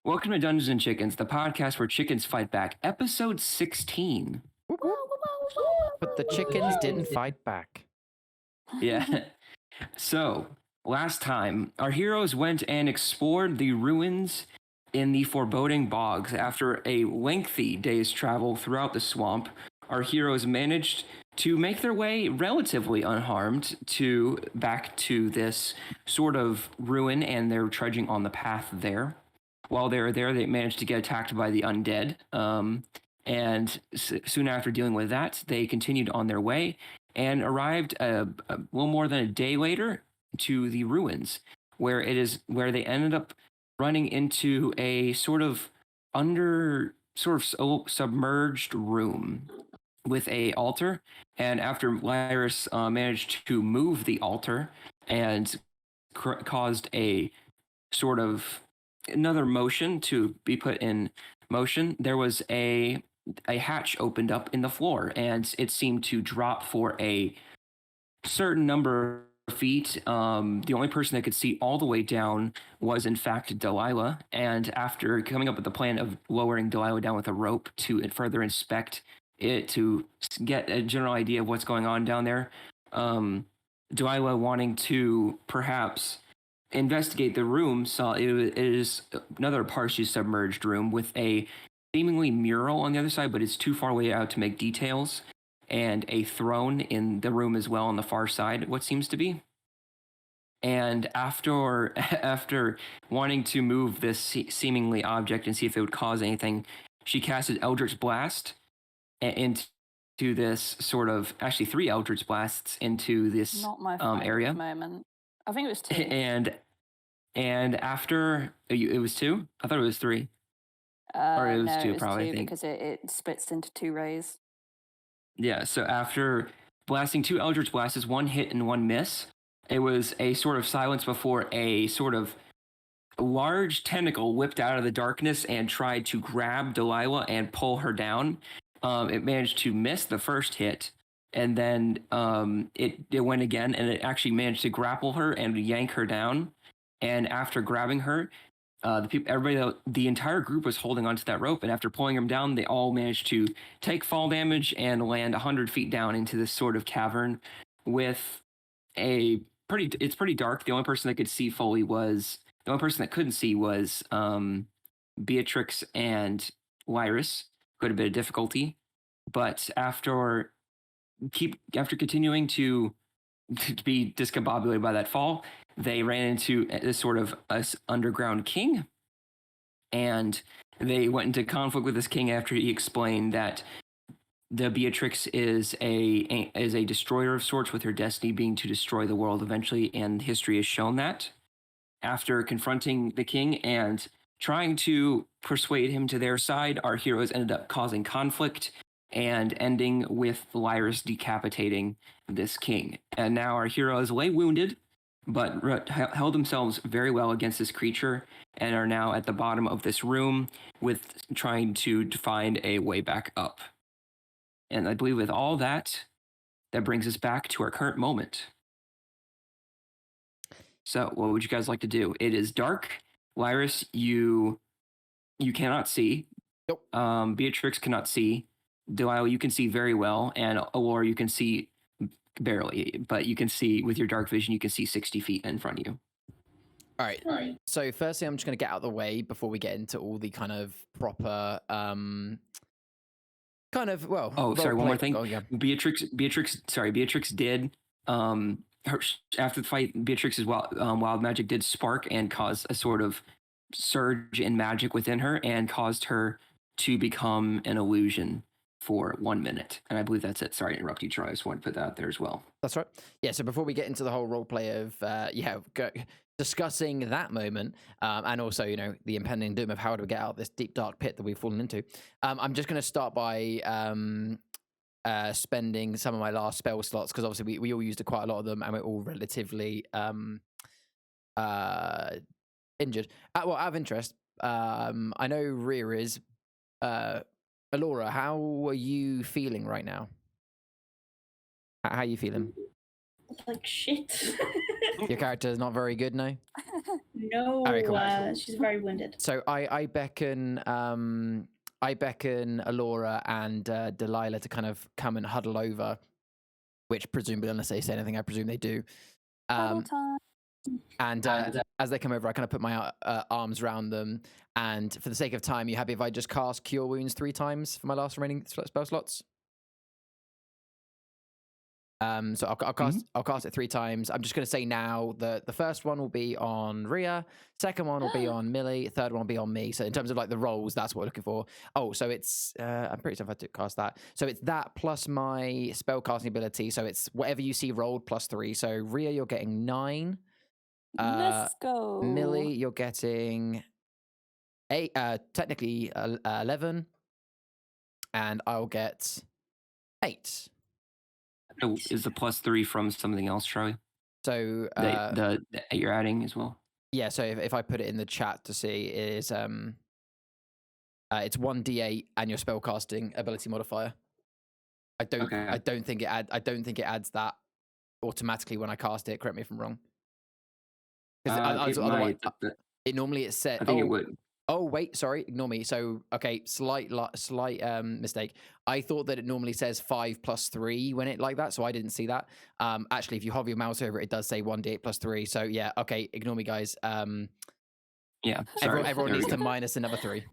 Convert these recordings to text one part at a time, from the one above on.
Welcome to Dungeons and Chickens, the podcast where chickens fight back, episode 16. But the chickens didn't fight back. Yeah. So, last time, our heroes went and explored the ruins in the foreboding bogs. After a lengthy day's travel throughout the swamp, our heroes managed to make their way relatively unharmed back to this sort of ruin, and they're trudging on the path there. While they were there, they managed to get attacked by the undead. And soon after dealing with that, they continued on their way and arrived a little more than a day later to the ruins, where they ended up running into a submerged room with a altar. And after Lyris managed to move the altar and caused a sort of another motion to be put in motion, there was a hatch opened up in the floor, and it seemed to drop for a certain number of feet. The only person that could see all the way down was, in fact, Delilah. And after coming up with the plan of lowering Delilah down with a rope to further inspect it to get a general idea of what's going on down there, Delilah, wanting to perhaps investigate the room, saw it is another partially submerged room with a seemingly mural on the other side, but it's too far away out to make details, and a throne in the room as well on the far side, what seems to be. And after wanting to move this seemingly object and see if it would cause anything, she casted Eldritch Blast into this actually 3 Eldritch Blasts into this Not my area. moment. I think it was 2. And after it was 2, I thought it was 3. Or it was no, 2, it was probably. 2 I think because it splits into 2 rays. Yeah. So after blasting 2 Eldritch Blasts, 1 hit and 1 miss, it was a sort of silence before a sort of large tentacle whipped out of the darkness and tried to grab Delilah and pull her down. It managed to miss the first hit, and then it went again, and it actually managed to grapple her and yank her down. And after grabbing her, the entire group was holding onto that rope, and after pulling them down, they all managed to take fall damage and land 100 feet down into this sort of cavern with it's pretty dark. The only person that couldn't see was Beatrix and Lyris, who had a bit of difficulty. But after continuing to be discombobulated by that fall, they ran into this sort of underground king, and they went into conflict with this king after he explained that the Beatrix is a destroyer of sorts, with her destiny being to destroy the world eventually, and history has shown that. After confronting the king and trying to persuade him to their side, our heroes ended up causing conflict and ending with Lyris decapitating this king. And now our heroes lay wounded, but held themselves very well against this creature, and are now at the bottom of this room with trying to find a way back up. And I believe with all that brings us back to our current moment. So what would you guys like to do? It is dark. Lyris, you cannot see. Nope. Beatrix cannot see. Delilah, you can see very well, and Allure, you can see barely, but you can see with your dark vision, you can see 60 feet in front of you. All right. So firstly, I'm just going to get out of the way before we get into all the kind of proper, Oh, sorry. One more thing. Oh, yeah. Beatrix did. After the fight, Beatrix's wild magic did spark and cause a sort of surge in magic within her, and caused her to become an illusion for 1 minute. And I believe that's it. Sorry to interrupt you, Troy. I just wanted to put that out there as well. That's right. Yeah, so before we get into the whole roleplay of, discussing that moment, and also, the impending doom of how do we get out of this deep, dark pit that we've fallen into, I'm just going to start by spending some of my last spell slots, because obviously we all used quite a lot of them, and we're all relatively injured. Out of interest, I know Rhea is... Alora, how are you feeling right now? How are you feeling? Like shit. Your character is not very good, no? No, Alright, cool. she's very wounded. So I beckon Alora and Delilah to kind of come and huddle over, which presumably, unless they say anything, I presume they do. Huddle time. And as they come over, I kind of put my arms around them. And for the sake of time, you happy if I just cast Cure Wounds 3 times for my last remaining spell slots? So I'll cast it 3 times. I'm just going to say now that the first one will be on Rhea, second one will be on Millie, third one will be on me. So in terms of like the rolls, that's what we're looking for. Oh, so it's I'm pretty sure if I do cast that. So it's that plus my spell casting ability. So it's whatever you see rolled plus 3. So Rhea, you're getting 9. Let's go. Millie, you're getting 8. Technically 11, and I'll get 8. Oh, is the +3 from something else, Charlie? So The you're adding as well. yeah. So if I put it in the chat to see, it is it's 1d8 and your spellcasting ability modifier. I don't think it adds that automatically when I cast it. Correct me if I'm wrong. It normally it's set. I think it would. Oh wait, sorry, ignore me. So okay, slight mistake. I thought that it normally says 5 plus 3 when it like that, so I didn't see that. Actually, if you hover your mouse over it, it does say 1d8 plus 3. So yeah, okay, ignore me, guys. Yeah, sorry. Everyone needs to minus another 3.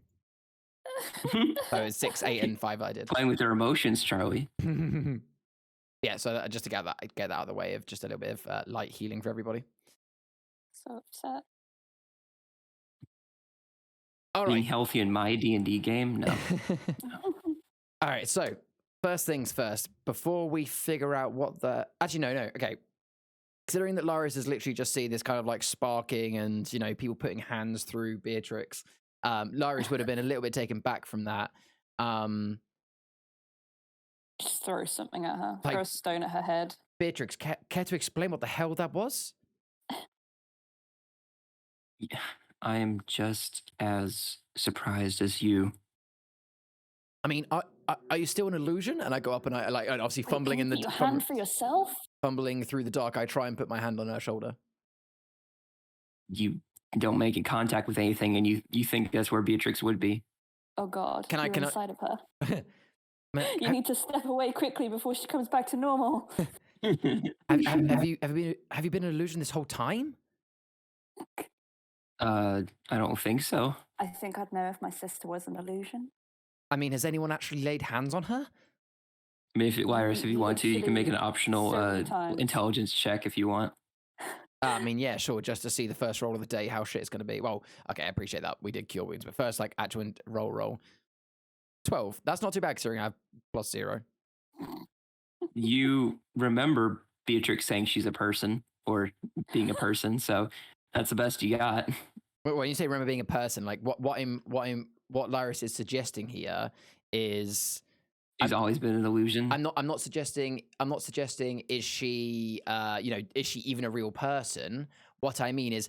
So it's 6, 8, and 5. I did. Playing with their emotions, Charlie. Yeah, so just to get that out of the way of just a little bit of light healing for everybody. So upset. All Being right. healthy in my D&D game, no. All right, so first things first, before we figure out what the... Actually, no, okay. Considering that Laris has literally just seen this kind of like sparking and, you know, people putting hands through Beatrix, Laris would have been a little bit taken back from that. Just throw something at her. Like- Throw a stone at her head. Beatrix, care to explain what the hell that was? Yeah, I am just as surprised as you. I mean, are you still an illusion? And I go up and I like, and obviously fumbling in the... Your hand for yourself? Fumbling through the dark, I try and put my hand on her shoulder. You don't make contact with anything, and you think that's where Beatrix would be. Oh God, Can I- you're can I- inside of her. Man, You need to step away quickly before she comes back to normal. have you been an illusion this whole time? I don't think so. I think I'd know if my sister was an illusion. I mean, has anyone actually laid hands on her? I mean, if you want to, you can make an optional Several times. intelligence check if you want. I mean, yeah, sure. Just to see the first roll of the day, how shit it's going to be. Well, okay, I appreciate that. We did cure wounds, but first, like, actual roll. 12. That's not too bad considering I have +0. You remember Beatrix saying she's a person or being a person, so that's the best you got. When you say remember being a person, like what Laris is suggesting here is She's always been an illusion. I'm not suggesting is she is she even a real person? What I mean is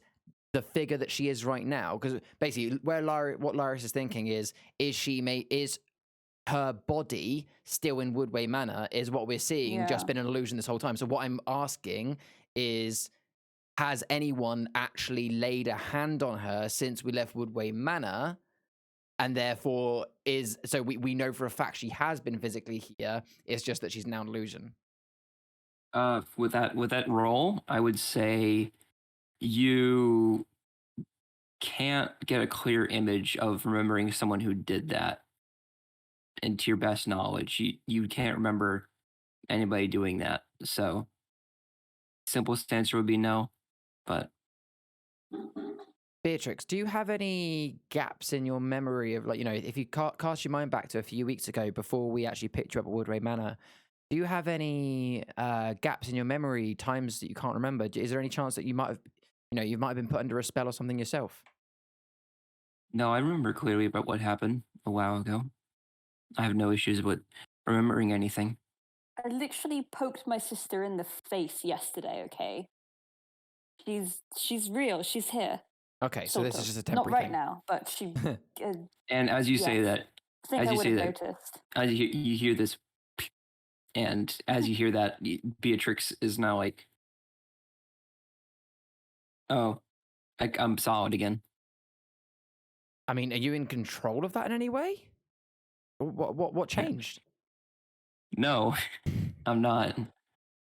the figure that she is right now, because basically what Laris is thinking is her body still in Woodway Manor is what we're seeing just been an illusion this whole time. So what I'm asking is, has anyone actually laid a hand on her since we left Woodway Manor? And therefore we know for a fact she has been physically here. It's just that she's now an illusion. With that roll, I would say you can't get a clear image of remembering someone who did that. And to your best knowledge, you can't remember anybody doing that. So simplest answer would be no. But Beatrix, do you have any gaps in your memory of, like, you know, if you cast your mind back to a few weeks ago before we actually picked you up at Woodway Manor, do you have any gaps in your memory, times that you can't remember? Is there any chance that you might have been put under a spell or something yourself? no, I remember clearly about what happened a while ago. I have no issues with remembering anything. I literally poked my sister in the face yesterday, okay? She's real. She's here. Okay, so this is just a temporary Not right thing. now, but she... And as you say that, I think as I you would say have that, noticed. as you hear this, and as you hear that, Beatrix is now like, oh, I'm solid again. I mean, are you in control of that in any way? What changed? No, I'm not.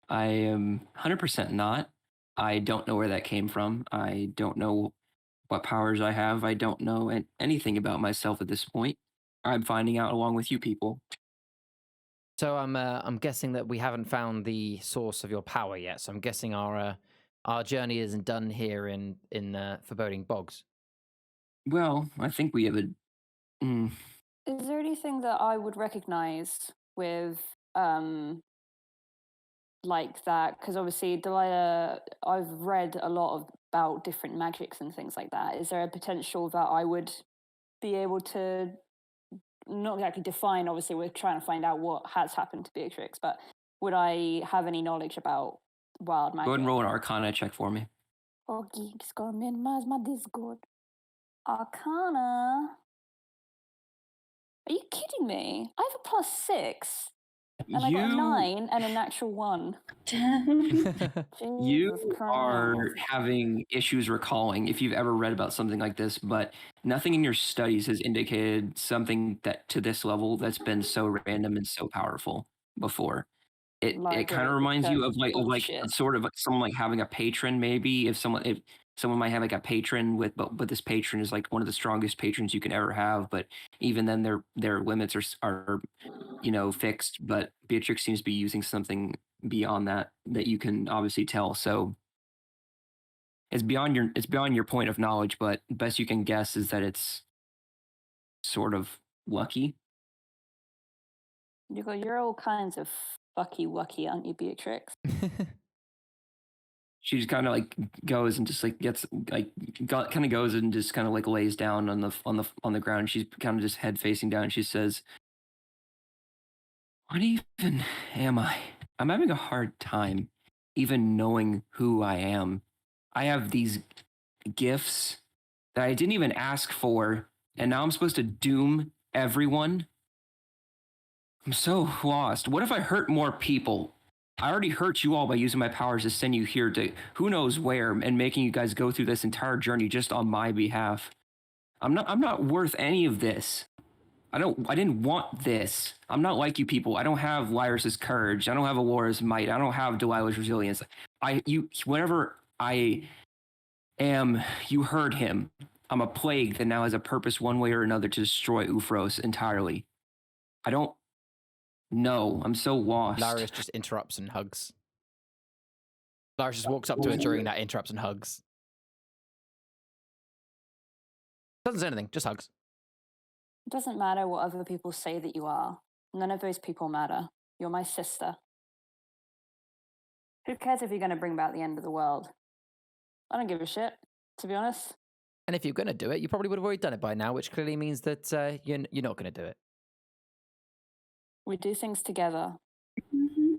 I am 100% not. I don't know where that came from. I don't know what powers I have. I don't know anything about myself at this point. I'm finding out along with you people. So I'm guessing that we haven't found the source of your power yet. So I'm guessing our journey isn't done here in Foreboding Bogs. Well, I think we have a. Mm, Is there anything that I would recognize with um like that? Because obviously, Delilah, I've read a lot about different magics and things like that. Is there a potential that I would be able to not exactly define? Obviously, we're trying to find out what has happened to Beatrix, but would I have any knowledge about wild go ahead magic? and roll an Arcana check for me. Okay, just gotta minimize my Discord. Arcana. Are you kidding me? I have a +6. And I got a 9 and a natural 1. You Jesus are Christ. having issues recalling if you've ever read about something like this, but nothing in your studies has indicated something that to this level that's been so random and so powerful before. It kind of Library reminds you research of like bullshit. sort of like someone like having a patron maybe if someone might have like a patron with but this patron is like one of the strongest patrons you can ever have, but even then their limits are fixed, but Beatrix seems to be using something beyond that you can obviously tell. So it's beyond your point of knowledge, but best you can guess is that it's sort of lucky. You're all kinds of fucky wucky, aren't you, Beatrix? She just kind of like goes and just like gets like kind of goes and just kind of like lays down on the ground. She's kind of just head facing down. She says, "What even am I? I'm having a hard time even knowing who I am. I have these gifts that I didn't even ask for, and now I'm supposed to doom everyone. I'm so lost. What if I hurt more people? I already hurt you all by using my powers to send you here to who knows where and making you guys go through this entire journey just on my behalf. I'm not worth any of this. I didn't want this. I'm not like you people. I don't have Lyrus's courage. I don't have Alora's might. I don't have Delilah's resilience. Whenever I am, you heard him. I'm a plague that now has a purpose one way or another to destroy Ufros entirely. I don't know. I'm so lost." Larius just interrupts and hugs. Larius just walks up to her during that, interrupts and hugs. Doesn't say anything, just hugs. It doesn't matter what other people say that you are. None of those people matter. You're my sister. Who cares if you're going to bring about the end of the world? I don't give a shit, to be honest. And if you're going to do it, you probably would have already done it by now, which clearly means that you're not going to do it. We do things together. Mm-hmm.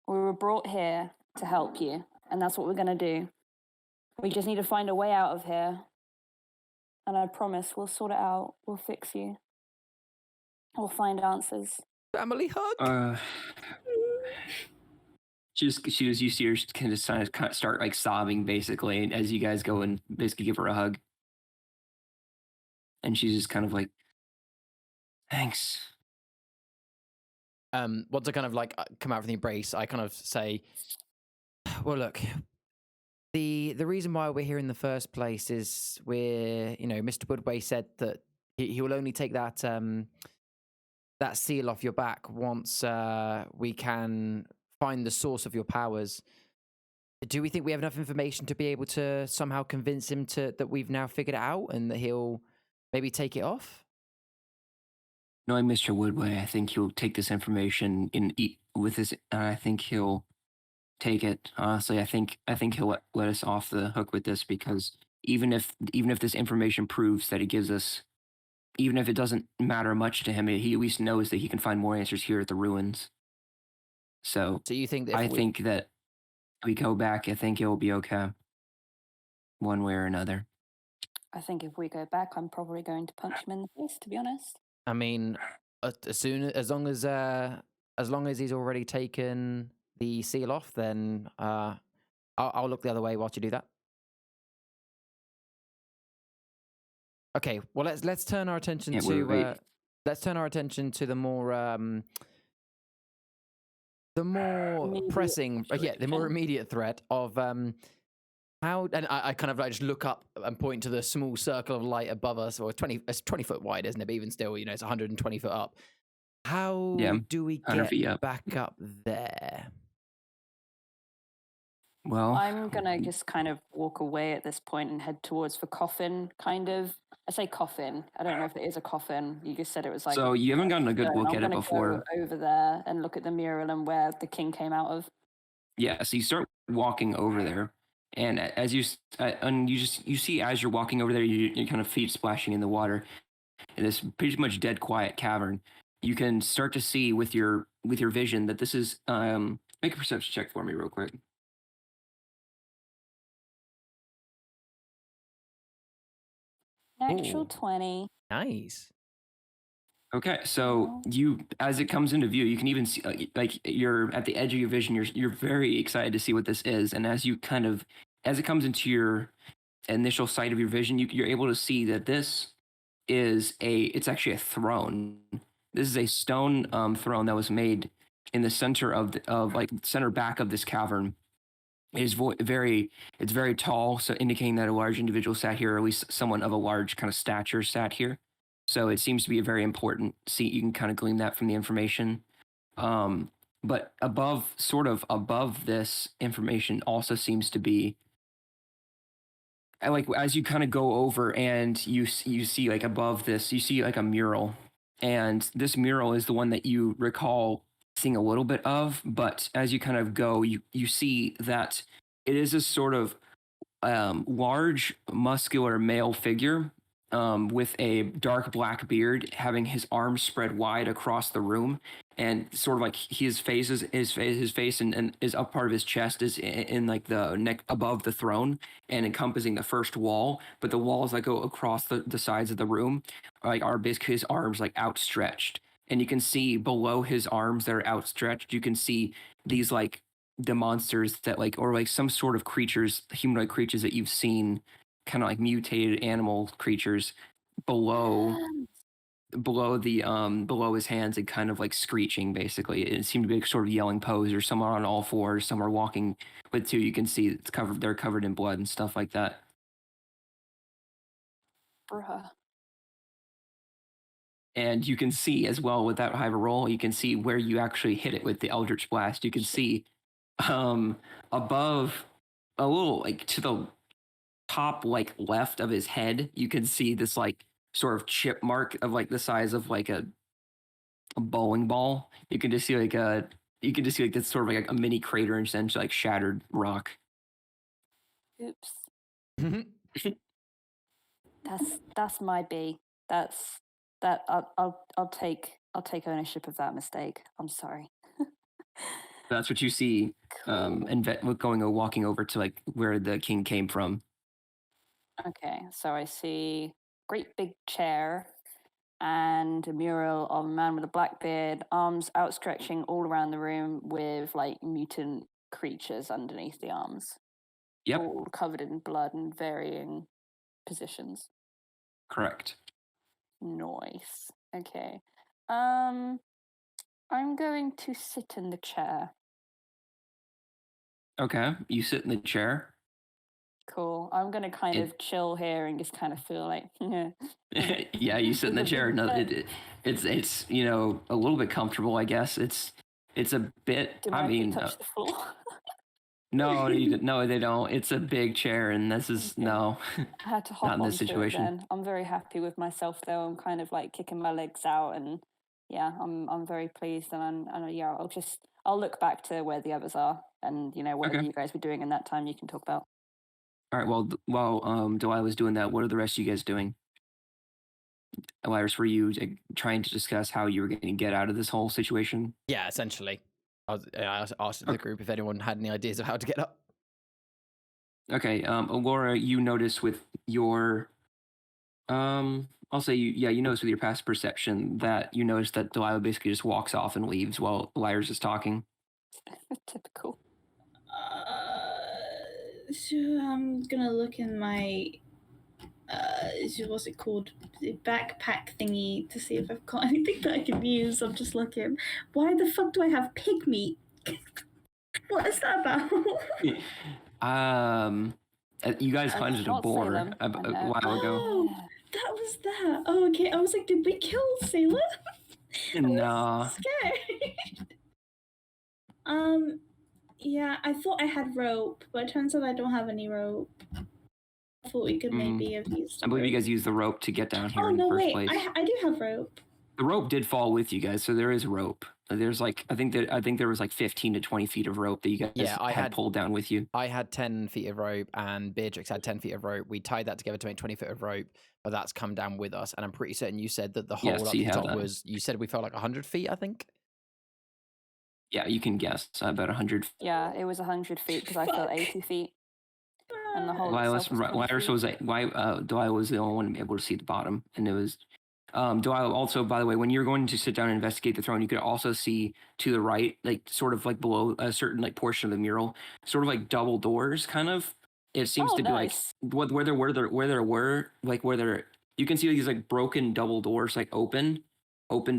We were brought here to help you, and that's what we're going to do. We just need to find a way out of here. And I promise we'll sort it out. We'll fix you. We'll find answers. Family hug. You see her kind of start like sobbing basically as you guys go and basically give her a hug, and she's just kind of like, "Thanks." Once I kind of like come out from the embrace, I kind of say, well, look, the reason why we're here in the first place is Mr. Woodway said that he will only take that that seal off your back once we can find the source of your powers. Do we think we have enough information to be able to somehow convince him that we've now figured it out and that he'll maybe take it off? Knowing Mr. Woodway, I think he'll take this information with his. I think he'll take it. Honestly, I think he'll let us off the hook with this, because even if this information proves that it gives us, even if it doesn't matter much to him, he at least knows that he can find more answers here at the ruins. So you think that I think that we go back, I think it'll be okay, one way or another. I think if we go back, I'm probably going to punch him in the face, to be honest. I mean, as long as he's already taken the seal off, then I'll look the other way whilst you do that. Okay, well let's turn our attention Yeah, to wait. let's turn our attention to the more Immediate pressing, the more situation. immediate threat of how. And I kind of like just look up and point to the small circle of light above us, or it's 20 foot wide, isn't it? But even still, it's 120 foot up. How Yeah, do we 100 get feet up. back up there? Well, I'm gonna just kind of walk away at this point and head towards the coffin, kind of. I say coffin. I don't know if it is a coffin. You just said it was like. so you haven't gotten a good stone. look I'm at it gonna before. go over there and look at the mural and where the king came out of. Yeah, so you start walking over there, and as you you see as you're walking over there, your kind of feet splashing in the water in this pretty much dead quiet cavern. You can start to see with your vision that this is make a perception check for me real quick. Natural Ooh. 20. Nice. Okay, so you, as it comes into view, you can even see, like you're at the edge of your vision. You're very excited to see what this is, and as it comes into your initial sight of your vision, you're able to see that this is it's actually a throne. This is a stone throne that was made in the center of like center back of this cavern. It is it's very tall, so indicating that a large individual sat here, or at least someone of a large kind of stature sat here. So it seems to be a very important seat. You can kind of glean that from the information. But sort of above this information, also seems to be like as you kind of go over and you see like above this, you see like a mural, and this mural is the one that you recall seeing a little bit of. But as you kind of go, you see that it is a sort of large, muscular male figure with a dark black beard, having his arms spread wide across the room, and sort of like his face and is up part of his chest is in like the neck above the throne and encompassing the first wall, but the walls that go across the sides of the room like are basically his arms like outstretched, and you can see below his arms that are outstretched, you can see these like the monsters that like or like some sort of creatures, humanoid creatures that you've seen, kind of like mutated animal creatures below below his hands and kind of like screeching. Basically it seemed to be a sort of yelling pose, or some are on all fours, some are walking with two. You can see they're covered in blood and stuff like that. Bruh. And you can see as well with that high of a roll, you can see where you actually hit it with the Eldritch Blast. You can see above, a little like to the top like left of his head, you can see this like sort of chip mark of like the size of like a bowling ball. You can just see like this sort of like a mini crater and essentially like shattered rock. Oops. That's my B. That I'll take ownership of that mistake. I'm sorry. That's what you see, Cool. and walking over to like where the king came from. Okay, so I see great big chair and a mural of a man with a black beard, arms outstretching all around the room with like mutant creatures underneath the arms. Yep, All covered in blood in varying positions. correct. Nice. Okay. I'm going to sit in the chair. Okay, you sit in the chair. Cool. I'm gonna kind of chill here and just kind of feel like, Yeah, you sit in the chair. No, it's a little bit comfortable, I guess. It's a bit. Do I my feet mean, touch the floor? no, no, they don't. It's a big chair, and this is Okay. no, I had to not hop in this onto it situation. then. I'm very happy with myself though. I'm kind of like kicking my legs out, and yeah, I'm very pleased. And yeah, I'll look back to where the others are, and whatever Okay. you guys were doing in that time, you can talk about. All right. Well, while Delilah was doing that, what are the rest of you guys doing? Elias, were you trying to discuss how you were going to get out of this whole situation? Yeah, essentially. I asked the Okay. group if anyone had any ideas of how to get up. Okay. Laura, you notice with your I'll say you notice with your past perception that you notice that Delilah basically just walks off and leaves while Elias is talking. Typical. So I'm gonna look in my what's it called? The backpack thingy to see if I've got anything that I can use. I'm just looking. Why the fuck do I have pig meat? What is that about? You guys hunted a not boar Salem, a I know. while ago. Oh, that was that. Oh, okay. I was like, did we kill Sailor? I was Nah. scared. Yeah, I thought I had rope, but it turns out I don't have any rope. I thought we could maybe have used. I believe you guys used the rope to get down here Oh in the no, first wait! place. I do have rope. The rope did fall with you guys, so there is rope. There's like I think there was like 15 to 20 feet of rope that you guys had pulled down with you. I had 10 feet of rope, and Beatrix had 10 feet of rope. We tied that together to make 20 feet of rope, but that's come down with us. And I'm pretty certain you said that the hole up the top was. You said we felt like 100 feet, I think. Yeah, you can guess about 100. Yeah, it was 100 feet because I felt 80 feet. And the whole Lyris was like, Delilah was the only one able to see the bottom, and it was Delilah. Also, by the way, when you're going to sit down and investigate the throne, you could also see to the right, like sort of like below a certain like portion of the mural, sort of like double doors, kind of. It seems to be nice. like where there were like where there you can see these like broken double doors like opened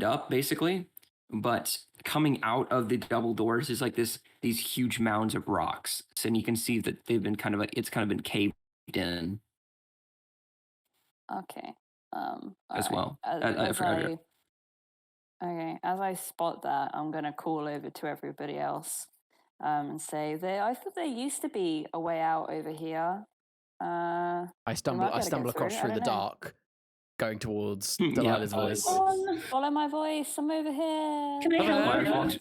up basically, but coming out of the double doors is like these huge mounds of rocks, and you can see that they've been kind of like it's kind of been caved in. Okay. As well. Okay, as I spot that, I'm gonna call over to everybody else and say I thought there used to be a way out over here. I stumble across through the dark, going towards Delilah's voice. Follow my voice. I'm over here. Can I help?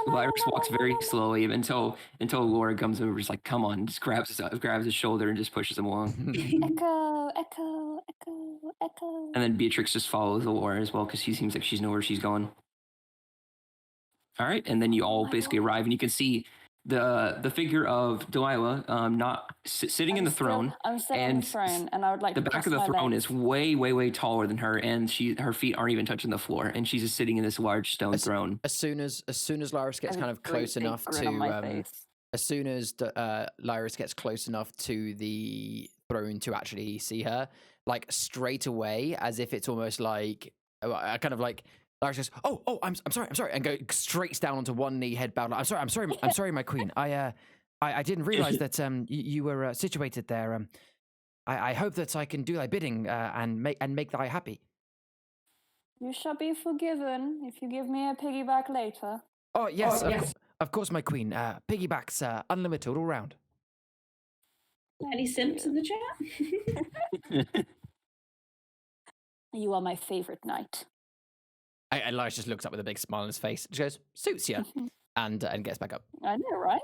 Lyris walks very slowly until Laura comes over, just like, come on, just grabs his shoulder and just pushes him along. Echo. And then Beatrix just follows Laura as well because she seems like she knows where she's going. All right, and then you all basically arrive, and you can see the figure of Delilah not sitting in the throne. I'm sitting in the throne, and I would like the back of the throne is way taller than her, and her feet aren't even touching the floor, and she's just sitting in this large stone throne. As soon as Lyris gets kind of close enough to as soon as Lyris gets close enough to the throne to actually see her, like straight away, as if it's almost like kind of like. Lyris goes, oh, I'm sorry, and go straight down onto one knee, head bowed. I'm sorry, my queen. I didn't realize that you were situated there. I hope that I can do thy bidding and make thy happy. You shall be forgiven if you give me a piggyback later. Oh yes, of course, my queen. Piggybacks unlimited all round. Any simps in the chat? You are my favorite knight. And Lyris just looks up with a big smile on his face. She goes, suits you, and gets back up. I know, right?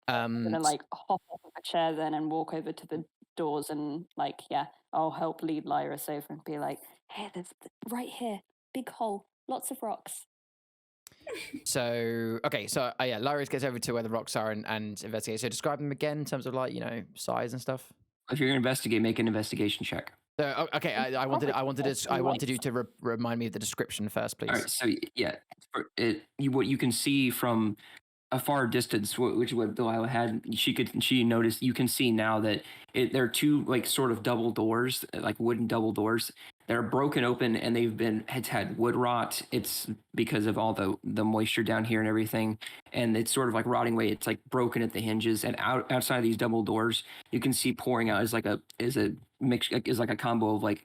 I'm gonna like hop off of a chair then and walk over to the doors and I'll help lead Lyris over and be like, hey, there's right here, big hole, lots of rocks. So Lyris gets over to where the rocks are and investigates. So describe them again in terms of size and stuff. If you're gonna investigate, make an investigation check. So, okay, I wanted you to remind me of the description first, please. All right, so yeah, what you can see from a far distance, which is what Delilah had, she noticed. You can see now that there are two sort of double doors, like wooden double doors. They're broken open, and it's had wood rot. It's because of all the moisture down here and everything, and it's sort of like rotting away. It's like broken at the hinges, and outside of these double doors, you can see pouring out is like a combo of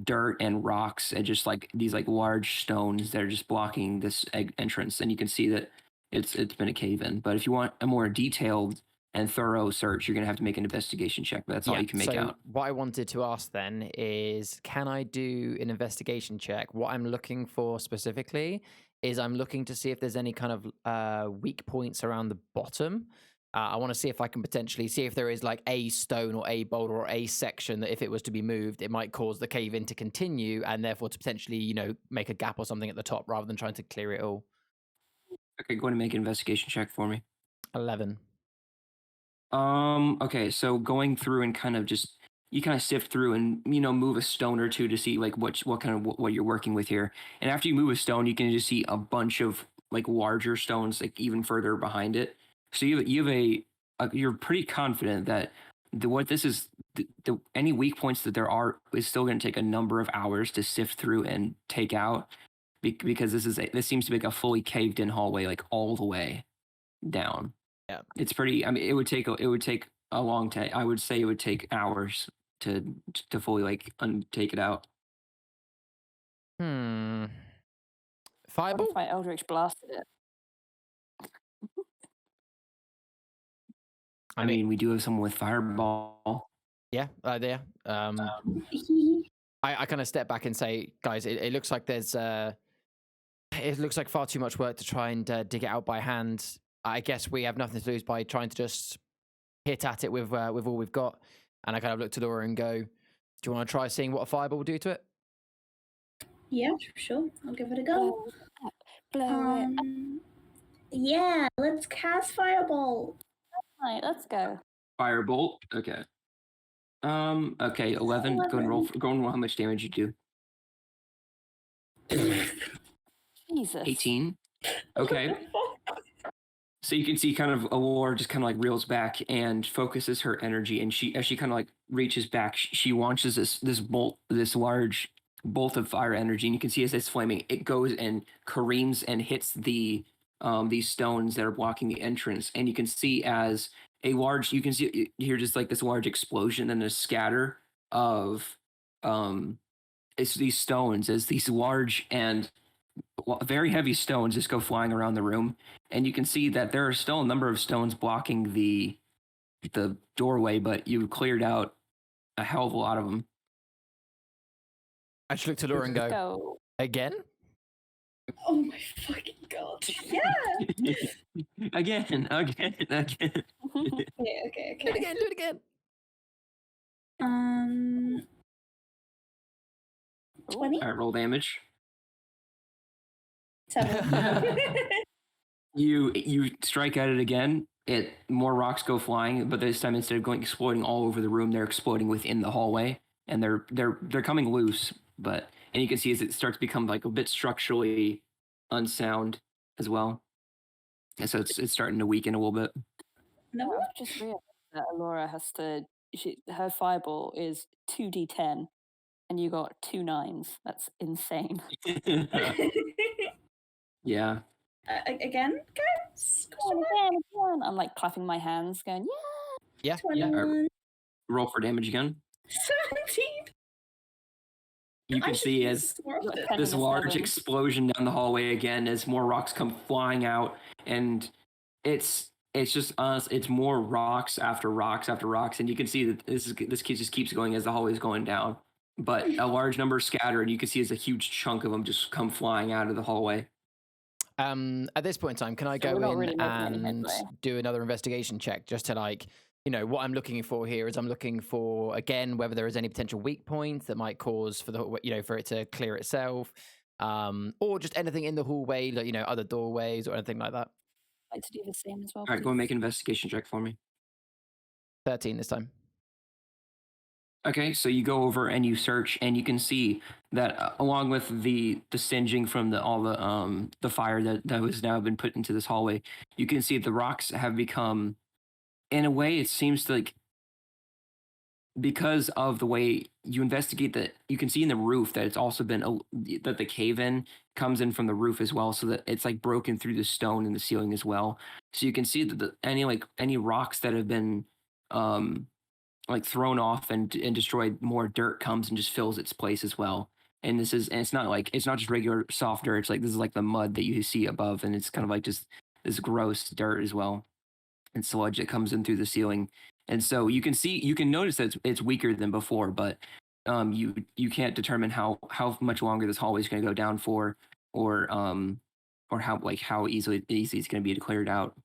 dirt and rocks, and just like these large stones that are just blocking this entrance. And you can see that it's been a cave in. But if you want a more detailed and thorough search, you're going to have to make an investigation check, but that's all you can make out. What I wanted to ask then is, can I do an investigation check? What I'm looking for specifically is I'm looking to see if there's any kind of weak points around the bottom. I want to see if I can potentially see if there is a stone or a boulder or a section that if it was to be moved, it might cause the cave in to continue and therefore to potentially, make a gap or something at the top rather than trying to clear it all. Okay, go ahead and make an investigation check for me. 11. Okay, so going through and kind of sift through and move a stone or two to see what you're working with here. And after you move a stone, you can just see a bunch of larger stones even further behind it. So you're pretty confident that what this is, any weak points that there are is still going to take a number of hours to sift through and take out, because this seems to be like a fully caved in hallway, like all the way down. Yeah. It's pretty. I mean, it would take a long time. I would say it would take hours to fully like take it out. Hmm. What Fireball? if I Eldritch blasted it? I mean, we do have someone with fireball. Yeah, there. I kind of step back and say, guys, it looks like there's it looks like far too much work to try and dig it out by hand. I guess we have nothing to lose by trying to just hit at it with all we've got. And I kind of look to Laura and go, "Do you want to try seeing what a fireball will do to it?" Yeah, sure. I'll give it a go. Blow it. Yeah, let's cast Fireball. Right, let's go. Firebolt. Okay. Okay, 11. Go and roll how much damage you do. Jesus. 18. Okay. So you can see kind of Allure just kind of like reels back and focuses her energy, and as she kind of like reaches back, she launches this large bolt of fire energy, and you can see as it's flaming, it goes and careens and hits these stones that are blocking the entrance, and you can see as you can hear just like this large explosion and a scatter of it's these stones, as these large and very heavy stones just go flying around the room, and you can see that there are still a number of stones blocking the doorway, but you cleared out a hell of a lot of them. I just look to Laura and Go. again? Oh my fucking god. Yeah. Again. Okay. Do it again. 20? All right, roll damage. 7. You strike at it again. More rocks go flying, but this time instead of exploding all over the room, they're exploding within the hallway, and they're coming loose. And you can see as it starts to become like a bit structurally unsound as well, and so it's starting to weaken a little bit. No. I've just realized that Alora has to. Her fireball is 2d10, and you got 2 9s. That's insane. Yeah. Again, guys? Again. I'm like clapping my hands, going, Yeah. 21. Roll for damage again. 17. You can see as this large explosion down the hallway again, as more rocks come flying out, and it's just us. It's more rocks after rocks after rocks, and you can see that this just keeps going as the hallway is going down. But a large number scatter, and you can see as a huge chunk of them just come flying out of the hallway. At this point in time, can I go in and do another investigation check, just to like, what I'm looking for here is I'm looking for, again, whether there is any potential weak points that might cause for for it to clear itself, or just anything in the hallway, like, other doorways or anything like that. I'd like to do the same as well. All right, go and make an investigation check for me. 13 this time. Okay, so you go over and you search, and you can see that along with the singeing from all the fire that has now been put into this hallway, you can see the rocks have become, in a way, it seems like, because of the way you investigate that, you can see in the roof that it's also been that the cave-in comes in from the roof as well, so that it's like broken through the stone in the ceiling as well. So you can see that any rocks that have been like thrown off and destroyed, more dirt comes and just fills its place as well. And it's not just regular soft dirt. It's like, this is like the mud that you see above, and it's kind of like just this gross dirt as well, and sludge that comes in through the ceiling. And so you can notice that it's weaker than before, but you can't determine how much longer this hallway is going to go down for, or how easy it's going to be to clear it out.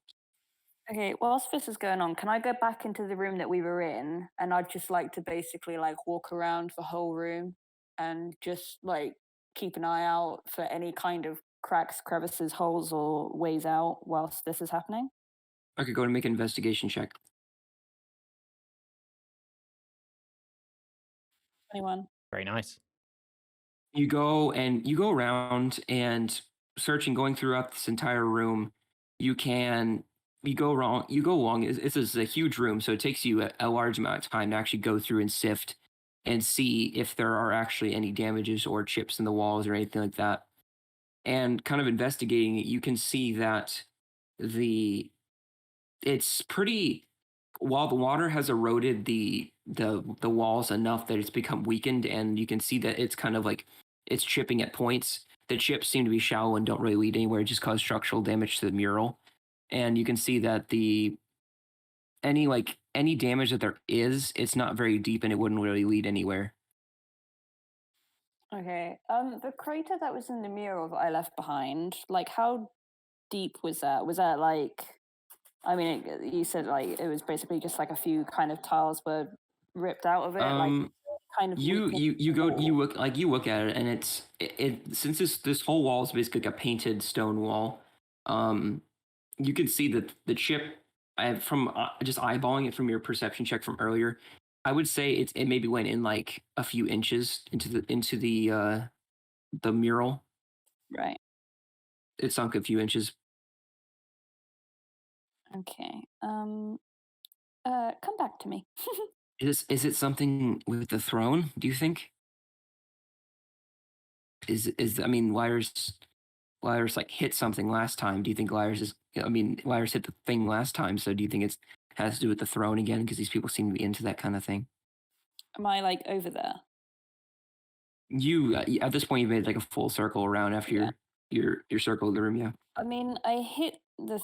Okay, whilst this is going on, can I go back into the room that we were in, and I'd just like to basically like walk around the whole room and just like keep an eye out for any kind of cracks, crevices, holes, or ways out whilst this is happening? I could go and make an investigation check. 21. Very nice. You go around and searching, going throughout this entire room. You can you go along. It's a huge room, so it takes you a large amount of time to actually go through and sift and see if there are actually any damages or chips in the walls or anything like that. And kind of investigating it, you can see that the it's pretty while the water has eroded the walls enough that it's become weakened, and you can see that it's kind of like it's chipping at points. The chips seem to be shallow and don't really lead anywhere, just cause structural damage to the mural. And you can see that any damage that there is, it's not very deep and it wouldn't really lead anywhere. Okay. The crater that was in the mural that I left behind, like, how deep was that? Was that like? I mean, you said like it was basically just like a few kind of tiles were ripped out of it, like kind of. You look at it, and it since this whole wall is basically like a painted stone wall. You can see that the chip. From just eyeballing it from your perception check from earlier, I would say it maybe went in like a few inches into the mural. Right. It sunk a few inches. Okay. Come back to me. Is it something with the throne? Do you think? I mean, Lyra's like hit something last time. Do you think Lyra's is? I mean, Lyra's hit the thing last time. So do you think it's has to do with the throne again? Because these people seem to be into that kind of thing. Am I like over there? You at this point you've made like a full circle around after your circle of the room. Yeah. I mean, I hit this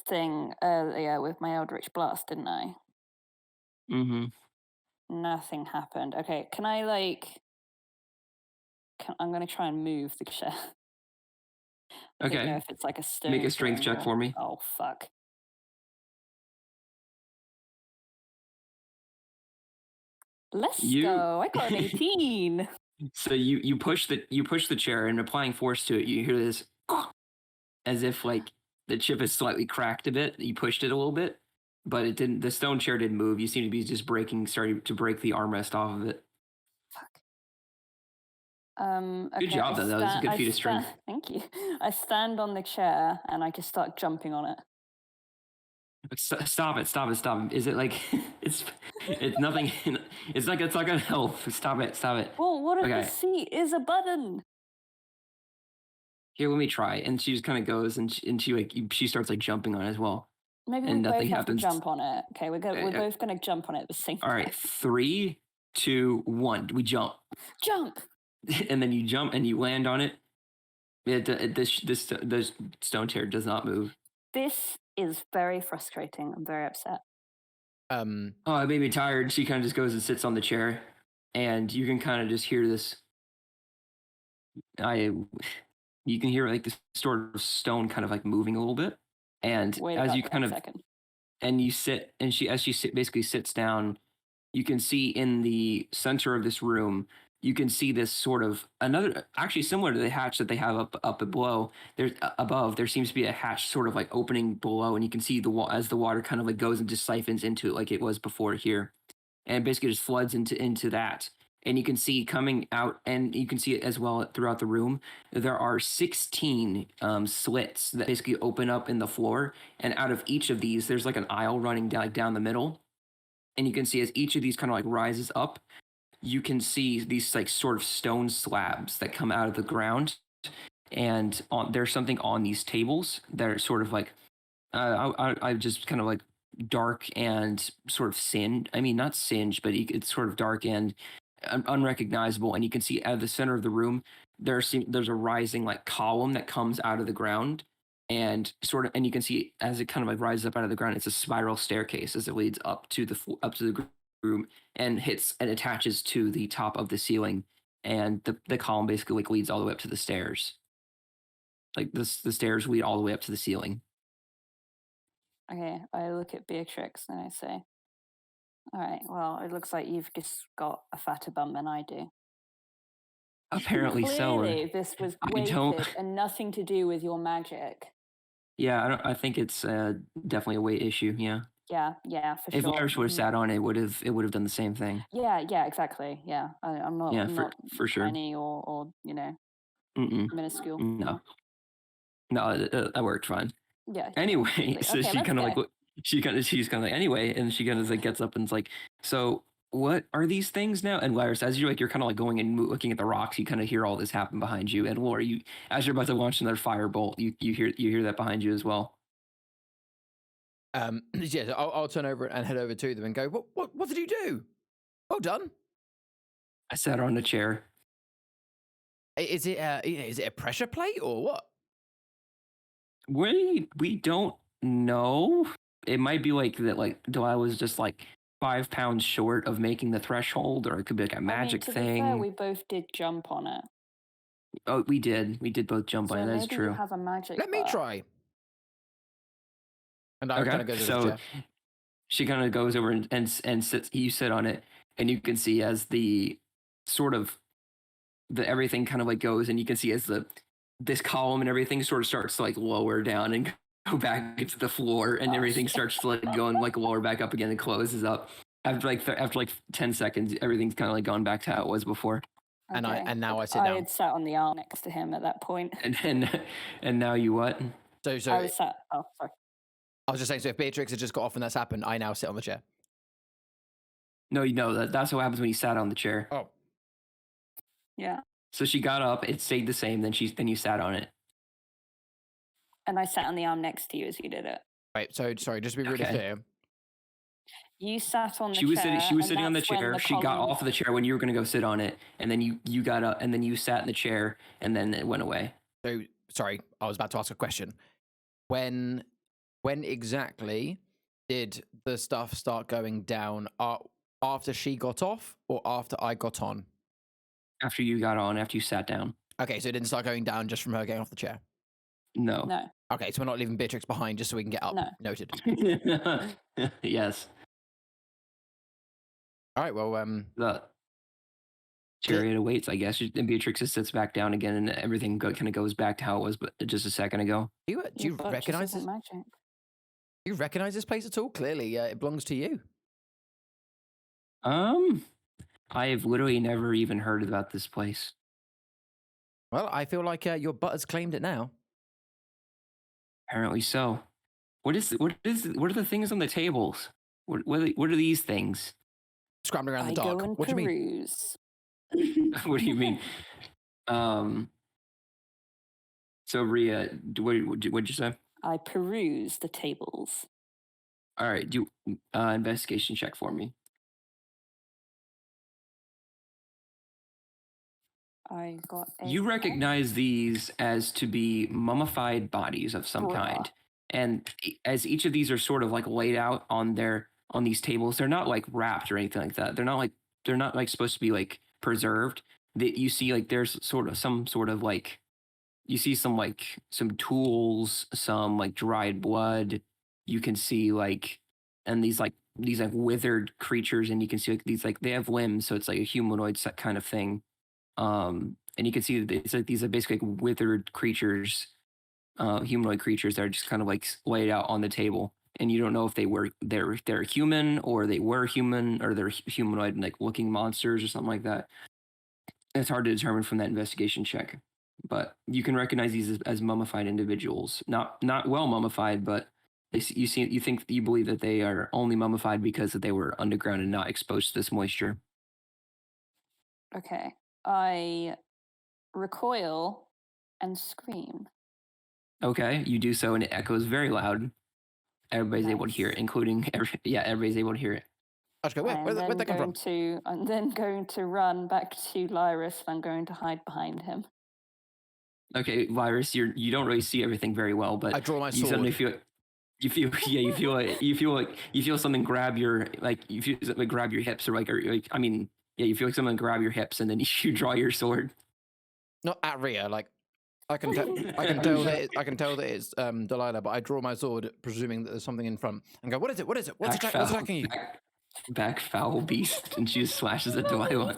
thing earlier with my Eldritch Blast, didn't I? Mm-hmm. Nothing happened. Okay, can I like? I'm gonna try and move the chair. I don't know Okay. if it's like a stone. Make a strength thing check or... for me. Oh fuck. Let's go. I got an 18. So you push the chair, and applying force to it, you hear this as if like the chip is slightly cracked a bit. You pushed it a little bit, but it didn't. The stone chair didn't move. You seem to be just starting to break the armrest off of it. Fuck. Okay, good job, though. That was a good feat of strength. Thank you. I stand on the chair and I just start jumping on it. Stop it! Is it like it's nothing? It's not gonna help. Stop it! Well, what if the seat is a button? Here, let me try. And she just kind of goes and she starts like jumping on it as well. Maybe and we nothing both have happens. To jump on it. Okay, we're both gonna jump on it at the same time. All right, 3, 2, 1. We jump. Jump. And then you jump and you land on it. This stone chair does not move. This is very frustrating. I'm very upset. Oh, it made me tired. She kind of just goes and sits on the chair, and you can kind of just hear this. You can hear like this sort of stone kind of like moving a little bit, and as you kind of and you sit, and basically sits down, you can see in the center of this room. You can see this sort of another, actually similar to the hatch that they have up below. There's above. There seems to be a hatch sort of like opening below, and you can see as the water kind of like goes and just siphons into it like it was before here, and basically just floods into that. And you can see coming out, and you can see it as well throughout the room. There are 16 slits that basically open up in the floor, and out of each of these, there's like an aisle running down the middle, and you can see as each of these kind of like rises up. You can see these like sort of stone slabs that come out of the ground, and there's something on these tables that are sort of like I just kind of like dark and sort of singed. I mean, not singed, but it's sort of dark and unrecognizable. And you can see at the center of the room there's a rising like column that comes out of the ground, and you can see as it kind of like rises up out of the ground, it's a spiral staircase as it leads up to the room and attaches to the top of the ceiling, and the column basically like leads all the way up to the stairs. Like the stairs lead all the way up to the ceiling. Okay, I look at Beatrix and I say, all right, well, it looks like you've just got a fatter bum than I do. Apparently Clearly, this was weighted and nothing to do with your magic. Yeah, I think it's definitely a weight issue. Yeah. Yeah, for sure. If Lyra would have sat on it, it would have done the same thing. Yeah, exactly. Yeah, I'm not. Yeah, I'm not for sure. tiny or minuscule. No. No, that worked fine. Yeah. Anyway, Like, so okay, she let's kind of like go. she's kind of like anyway, and she kind of like gets up and is like, so what are these things now? And Lyris, as you're kind of like going and looking at the rocks, you kind of hear all this happen behind you. And Laura, you as you're about to launch another firebolt, you hear that behind you as well. Yeah, I'll turn over and head over to them and go, what did you do? Well done. I sat her on a chair. Is it a pressure plate or what? We don't know. It might be like that. Like Delilah was just like 5 pounds short of making the threshold, or it could be like a magic to thing. be fair, we both did jump on it. Oh, we did both jump on So it. That's maybe true. you have a magic. Let me bar. try. And I kind of goes over so the chair. she kind of goes over and sits. You sit on it, and you can see as the sort of the everything kind of like goes, and you can see as this column and everything sort of starts to like lower down and go back into the floor, and everything starts to like go and like lower back up again and closes up. After like 10 seconds, everything's kind of like gone back to how it was before. And Okay. and now I sit I down. had sat on the arm next to him at that point. And now you what? So I was sat. Oh, sorry. I was just saying, so if Beatrix had just got off and that's happened, I now sit on the chair. No, you know that's what happens when you sat on the chair. Oh. Yeah. So she got up, it stayed the same, then you sat on it. And I sat on the arm next to you as you did it. Right, so sorry, just to be really clear. You sat on the She was chair. sitting on the chair. She got off of the chair when you were going to go sit on it, and then you got up, and then you sat in the chair, and then it went away. So sorry, I was about to ask a question. When exactly did the stuff start going down? After she got off or after I got on? After you got on, after you sat down. Okay, so it didn't start going down just from her getting off the chair. No. No. Okay, so we're not leaving Beatrix behind just so we can get up. No. Noted. Yes. All right, well, The chariot awaits, I guess. And Beatrix just sits back down again, and everything kind of goes back to how it was just a second ago. do you recognize this? Magic. Do you recognize this place at all? Clearly, it belongs to you. I have literally never even heard about this place. Well, I feel like your butt has claimed it now. Apparently so. What are the things on the tables? What are these things? Scrambling around the I dark. go and What do you mean? peruse. What do you mean? So Rhea, what'd you say? I peruse the tables. All right, do investigation check for me. I got a You recognize these as to be mummified bodies of some kind, and as each of these are sort of like laid out on these tables, they're not like wrapped or anything like that. They're not like supposed to be like preserved. That you see like there's some sort of like you see some tools, some like dried blood. You can see like and these withered creatures, and you can see like these like they have limbs, so it's like a humanoid kind of thing. And you can see that it's like these are basically like withered creatures, humanoid creatures that are just kind of like laid out on the table, and you don't know if they're human or they were human or they're humanoid like looking monsters or something like that. It's hard to determine from that investigation check, but you can recognize these as mummified individuals, not well mummified, but you believe that they are only mummified because that they were underground and not exposed to this moisture. Okay. I recoil and scream. Okay, you do so, and it echoes very loud. Everybody's able to hear it, Nice. including everybody's able to hear it. I just go, where'd that come from? I'm then going to run back to Lyris, and I'm going to hide behind him. Okay, Virus, you don't really see everything very well, but I draw my you suddenly sword. you feel something grab your grab your hips, or you feel like someone grab your hips, and then you draw your sword. Not at Rhea, like I can tell that it's Delilah, but I draw my sword, presuming that there's something in front, and go, what is it? What's attacking you? Back foul beast, and she just slashes at Delilah.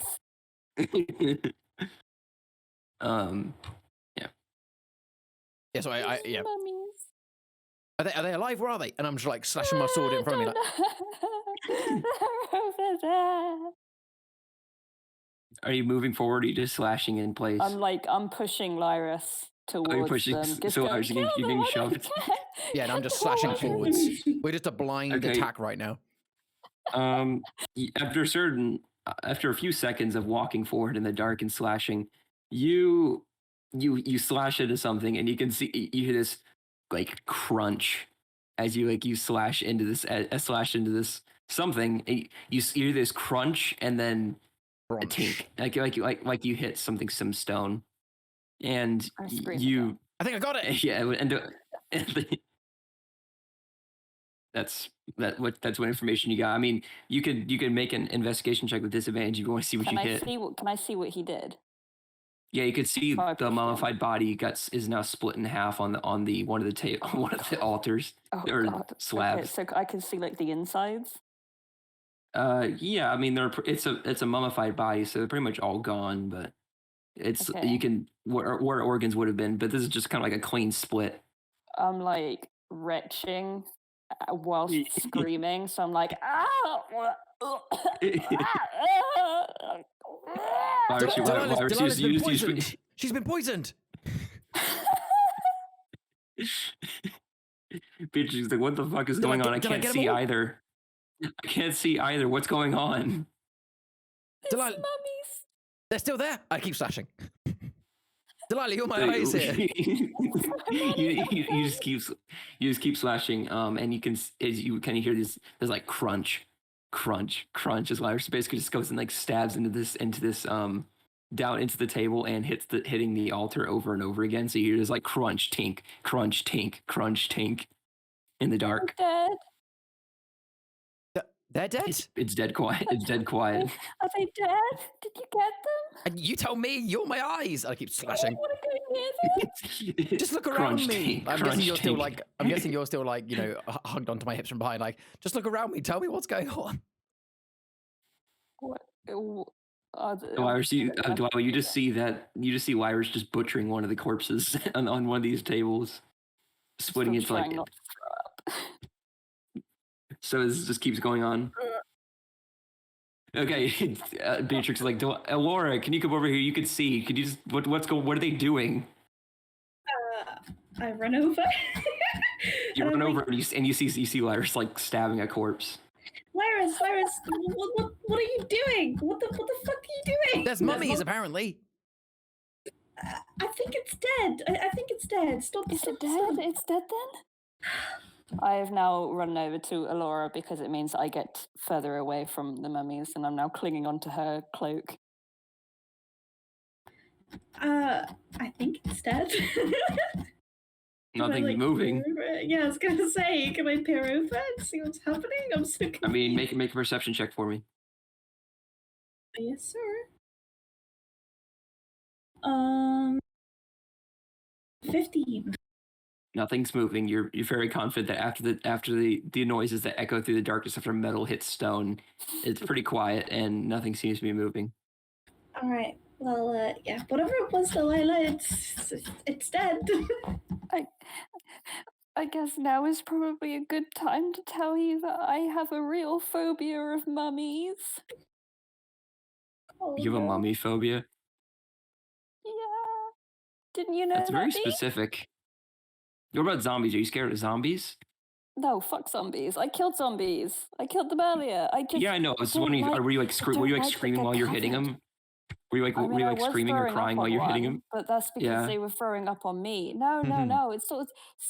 Yeah, so yeah. Mummies. Are they alive? Where are they? And I'm just like slashing my sword in front of me. Like, They're over there. Are you moving forward? Or are you just slashing in place? I'm pushing Lyris towards pushing them. Just so go, Irish, kill you're them, getting I don't shoved. care. Yeah, and I'm just Don't slashing worry. forwards. We're just a blind Okay. attack right now. After a few seconds of walking forward in the dark and slashing, you slash into something, and you can see you hear this like crunch as you slash into this something. And you hear this crunch, and then a tink, like you hit some stone, and I scream you again. I think I got it. yeah, that's what information you got. I mean, you could make an investigation check with disadvantage if you want to see what Can you I hit. see what? Can I see what he did? Yeah, you could see Oh, I the pushed him. mummified body is now split in half on the one of the altars Oh or god. Okay, slabs. so I can see like the insides. Yeah, I mean it's a mummified body, so they're pretty much all gone. But it's Okay. you can where organs would have been, but this is just kind of like a clean split. I'm like retching whilst screaming, so I'm like, ah! Delilah's been Use- poisoned. She's been poisoned. Beatrix is like, what the fuck is going on? I can't see either. I can't see either. What's going on? Delilah, mummies. they're still there. I keep slashing. Delilah, you're my eyes here. you just keep slashing. And you can hear this. There's like crunch as Lyra basically just goes and like stabs into this down into the table and hitting the altar over and over again. So you hear this like crunch tink, crunch tink, crunch tink in the dark. Dead. They're dead? It's dead quiet. It's dead quiet. Are they dead? Did you get them? And you tell me, you're my eyes. I keep slashing. I want to go near them. Just look around Crunch me. tink, I'm crunch guessing you're still tink. like, hugged onto my hips from behind. Like, just look around me. Tell me what's going on. What? Delilah, you just see Lyra's just butchering one of the corpses on one of these tables, splitting it like. Not to throw up. So this just keeps going on. Okay, Beatrix is like, Laura, can you come over here? You can see. Could you just what are they doing? I run over. You run over and you see Lyra's like stabbing a corpse. Lyris, what are you doing? What the fuck are you doing? There's mummies, apparently. I think it's dead. I think it's dead. Stop. Is it dead? It's dead then? I have now run over to Alora because it means I get further away from the mummies and I'm now clinging onto her cloak. I think it's dead. Nothing's moving. Yeah, I was gonna say, can I peer over and see what's happening? I'm so confused. I mean, make a perception check for me. Yes, sir. 15. Nothing's moving. You're very confident that after the noises that echo through the darkness after metal hits stone, it's pretty quiet and nothing seems to be moving. All right. Well, yeah. Whatever it was, Delilah, it's dead. I guess now is probably a good time to tell you that I have a real phobia of mummies. Oh, You have a no. mummy phobia? Yeah. Didn't you know That's very that, Bea? specific. What about zombies? Are you scared of zombies? No, fuck zombies. I killed zombies. I killed them earlier. Yeah, I know. I was don't wondering, like- were you like I don't were you like like that screaming they're while you're hitting covered. them? Were you like I mean, were you I like was screaming or throwing crying up while on you're hitting one, them? But that's because Yeah. they were throwing up on me. No, it's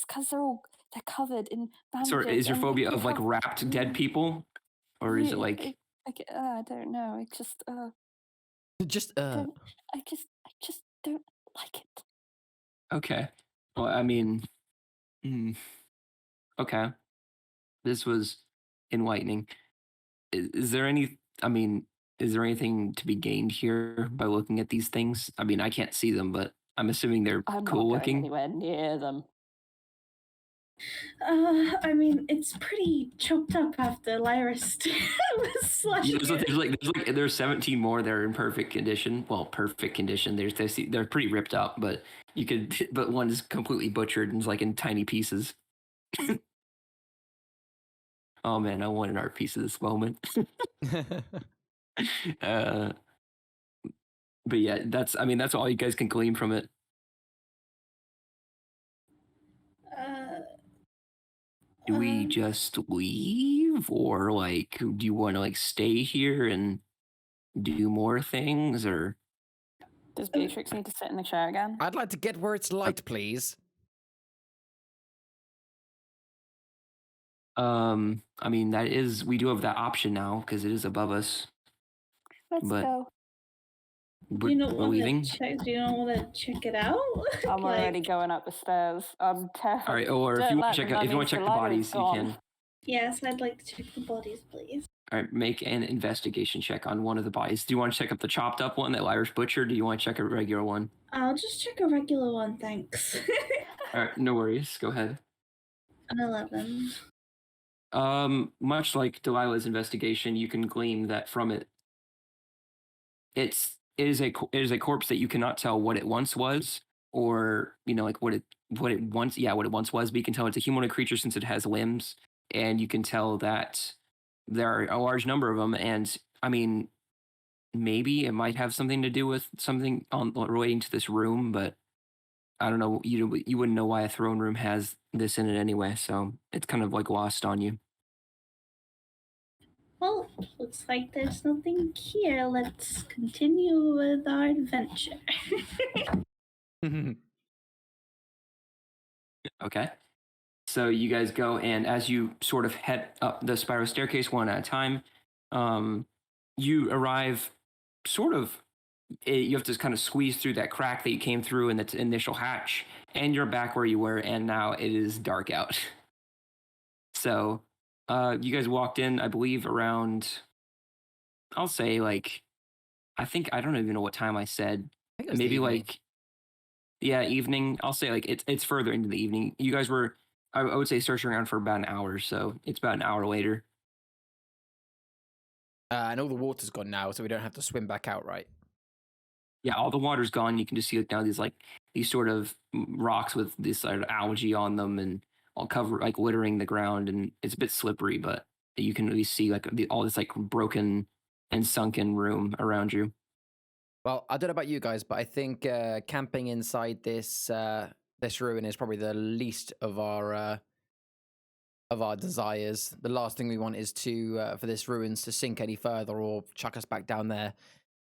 because they're covered in bandages. Sorry, is your and phobia they of like have- wrapped dead people, or is it like? I don't know. I just don't, I just don't like it. Okay. Well, I mean, okay. This was enlightening. Is there any? I mean, is there anything to be gained here by looking at these things? I mean, I can't see them, but I'm assuming they're I'm cool not going looking. anywhere near them. I mean, it's pretty choked up after Lyris was slashing it. There's 17 more that are in perfect condition. Well, perfect condition. They're pretty ripped up, but but one is completely butchered and is like in tiny pieces. Oh man, I want an art piece of this moment. But yeah, that's all you guys can glean from it. Do we just leave, or like, do you want to like stay here and do more things, or? Does Beatrix need to sit in the chair again? I'd like to get where it's light, please. I mean, we do have that option now because it is above us. Let's But- go. Do you not We're want leaving. to check? Do you not want to check it out? I'm Like- already going up the stairs. I'm terrified. All right, or if you want to check, if you want to check the bodies, you can. Yes, I'd like to check the bodies, please. All right, make an investigation check on one of the bodies. Do you want to check up the chopped up one that Lyra's butchered? Or do you want to check a regular one? I'll just check a regular one, thanks. All right, no worries. Go ahead. An 11. Much like Delilah's investigation, you can glean that from it. It is a corpse that you cannot tell what it once was, or like what it once was. But you can tell it's a humanoid creature since it has limbs, and you can tell that there are a large number of them. And I mean, maybe it might have something to do with something relating to this room, but I don't know. You wouldn't know why a throne room has this in it anyway, so it's kind of like lost on you. Well, looks like there's nothing here. Let's continue with our adventure. Okay. So you guys go, and as you sort of head up the spiral staircase one at a time, you arrive sort of, you have to kind of squeeze through that crack that you came through in the initial hatch, and you're back where you were, and now it is dark out. So you guys walked in, I believe, around, I'll say like, I don't even know what time I said. I think it was Maybe the evening. like, yeah, evening. I'll say like it's further into the evening. You guys were, I would say, searching around for about an hour, so it's about an hour later. And all the water's gone now, so we don't have to swim back out, right? Yeah, all the water's gone. You can just see like now these sort of rocks with this sort of algae on them, and all cover like littering the ground, and it's a bit slippery, but you can really see like all this like broken and sunken room around you. Well, I don't know about you guys, but I think camping inside this ruin is probably the least of our desires. The last thing we want is to for this ruins to sink any further or chuck us back down there.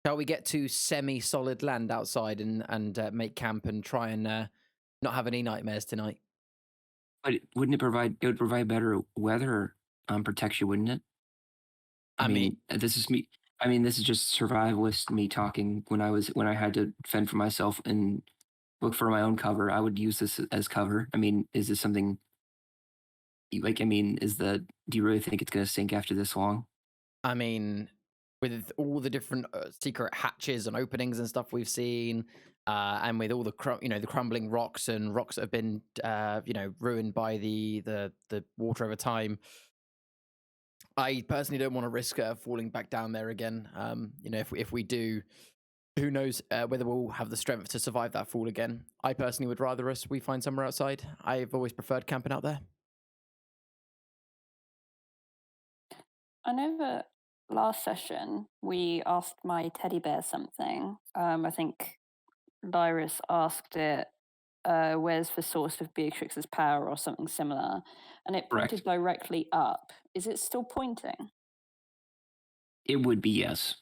Shall we get to semi-solid land outside and make camp and try and not have any nightmares tonight? But wouldn't it would provide better weather protection, wouldn't it? I mean, this is me. I mean, this is just survivalist me talking. When I had to fend for myself and look for my own cover, I would use this as cover. I mean, is this something like? I mean, do you really think it's going to sink after this long? I mean, with all the different secret hatches and openings and stuff we've seen, and with all the the crumbling rocks and rocks that have been ruined by the water over time, I personally don't want to risk falling back down there again. If we do, who knows whether we'll have the strength to survive that fall again. I personally would rather we find somewhere outside. I've always preferred camping out there. I know that last session we asked my teddy bear something. I think Lyris asked it, where's the source of Beatrix's power or something similar, and it pointed directly up. Is it still pointing? It would be, yes.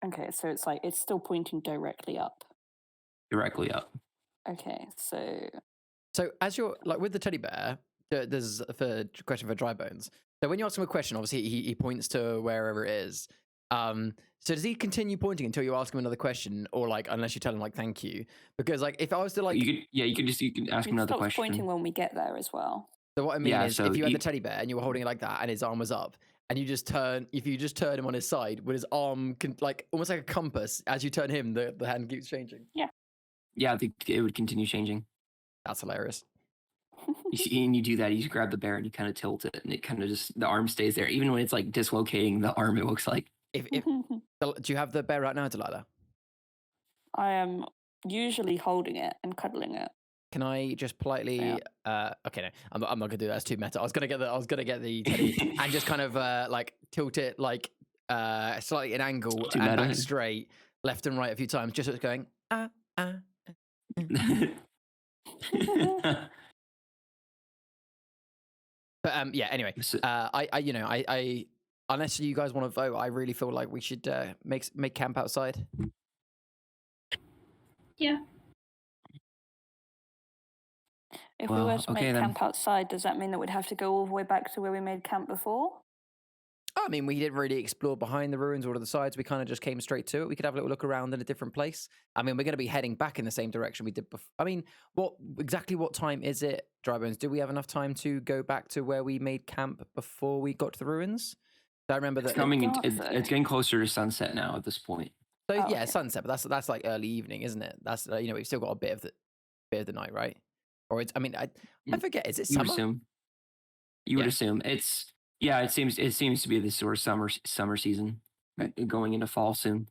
Okay, so it's still pointing directly up. Directly up. Okay, so as you're like with the teddy bear, there's a question for Dry Bones. So when you ask him a question, obviously he points to wherever it is. So does he continue pointing until you ask him another question, or like unless you tell him like thank you? Because like if I was to like you can ask him another stops question. pointing when we get there as well. So what I mean is, so if you had the teddy bear and you were holding it like that, and his arm was up, and you just turn him on his side, with his arm like almost like a compass, as you turn him, the hand keeps changing. Yeah, I think it would continue changing. That's hilarious. And you do that, you just grab the bear and you kind of tilt it, and it kind of just, the arm stays there. Even when it's like dislocating the arm, it looks like. Do you have the bear right now, Delilah? I am usually holding it and cuddling it. Can I just politely? Okay, no, I'm not gonna do that. That's too meta. I was gonna get the teddy and just kind of like tilt it like slightly an angle and meta. back straight, left and right a few times, just so it's going But yeah. Anyway, So- I unless you guys want to vote, I really feel like we should make camp outside. Yeah. If we Well, were to okay make then. camp outside, does that mean that we'd have to go all the way back to where we made camp before? I mean, we didn't really explore behind the ruins or to the sides. We kind of just came straight to it. We could have a little look around in a different place. I mean, we're going to be heading back in the same direction we did before. I mean, what time is it, Drybones? Do we have enough time to go back to where we made camp before we got to the ruins? I remember that. It's getting closer to sunset now at this point. So Oh, yeah, okay. sunset, but that's like early evening, isn't it? That's we've still got a bit of the night, right? Or it's. I mean, I forget. Is it You would summer? assume. You would assume it's. Yeah, it seems to be this sort of summer season, going into fall soon.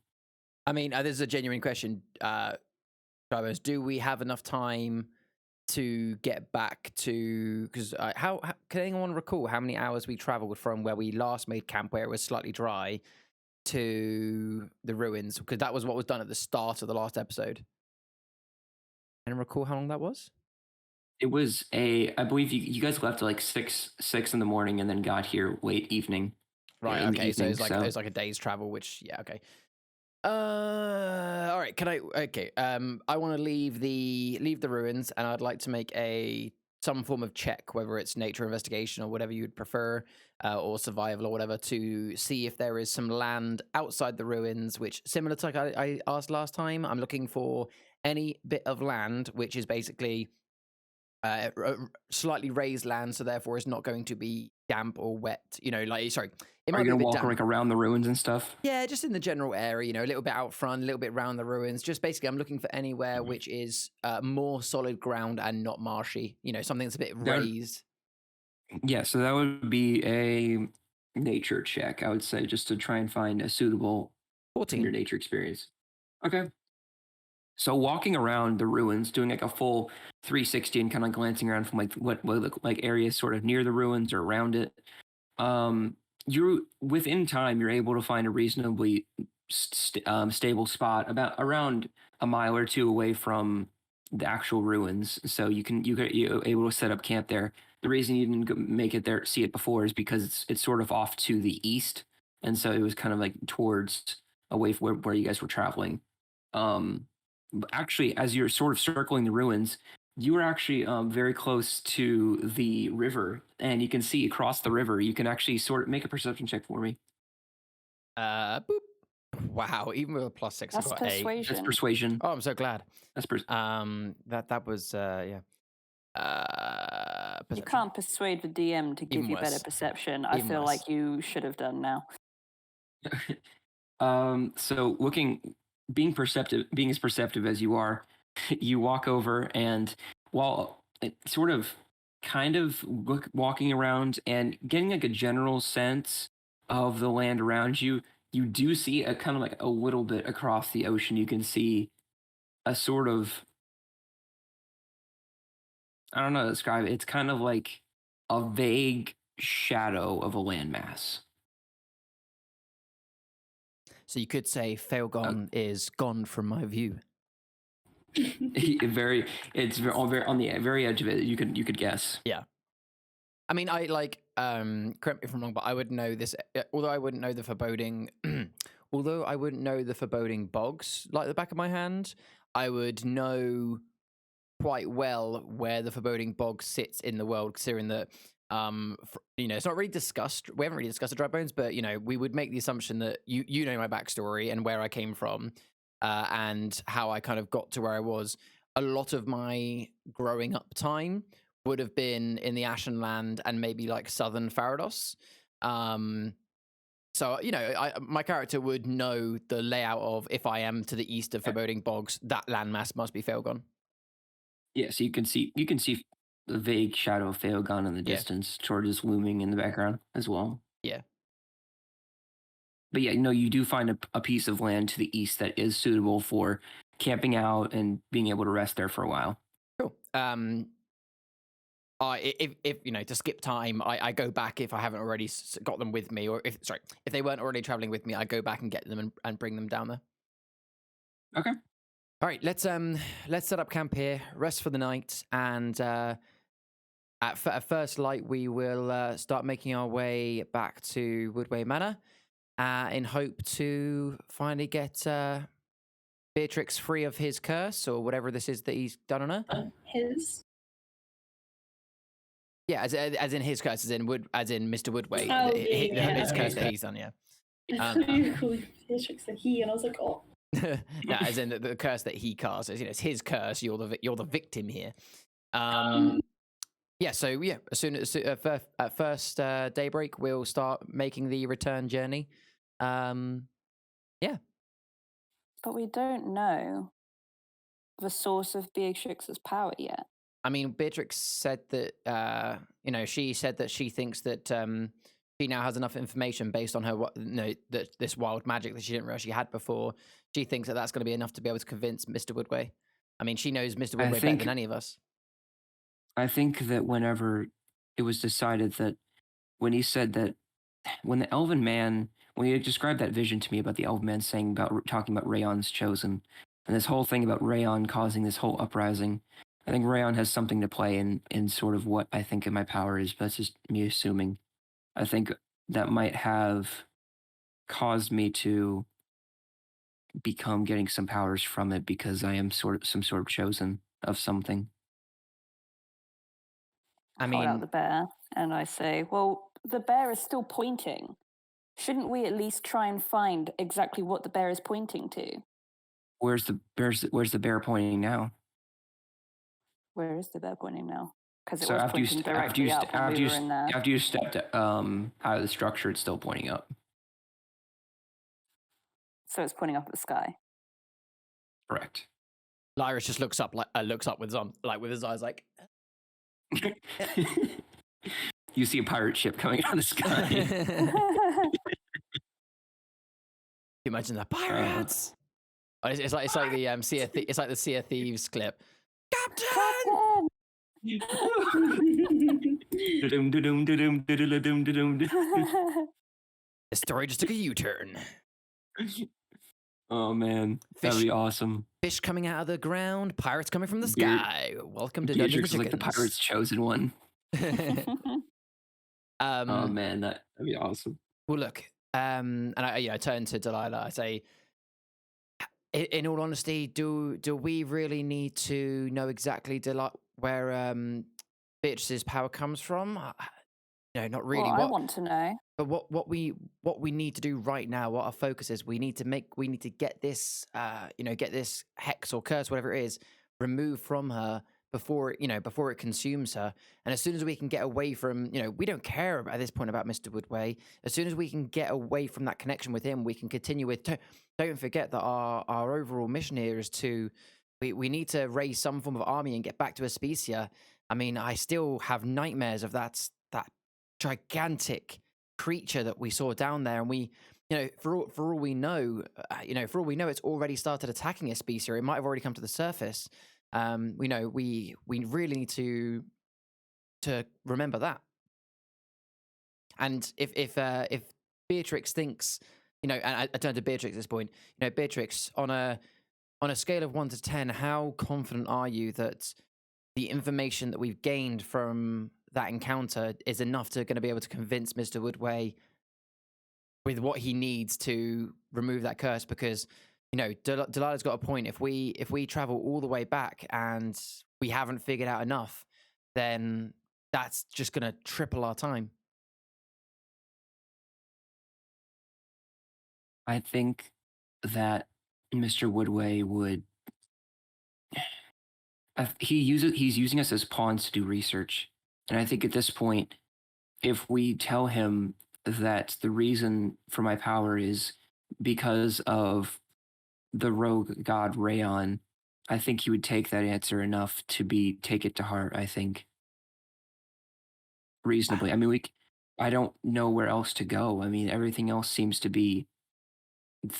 I mean, this is a genuine question, Drybones. Do we have enough time to get back to? Because how can anyone recall how many hours we travelled from where we last made camp, where it was slightly dry, to the ruins? Because that was what was done at the start of the last episode. Anyone recall how long that was? It was I believe you guys left at like 6 in the morning and then got here late evening. Right. in the Okay. So evening, it was like a day's travel. Which okay. All right. Can I? Okay. I want to leave the ruins, and I'd like to make some form of check, whether it's nature investigation or whatever you'd prefer, or survival or whatever, to see if there is some land outside the ruins, which similar to like I asked last time. I'm looking for any bit of land which is basically slightly raised land, so therefore is not going to be damp or wet. Sorry, it Are might you be a gonna bit walk damp. like around the ruins and stuff? Yeah, just in the general area, a little bit out front, a little bit around the ruins. Just basically, I'm looking for anywhere which is more solid ground and not marshy. Something that's a bit raised. Yeah, so that would be a nature check, I would say, just to try and find a suitable from 14. your nature experience. Okay. So walking around the ruins, doing like a full 360 and kind of glancing around from like what look like areas sort of near the ruins or around it. You're within time, you're able to find a reasonably stable spot about around a mile or two away from the actual ruins. So you're able to set up camp there. The reason you didn't make it there, see it before, is because it's sort of off to the east, and so it was kind of like towards away from where you guys were traveling. But actually, as you're sort of circling the ruins, you are actually very close to the river, and you can see across the river. You can actually sort of make a perception check for me. Boop. Wow, even with a +6, I That's got 8. persuasion. That's persuasion. Oh, I'm so glad. That's That was yeah. You Perception. can't persuade the DM to give Even you better worse. perception. I Even feel worse. like you should have done now. So being as perceptive as you are, you walk over, and while sort of kind of walking around and getting like a general sense of the land around you, you do see a kind of like a little bit across the ocean. You can see a sort of, I don't know how to describe it. It's kind of like a vague shadow of a landmass. So you could say Failgone is gone from my view. It's very on the very edge of it. You could guess. Yeah. I mean, I like, correct me if I'm wrong, but I would know this, although I wouldn't know the foreboding, although I wouldn't know the foreboding bogs like the back of my hand, I would know quite well where the foreboding bog sits in the world, considering that, it's not really discussed. We haven't really discussed the dry bones, but, we would make the assumption that you know my backstory and where I came from, and how I kind of got to where I was. A lot of my growing up time would have been in the Ashenland and maybe like southern Farados. So, my character would know the layout of, if I am to the east of Foreboding Bogs, that landmass must be Failgone. Yeah, so you can see the vague shadow of Failgone in the distance, sort of just looming in the background as well. Yeah. But yeah, no, you do find a piece of land to the east that is suitable for camping out and being able to rest there for a while. Cool. If to skip time, I go back if I haven't already got them with me, or if they weren't already traveling with me, I go back and get them and bring them down there. Okay. All right, let's set up camp here, rest for the night, and At first light, we will start making our way back to Woodway Manor in hope to finally get Beatrix free of his curse or whatever this is that he's done on her. His. Yeah, as in his curse, as in Mr. Woodway. Oh, His curse okay. that he's done, yeah. I thought you were calling Beatrix a he, and I was like, oh. No, as in the curse that he casts. It's his curse. You're the victim here. Yeah. So yeah, as soon as at first daybreak, we'll start making the return journey. Yeah. But we don't know the source of Beatrix's power yet. I mean, Beatrix said that she said that she thinks that she now has enough information based on her that this wild magic that she didn't realize she had before. She thinks that that's going to be enough to be able to convince Mr. Woodway. I mean, she knows Mr. Woodway better than any of us. I think that whenever it was decided that when he said that when the elven man, when he described that vision to me about the elven man talking about Rayon's chosen and this whole thing about Rayon causing this whole uprising, I think Rayon has something to play in sort of what I think of my power is, but that's just me assuming. I think that might have caused me to become getting some powers from it because I am some sort of chosen of something. I Hold out mean, the bear, and I say, well, the bear is still pointing. Shouldn't we at least try and find exactly what the bear is pointing to? Where's the bear pointing now? Where is the bear pointing now? Because it So was after you pointing directly up when we were in there. after you stepped out of the structure, it's still pointing up. So it's pointing up at the sky. Correct. Lyris just looks up with his eyes like. You see a pirate ship coming out of the sky. You imagine the pirates. It's like the Sea of Thieves clip. Captain! The story just took a U-turn. Oh man, that'd be awesome. Fish coming out of the ground, pirates coming from the sky. Welcome to Dungeons Beatrix is like the pirate's chosen one. Oh man, that'd be awesome. Well, look, and I turn to Delilah. I say, in all honesty, do we really need to know exactly where Beatrice's power comes from? No, not really. Well, I want to know. But what we need to do right now, what our focus is, we need to get this get this hex or curse, whatever it is, removed from her before it consumes her. And as soon as we can get away from, we don't care at this point about Mr. Woodway. As soon as we can get away from that connection with him, we can continue with. Don't forget that our overall mission here is we need to raise some form of army and get back to Aspecia. I mean, I still have nightmares of that gigantic creature that we saw down there, and we, for all we know, it's already started attacking Aspecia. It might have already come to the surface. We really need to remember that. And if Beatrix thinks, and I turn to Beatrix at this point, Beatrix, on a scale of 1 to 10, how confident are you that the information that we've gained from that encounter is enough to going to be able to convince Mr. Woodway with what he needs to remove that curse? Because Delilah's got a point. If we travel all the way back and we haven't figured out enough, then that's just going to triple our time. I think that Mr. Woodway would. He's using us as pawns to do research, and I think at this point, if we tell him that the reason for my power is because of the rogue god Rayon, I think he would take that answer enough to take it to heart. I think reasonably. I mean, I don't know where else to go. I mean, everything else seems to be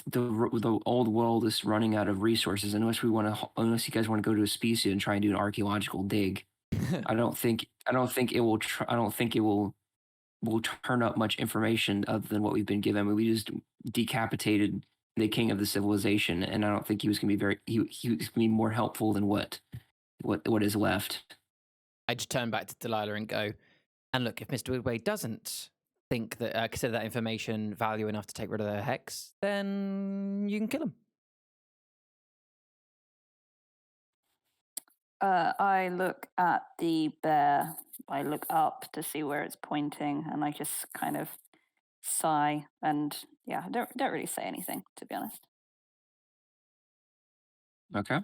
the old world is running out of resources. Unless you guys want to go to Aspecia and try and do an archaeological dig. I don't think it will. I don't think it will turn up much information other than what we've been given. I mean, we just decapitated the king of the civilization, and I don't think he was going to be he was going to be more helpful than what is left. I just turn back to Delilah and go, and look, if Mr. Woodway doesn't think that consider that information value enough to take rid of the hex, then you can kill him. I look at the bear. I look up to see where it's pointing, and I just kind of sigh. And yeah, I don't really say anything, to be honest. Okay.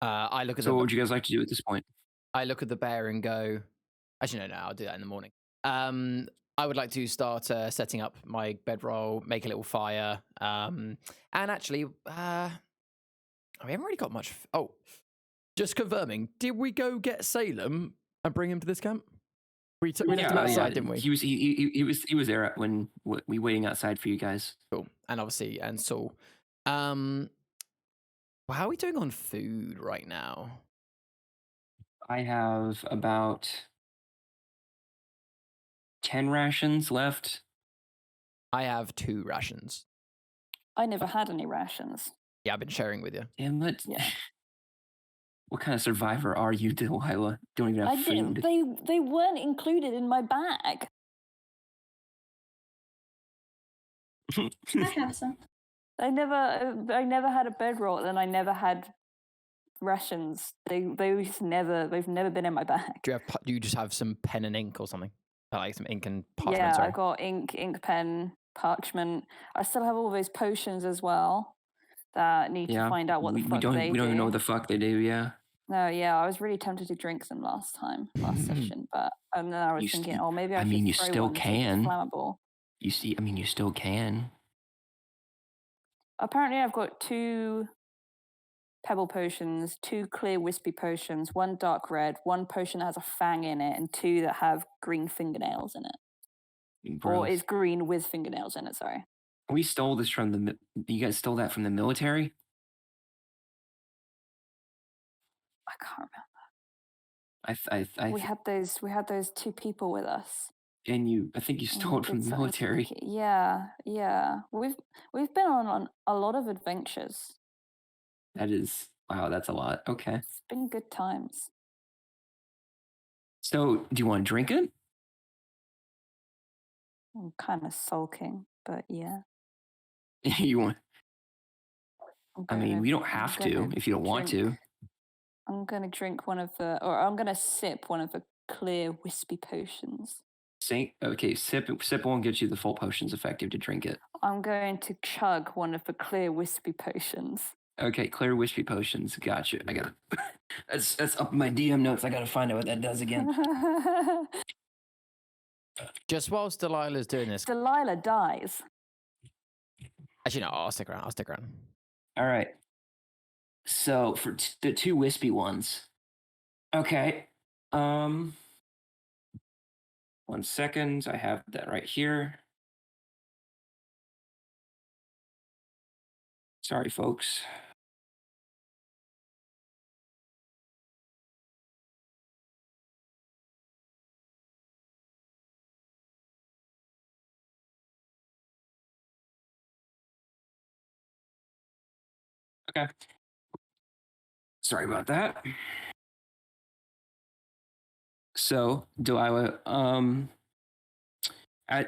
I look at So what would you guys like to do at this point? I look at the bear and go, actually, no, I'll do that in the morning. I would like to start setting up my bedroll, make a little fire. And actually, we haven't really got much. Oh, just confirming. Did we go get Salem and bring him to this camp? We left him outside, didn't we? He was there when we waiting outside for you guys. Cool. And obviously, and Saul. Well, how are we doing on food right now? I have about 10 rations left. I have 2 rations. I never had any rations. Yeah, I've been sharing with you. Damn it. Yeah. What kind of survivor are you, Delilah? Don't even have food. They weren't included in my bag. I have some. I never had a bedroll, and I never had rations. They've never been in my bag. Do you just have some pen and ink or something? Like some ink and parchment? Yeah, sorry. I got ink pen, parchment. I still have all those potions as well that need to find out what the fuck they do. We don't even know what the fuck they do. Yeah. No, yeah, I was really tempted to drink them last session, but then I was thinking, maybe I should you throw still one to see if can. it's flammable. You still can. Apparently, I've got 2 pebble potions, 2 clear wispy potions, 1 dark red, 1 potion that has a fang in it, and 2 that have green fingernails in it. Gross. Or is green with fingernails in it, sorry. We stole this from you guys stole that from the military? I can't remember. We had those 2 people with us. And I think you stole it from the military. Yeah. We've been on a lot of adventures. Wow, that's a lot. Okay. It's been good times. So, do you want to drink it? I'm kind of sulking, but yeah. You want? We don't have to if you don't want to. I'm gonna drink I'm gonna sip one of the clear wispy potions. Okay, sip won't get you the full potions effective to drink it. I'm going to chug one of the clear wispy potions. Okay, clear wispy potions. Gotcha. I got that's up in my DM notes. I gotta find out what that does again. Just whilst Delilah's doing this, Delilah dies. Actually, no, I'll stick around. All right. So for the 2 wispy ones. Okay. 1 second. I have that right here. Sorry, folks. Okay. Sorry about that. So, Delilah,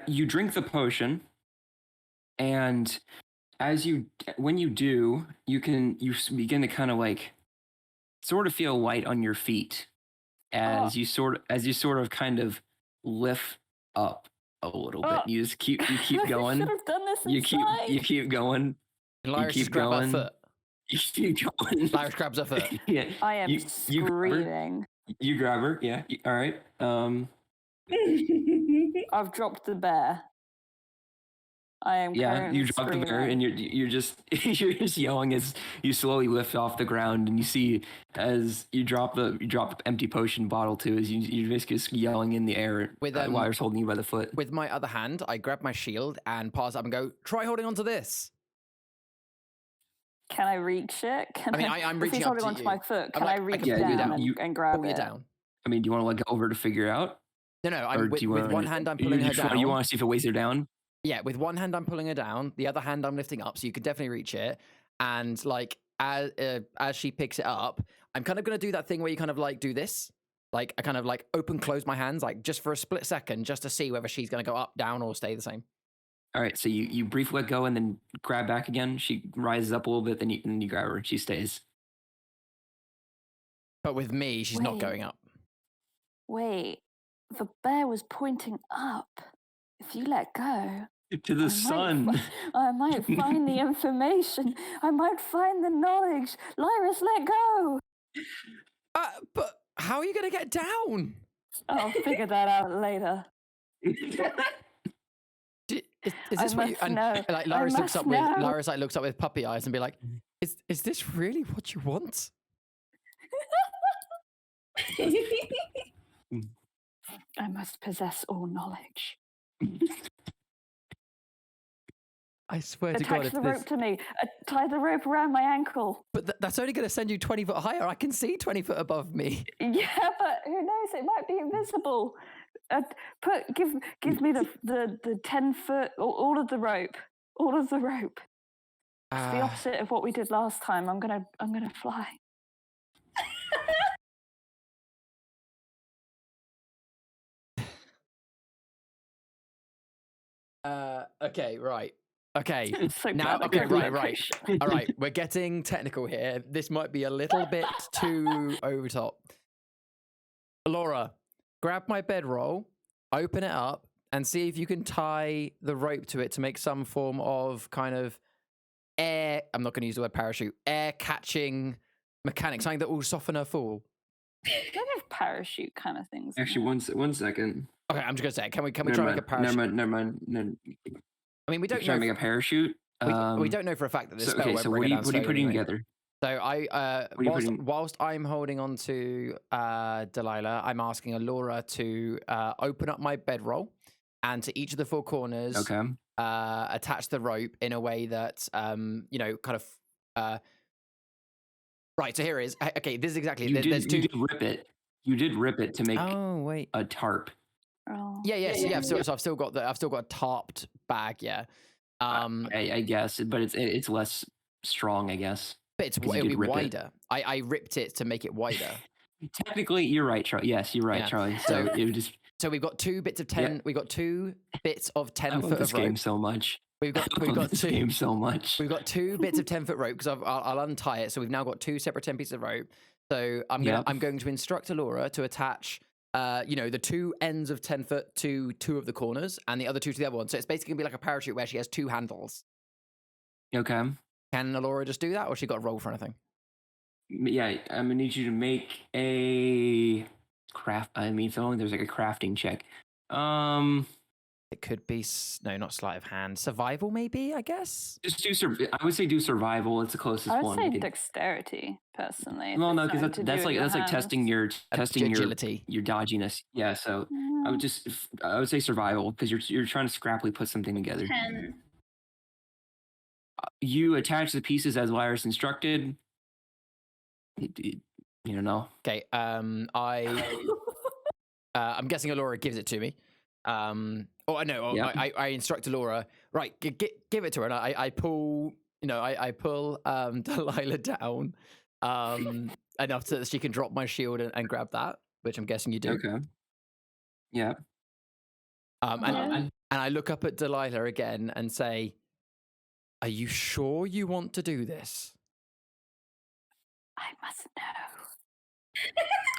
you drink the potion, and when you do, you begin to kind of like sort of feel light on your feet as you sort of kind of lift up a little bit. You just keep going. I should have done this You keep going. Lyris keep grab her going. foot. You keep going. Lyris grabs her foot. Yeah. I am screaming. You grab her. Yeah. All right. I've dropped the bear. I am. Yeah, you drop the bear, and you're just yelling as you slowly lift off the ground, and you see as you drop the empty potion bottle too, as you're basically just yelling in the air while you're holding you by the foot. With my other hand, I grab my shield and pass up and go, "Try holding onto this." Can I reach it? I'm reaching if he's up holding to onto you. my foot, can I reach down and grab pull it? You down. Do you want to let go over to figure out? No. With one hand, I'm pulling her down. You want to see if it weighs her down? Yeah, with one hand I'm pulling her down, the other hand I'm lifting up, so you can definitely reach it. And like as she picks it up, I'm kind of going to do that thing where you kind of like do this. Like I kind of like open, close my hands, like just for a split second, just to see whether she's going to go up, down, or stay the same. All right, so you briefly let go and then grab back again. She rises up a little bit, then you grab her and she stays. But with me, she's not Wait. going up. Wait, the bear was pointing up. If you let go, To the sun. I might find the information. I might find the knowledge. Lyris, let go. But how are you going to get down? I'll figure that out later. Is this I what you? must And know. like I Lyris looks must up know. with Lyris like looks up with puppy eyes and be like, "Is this really what you want?" I must possess all knowledge. I swear to God, Attach if the this... rope to me. Tie the rope around my ankle. But that's only going to send you 20 foot higher. I can see 20 foot above me. Yeah, but who knows? It might be invisible. Give me the 10-foot, all of the rope. All of the rope. It's the opposite of what we did last time. I'm gonna fly. Okay, right. Okay. So Now, glad I okay, gave you that right. push. All right, we're getting technical here. This might be a little bit too over top. Laura, grab my bedroll, open it up, and see if you can tie the rope to it to make some form of kind of air. I'm not going to use the word parachute. Air catching mechanic, something that will soften her fall. Don't have parachute kind of things. in Actually, it. one second. Okay, I'm just gonna say, can we try and Never make a parachute? Never mind. No, I mean, we don't try know. to make a parachute. We don't know for a fact that this spell Okay, won't so bring what it are down you slowly putting anyway. together? So I, What are you putting- whilst I'm holding on to Delilah, I'm asking Alora to open up my bedroll, and to each of the four corners, Okay. attach the rope in a way that you know, kind of. Right. So here it is. Okay, this is exactly. There's two. You did rip it. You did rip it to make Oh wait. a tarp. Oh. Yeah. So I've still got I've still got a tarped bag. Yeah. I guess, but it's less strong, I guess. But it's Because you it'll did be rip it. wider. I ripped it to make it wider. Technically, you're right, Charlie. Yes, you're right, Yeah. Charlie. So it would just. So we've got 2 bits of 10. Yeah. We've got 2 bits of 10 I love foot this of rope. game so much. We've got I love this two. game so much. We've got 2 bits of 10 foot rope because I'll untie it. So we've now got 2 separate 10 pieces of rope. So I'm going to instruct Alora to attach, you know, the 2 ends of 10 foot to 2 of the corners and the other 2 to the other one. So it's basically gonna be like a parachute where she has 2 handles. Okay. Can Alora just do that, or she got to roll for anything? Yeah, I'm gonna need you to make a craft. I mean, if only there's like a crafting check. It could be no, not sleight of hand. Survival, maybe. I guess. Just do I would say do survival. It's the closest I would one. say You could- dexterity, personally. if Well, no, it's because nothing to do that's with like your testing hands. your agility. your dodginess. Yeah, so I would say survival because you're trying to scrappily put something together. 10. You attach the pieces as Lyris instructed. You don't know. Okay. I'm guessing Alora gives it to me. Or no, Yep. I instruct Alora. Right, give it to her, and I pull. You know, I pull Delilah down enough so that she can drop my shield and grab that, which I'm guessing you do. Okay. Yeah. And I look up at Delilah again and say, "Are you sure you want to do this? I must know.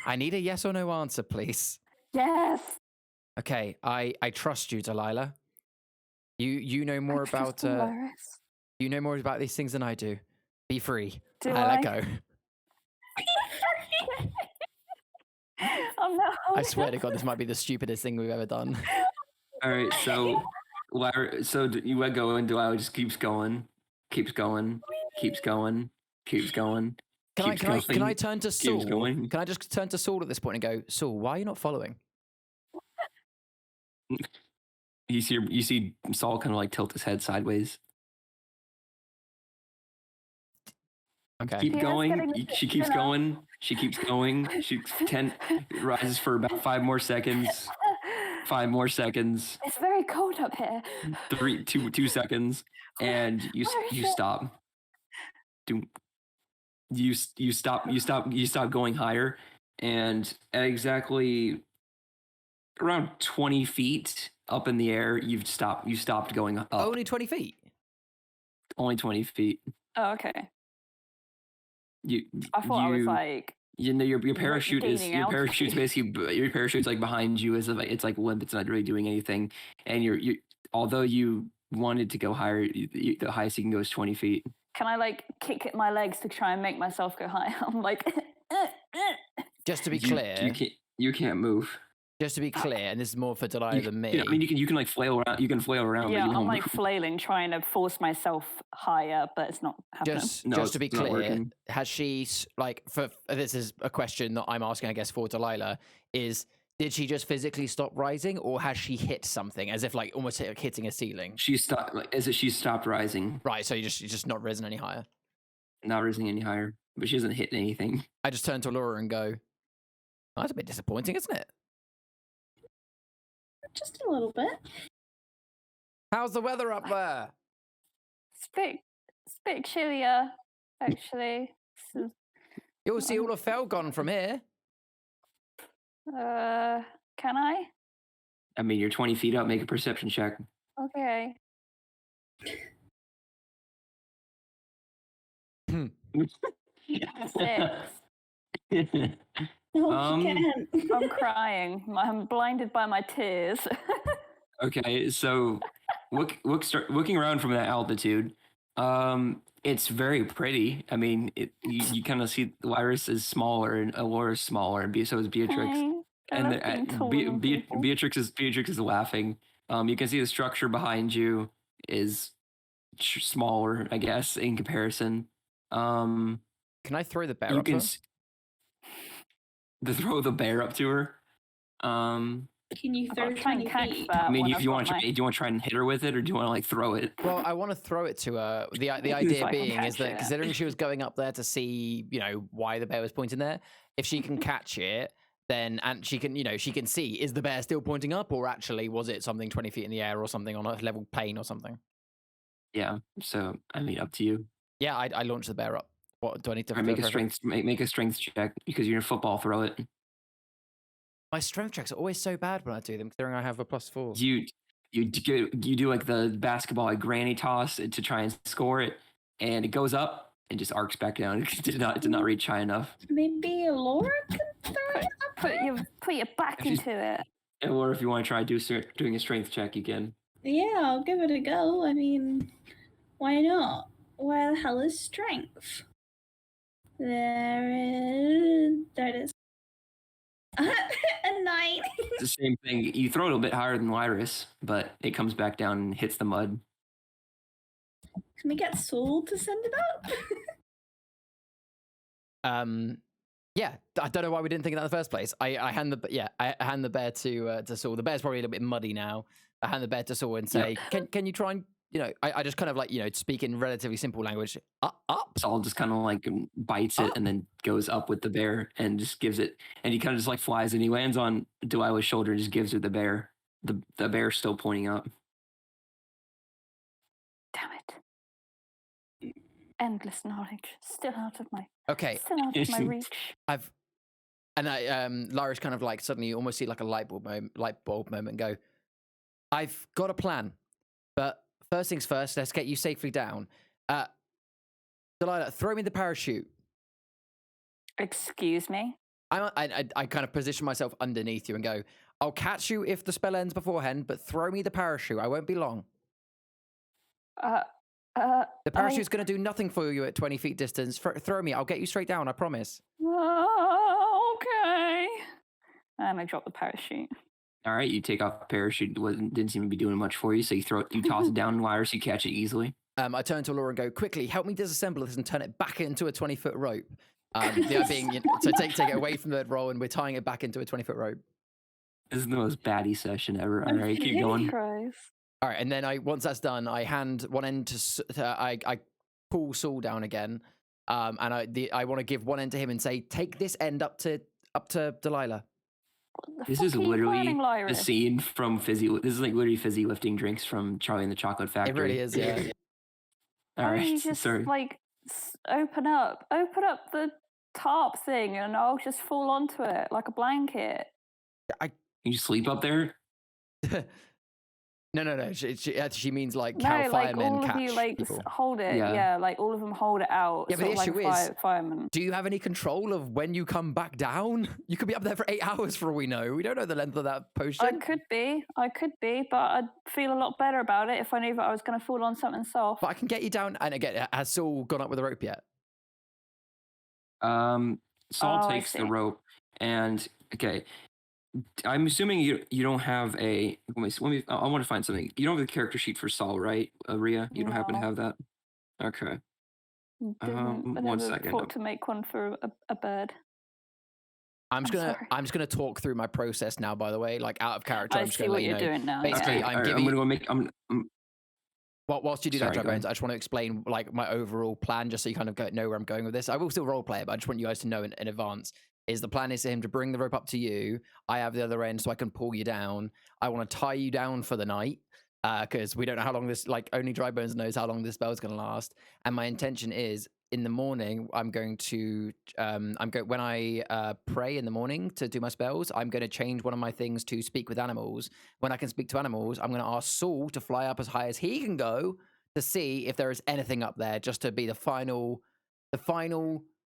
I need a yes or no answer, please." Yes. Okay, I trust you, Delilah. You know more I about trust you, Lyris. you know more about these things than I do. Be free. Do I let go. I'm not I swear to God, this might be the stupidest thing we've ever done. All right. So you let go, and Delilah just keeps going, keeps going, keeps going, keeps going. Can I turn to keeps Saul? going. Can I just turn to Saul at this point and go, Saul, why are you not following? You see Saul kind of like tilt his head sideways. Okay. Keep He is going. getting She keeps thinner. going. She keeps going. She rises for about 5 more seconds. 5 more seconds. It's very cold up here. 2 seconds, and you Where is it? stop. Doom. you stop going higher, and at exactly around 20 feet up in the air, you stopped going up. Only 20 feet. Only 20 feet. Oh, okay. You I thought I was like. you know your parachute is gaining your altitude. parachute's basically your parachute's like behind you, as if it's like limp. It's not really doing anything, and you although you wanted to go higher, the highest you can go is 20 feet. Can I like kick at my legs to try and make myself go higher? I'm like. Just to be You clear, can't move. just to be clear, and this is more for Delilah than me. I mean, you can like flail around. You can flail around. Yeah, but you I'm won't like move. flailing, trying to force myself higher, but it's not happening. Just to be it's not clear, working. has she like for this is a question that I'm asking, I guess, for Delilah is. Did she just physically stop rising, or has she hit something, as if like almost like hitting a ceiling? She stopped. She stopped rising, Right, so you're just not risen any higher. not rising any higher, but she hasn't hit anything. I just turn to Laura and go, oh, "That's a bit disappointing, isn't it? Just a little bit. How's the weather up there?" It's a bit chillier, actually. You'll see all of Felgon from here. Can I? I mean, you're 20 feet up. Make a perception check. Okay. Six. No, you can't. I'm crying. I'm blinded by my tears. Okay, so looking around from that altitude, it's very pretty. I mean, you kind of see Lyris is smaller and Alora is smaller, and so is Beatrix. And Beatrix is laughing. You can see the structure behind you is smaller, I guess, in comparison. Can I throw the bear You up can her? throw the bear up to her. Can you I've throw got to try and 20 catch feet? that. I mean, when if I've you got want to try, my- do you want to try and hit her with it, or do you want to like throw it? Well, I want to throw it to her. The So idea I can being is catch that it. considering she was going up there to see, why the bear was pointing there, if she can catch it, then and she can, she can see, is the bear still pointing up, or actually was it something 20 feet in the air or something on a level plane or something? Yeah. So I mean, up to you. Yeah, I launch the bear up. What do I need to Or make a throw- strength make a strength check because you're in football. Throw it. My strength checks are always so bad when I do them, considering I have a +4. You do like the basketball like granny toss to try and score it, and it goes up and just arcs back down. It did not reach high enough. Maybe Laura could throw it up Put your back If she's- into it. Or if you want to try doing a strength check, you can. Yeah, I'll give it a go. I mean, why not? Where the hell is strength? There it is. A 9. It's the same thing. You throw it a bit higher than Lyris, but it comes back down and hits the mud. Can we get Soul to send it up? Yeah, I don't know why we didn't think of that in the first place. I hand the bear to Saul. The bear's probably a little bit muddy now. I hand the bear to Saul and say, "Can you try and I just kind of like speak in relatively simple language. Up." Saul just kind of like bites it and then goes up with the bear and just gives it, and he kind of just like flies and he lands on Delilah's shoulder and just gives her the bear. The bear's still pointing up. Damn it. Endless knowledge. Still out of my reach. Lyra's kind of like suddenly you almost see like a light bulb moment and go, "I've got a plan, but first things first, let's get you safely down. Delilah, throw me the parachute." Excuse me? I kind of position myself underneath you and go, "I'll catch you if the spell ends beforehand, but throw me the parachute. I won't be long." The parachute's going to do nothing for you at 20 feet distance. Throw me. I'll get you straight down. I promise. Okay. And I drop the parachute. All right, you take off the parachute. Didn't seem to be doing much for you, so you toss it down, Lyra, so you catch it easily. I turn to Laura and go, "Quickly, help me disassemble this and turn it back into a 20-foot rope." The idea being, so take it away from the roll and we're tying it back into a 20-foot rope. This is the most baddie session ever. All right, keep going. Christ. All right, and then once that's done, I hand one end I pull Saul down again, and I want to give one end to him and say, "Take this end up to Delilah." This is literally the scene from Fizzy. This is like literally Fizzy lifting drinks from Charlie and the Chocolate Factory. It really is, yeah. All right, Just sorry. like Open up the tarp thing, and I'll just fall onto it like a blanket. You sleep up there? No. She means like No, how like firemen all of catch you like people. hold it. Yeah. Yeah, like all of them hold it out. Yeah, but sort the of like issue a is, fireman. do you have any control of when you come back down? You could be up there for 8 hours for all we know. We don't know the length of that potion. I could be, but I'd feel a lot better about it if I knew that I was going to fall on something soft. But I can get you down. And again, has Saul gone up with a rope yet? Saul Oh, I takes the see. rope, and okay, I'm assuming you don't have a. Let me. I want to find something. You don't have the character sheet for Saul, right, Rhea? You don't happen to No. have that? Okay. I 1 never second. thought to make one for a bird. I'm just sorry. gonna talk through my process now. By the way, like out of character, I I'm just see gonna what let you you're know. doing now. Basically, yeah. I'm Alright, giving. I'm gonna go make. Whilst you do Sorry, that, go Dry Bones, ahead. I just want to explain like my overall plan, just so you kind of know where I'm going with this. I will still role play it, but I just want you guys to know in advance. Is the plan is for him to bring the rope up to you? I have the other end, so I can pull you down. I want to tie you down for the night because we don't know how long this. Like only Dry Bones knows how long this spell's going to last. And my intention is in the morning, I'm going to when I pray in the morning to do my spells, I'm going to change one of my things to speak with animals. When I can speak to animals, I'm going to ask Saul to fly up as high as he can go to see if there is anything up there, just to be the final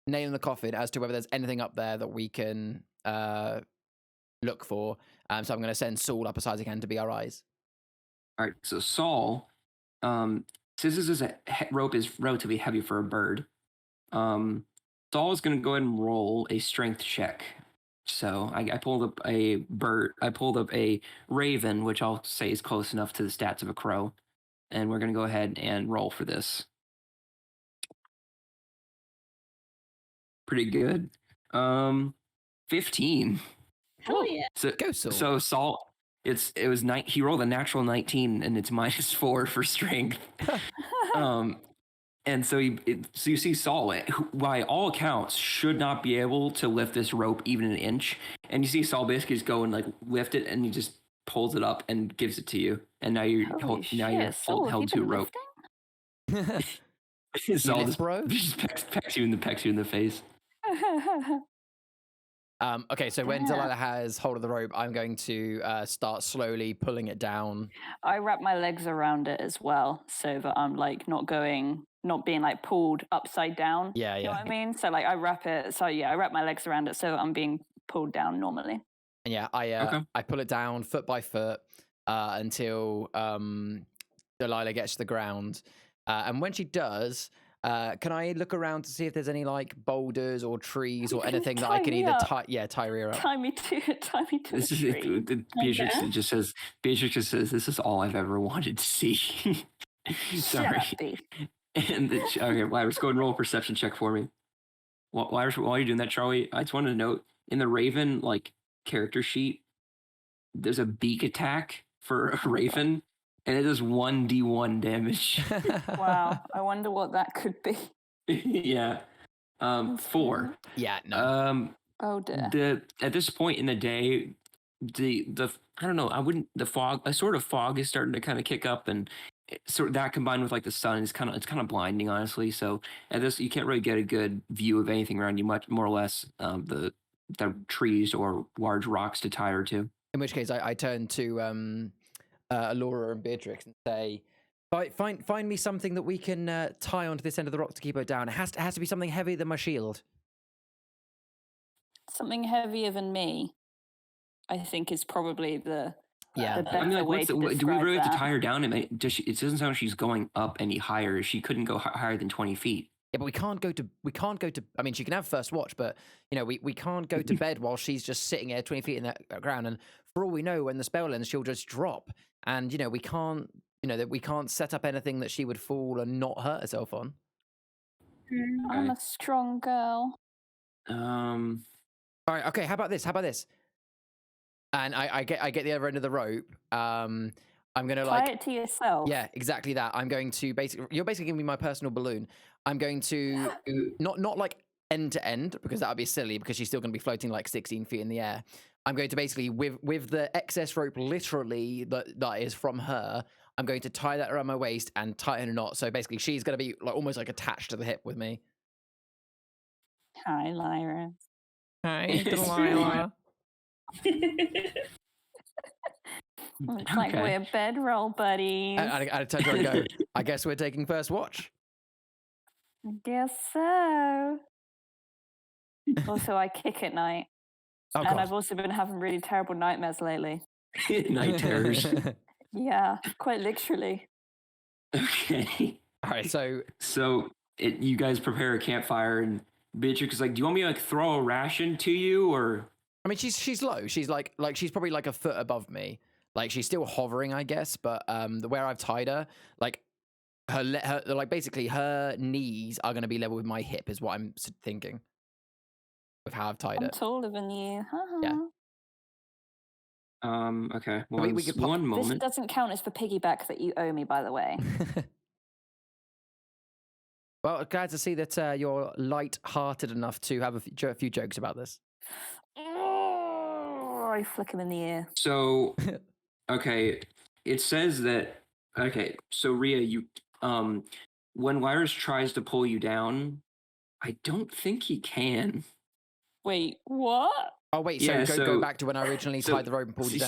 nail in the coffin as to whether there's anything up there that we can look for. So I'm going to send Saul up as high as he can to be our eyes. All right. So Saul, since this is rope is relatively heavy for a bird, Saul is going to go ahead and roll a strength check. So I pulled up a bird. I pulled up a raven, which I'll say is close enough to the stats of a crow. And we're going to go ahead and roll for this. Pretty good. 15. Hell yeah. So Go, Saul. So Saul, he rolled a natural 19, and it's -4 for strength. And so so you see Saul, who by all accounts should not be able to lift this rope even an inch. And you see Saul basically just go and like lift it, and he just pulls it up and gives it to you. And now you're Holy shit, Saul, have you held to a been rope. lifting? Saul lift, bro? just pecks you in the face. Okay, so when Damn. Delilah has hold of the rope, I'm going to start slowly pulling it down. I wrap my legs around it as well, so that I'm like not being like pulled upside down. Yeah, You know yeah. what I mean? So like I wrap my legs around it so that I'm being pulled down normally. And yeah, Okay. I pull it down foot by foot until Delilah gets to the ground. And when she does, can I look around to see if there's any like boulders or trees or can anything that tie I can me either up. tie Rhea up? Tie me to a This is tree. Beatrix Okay. just says. Beatrix just says, "This is all I've ever wanted to see." Shut Sorry. up, Bee. And okay, Lyris, go ahead and roll a perception check for me. Lyris, while you're doing that, Charlie, I just wanted to note in the Raven like character sheet, there's a beak attack for a Raven, and it does 1d1 damage. Wow, I wonder what that could be. Yeah. 4. Yeah, no. Oh dear. At this point in the day, the I don't know, the fog, a sort of fog is starting to kind of kick up, and sort of that combined with like the sun is kind of blinding, honestly. So at this, you can't really get a good view of anything around you, much more or less the trees or large rocks to tie her to. In which case, I turn to Laura and Beatrix and say, "Find me something that we can tie onto this end of the rock to keep her down. It has to be something heavier than my shield." Something heavier than me, I think, is probably the Yeah. better I mean, like, way to do we describe really have to that. tie her down? It doesn't sound like she's going up any higher. She couldn't go higher than 20 feet. Yeah, but we can't go to. I mean, she can have first watch, but we can't go to bed while she's just sitting here 20 feet in the ground. And for all we know, when the spell ends, she'll just drop. And we can't. That we can't set up anything that she would fall and not hurt herself on. I'm a strong girl. All right. Okay. How about this? And I get the other end of the rope. I'm gonna Tie it to yourself. Yeah, exactly that. I'm going to you're basically giving me my personal balloon. I'm going to not like end to end, because that would be silly, because she's still going to be floating like 16 feet in the air. I'm going to basically with the excess rope literally that is from her, I'm going to tie that around my waist and tighten a knot. So basically, she's going to be like almost like attached to the hip with me. Hi, Lyra. Hi, Delilah. Looks like Okay. we're bedroll buddies. I turn to her and go, I guess we're taking first watch. I guess so. Also, I kick at night. Oh, And God. I've also been having really terrible nightmares lately. Night terrors. Yeah, quite literally. Okay. All right, so you guys prepare a campfire, and Beatrix is like, "Do you want me to like throw a ration to you, or?" I mean, she's low. She's like she's probably like a foot above me. Like she's still hovering, I guess. But where I've tied her, like her like basically her knees are going to be level with my hip, is what I'm thinking. With how I've tied I'm it. taller than you. Yeah. Okay. We could pop- One This moment. doesn't count as the piggyback that you owe me, by the way. Well, glad to see that you're light-hearted enough to have a few jokes about this. Oh, I flick him in the ear. So, okay, it says that. Okay, so Rhea, you when Lyris tries to pull you down, I don't think he can. Wait, what? Oh wait, Yeah, so go back to when I originally so- tied the rope and pulled you down.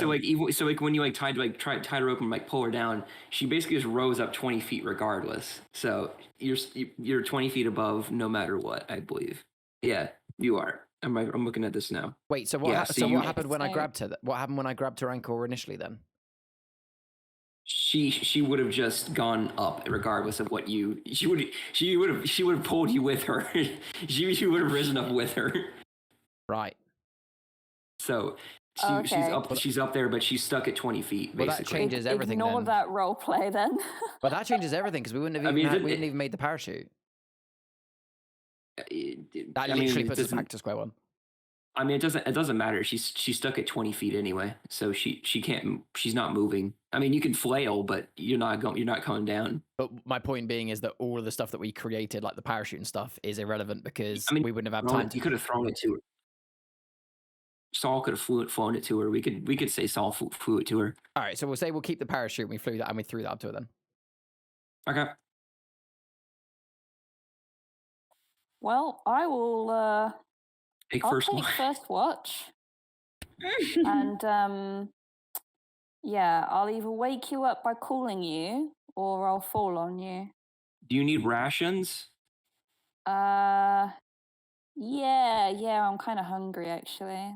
So when you like tied her rope and like pull her down, she basically just rose up 20 feet regardless. So you're 20 feet above no matter what, I believe. Yeah, you are. I'm looking at this now. Wait, so what? Yeah, So so what you- happened when I So- grabbed her? What happened when I grabbed her ankle initially? Then She would have just gone up regardless of what you. She would have pulled you with her. she would have risen up with her. right. So Okay. she's up there, but she's stuck at 20 feet Well, that basically. changes everything. Ignore then. that role play then. Well, that changes everything because we wouldn't have I even mean, we wouldn't even made the parachute. That I mean, literally it puts us doesn't- back to square one. I mean, it doesn't matter. She's stuck at 20 feet anyway, so she can't. She's not moving. I mean, you can flail, but you're not coming down. But my point being is that all of the stuff that we created, like the parachute and stuff, is irrelevant because I mean, we wouldn't have had time to. You could have thrown it to her. Saul could have flown it to her. We could say Saul flew it to her. All right, so we'll say we'll keep the parachute. And we flew that and we threw that up to her then. Okay. Well, I will Take I'll first take one. first watch. And yeah, I'll either wake you up by calling you or I'll fall on you. Do you need rations? Yeah, I'm kind of hungry actually.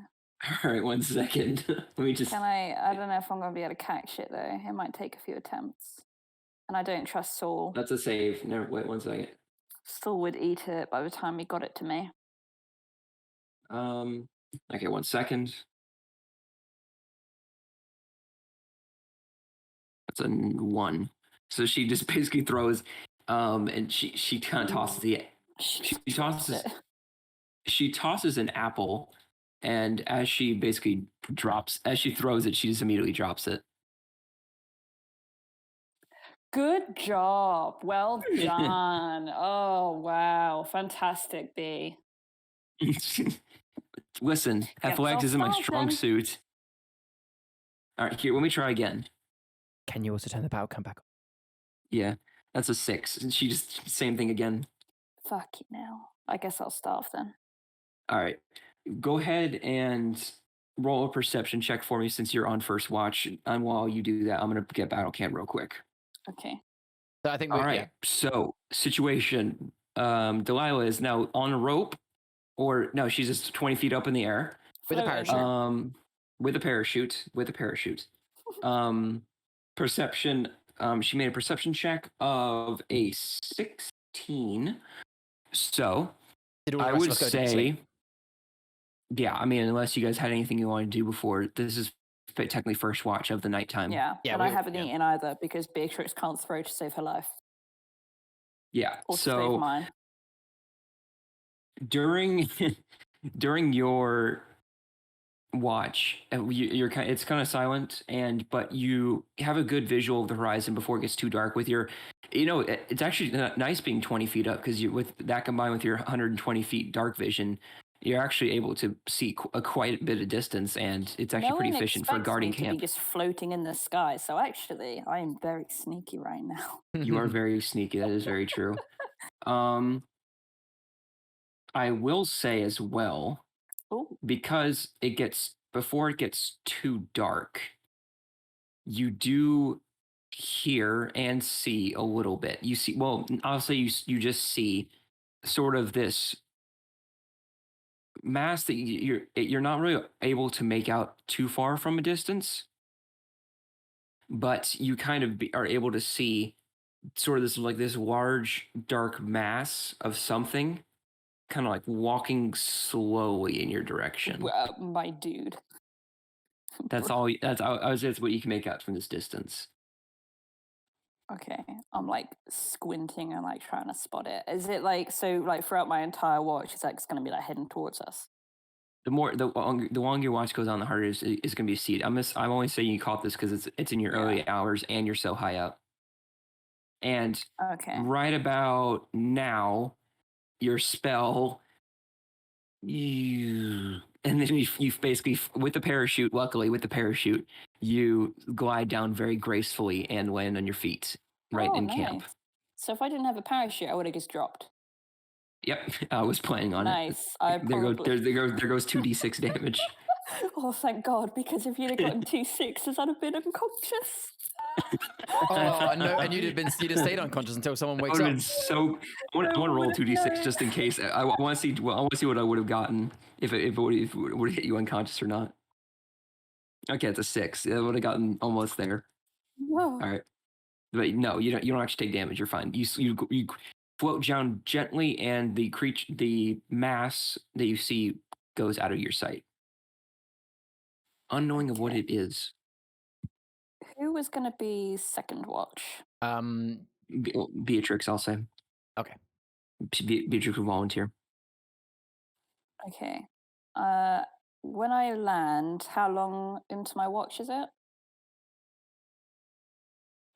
All right, 1 second. Let me just. I don't know if I'm gonna be able to catch it though. It might take a few attempts. And I don't trust Saul. That's a save. No, wait 1 second. Saul would eat it by the time he got it to me. Okay, 1 second. That's a 1. So she just basically throws, and she kind of tosses she tosses an apple, and as she basically as she throws it, she just immediately drops it. Good job. Well done. Oh wow. Fantastic, B. Listen, Get athletics isn't my yourself strong started. suit. All right, here, let me try again. Can you also turn the power come back on? Yeah, that's a 6. And she just, same thing again. Fuck you now. I guess I'll starve then. All right, go ahead and roll a perception check for me since you're on first watch. And while you do that, I'm going to get battle cam real quick. Okay. So I think All right, so situation. Delilah is now on a rope, or no, she's just 20 feet up in the air. With a Floating. parachute. With a parachute. Perception. She made a perception check of a 16. So Did all the I rest of would us go to sleep? say, yeah. I mean, unless you guys had anything you wanted to do before, this is technically first watch of the nighttime. Yeah. Yeah, But I we- haven't yeah. eaten either because Beatrix can't throw to save her life. Yeah. Or to So save mine. during your watch, it's kind of silent, but you have a good visual of the horizon before it gets too dark. With your, it's actually nice being 20 feet up because you with that combined with your 120 feet dark vision, you're actually able to see quite a bit of distance, and it's actually No pretty one efficient for a expects guarding me to camp. be just floating in the sky. So actually, I am very sneaky right now. You are very sneaky. That is very true. I will say as well, Ooh. because before it gets too dark, you do hear and see a little bit. You see, well, I'll say you just see sort of this mass that you're not really able to make out too far from a distance, but you kind of are able to see sort of this large dark mass of something kind of like walking slowly in your direction. My dude. That's all. That's what you can make out from this distance. Okay, I'm like squinting and like trying to spot it. Is it like so? Like throughout my entire watch, it's like it's gonna be like heading towards us. The longer your watch goes on, the harder it's going to be to see it. I'm only saying you caught this because it's in your early hours and you're so high up. And Okay. right about now, your spell, and then you basically with the parachute. Luckily, with the parachute, you glide down very gracefully and land on your feet right in camp. So if I didn't have a parachute, I would have just dropped. Yep, I was planning on it. Nice. There goes 2d6 damage. Oh, thank God! Because if you'd have gotten 2 6s, I'd have been unconscious. Oh no! And you'd have stayed unconscious until someone wakes up. So I want to roll 2d6 just in case. I want to see. Well, I want to see what I would have gotten if it would have hit you unconscious or not. Okay, it's a 6. I would have gotten almost there. Whoa. All right, but no, you don't actually take damage. You're fine. You float down gently, and the mass that you see goes out of your sight, unknowing of what it is. Who was going to be second watch? Beatrix, I'll say. Okay. Beatrix will volunteer. Okay. When I land, how long into my watch is it?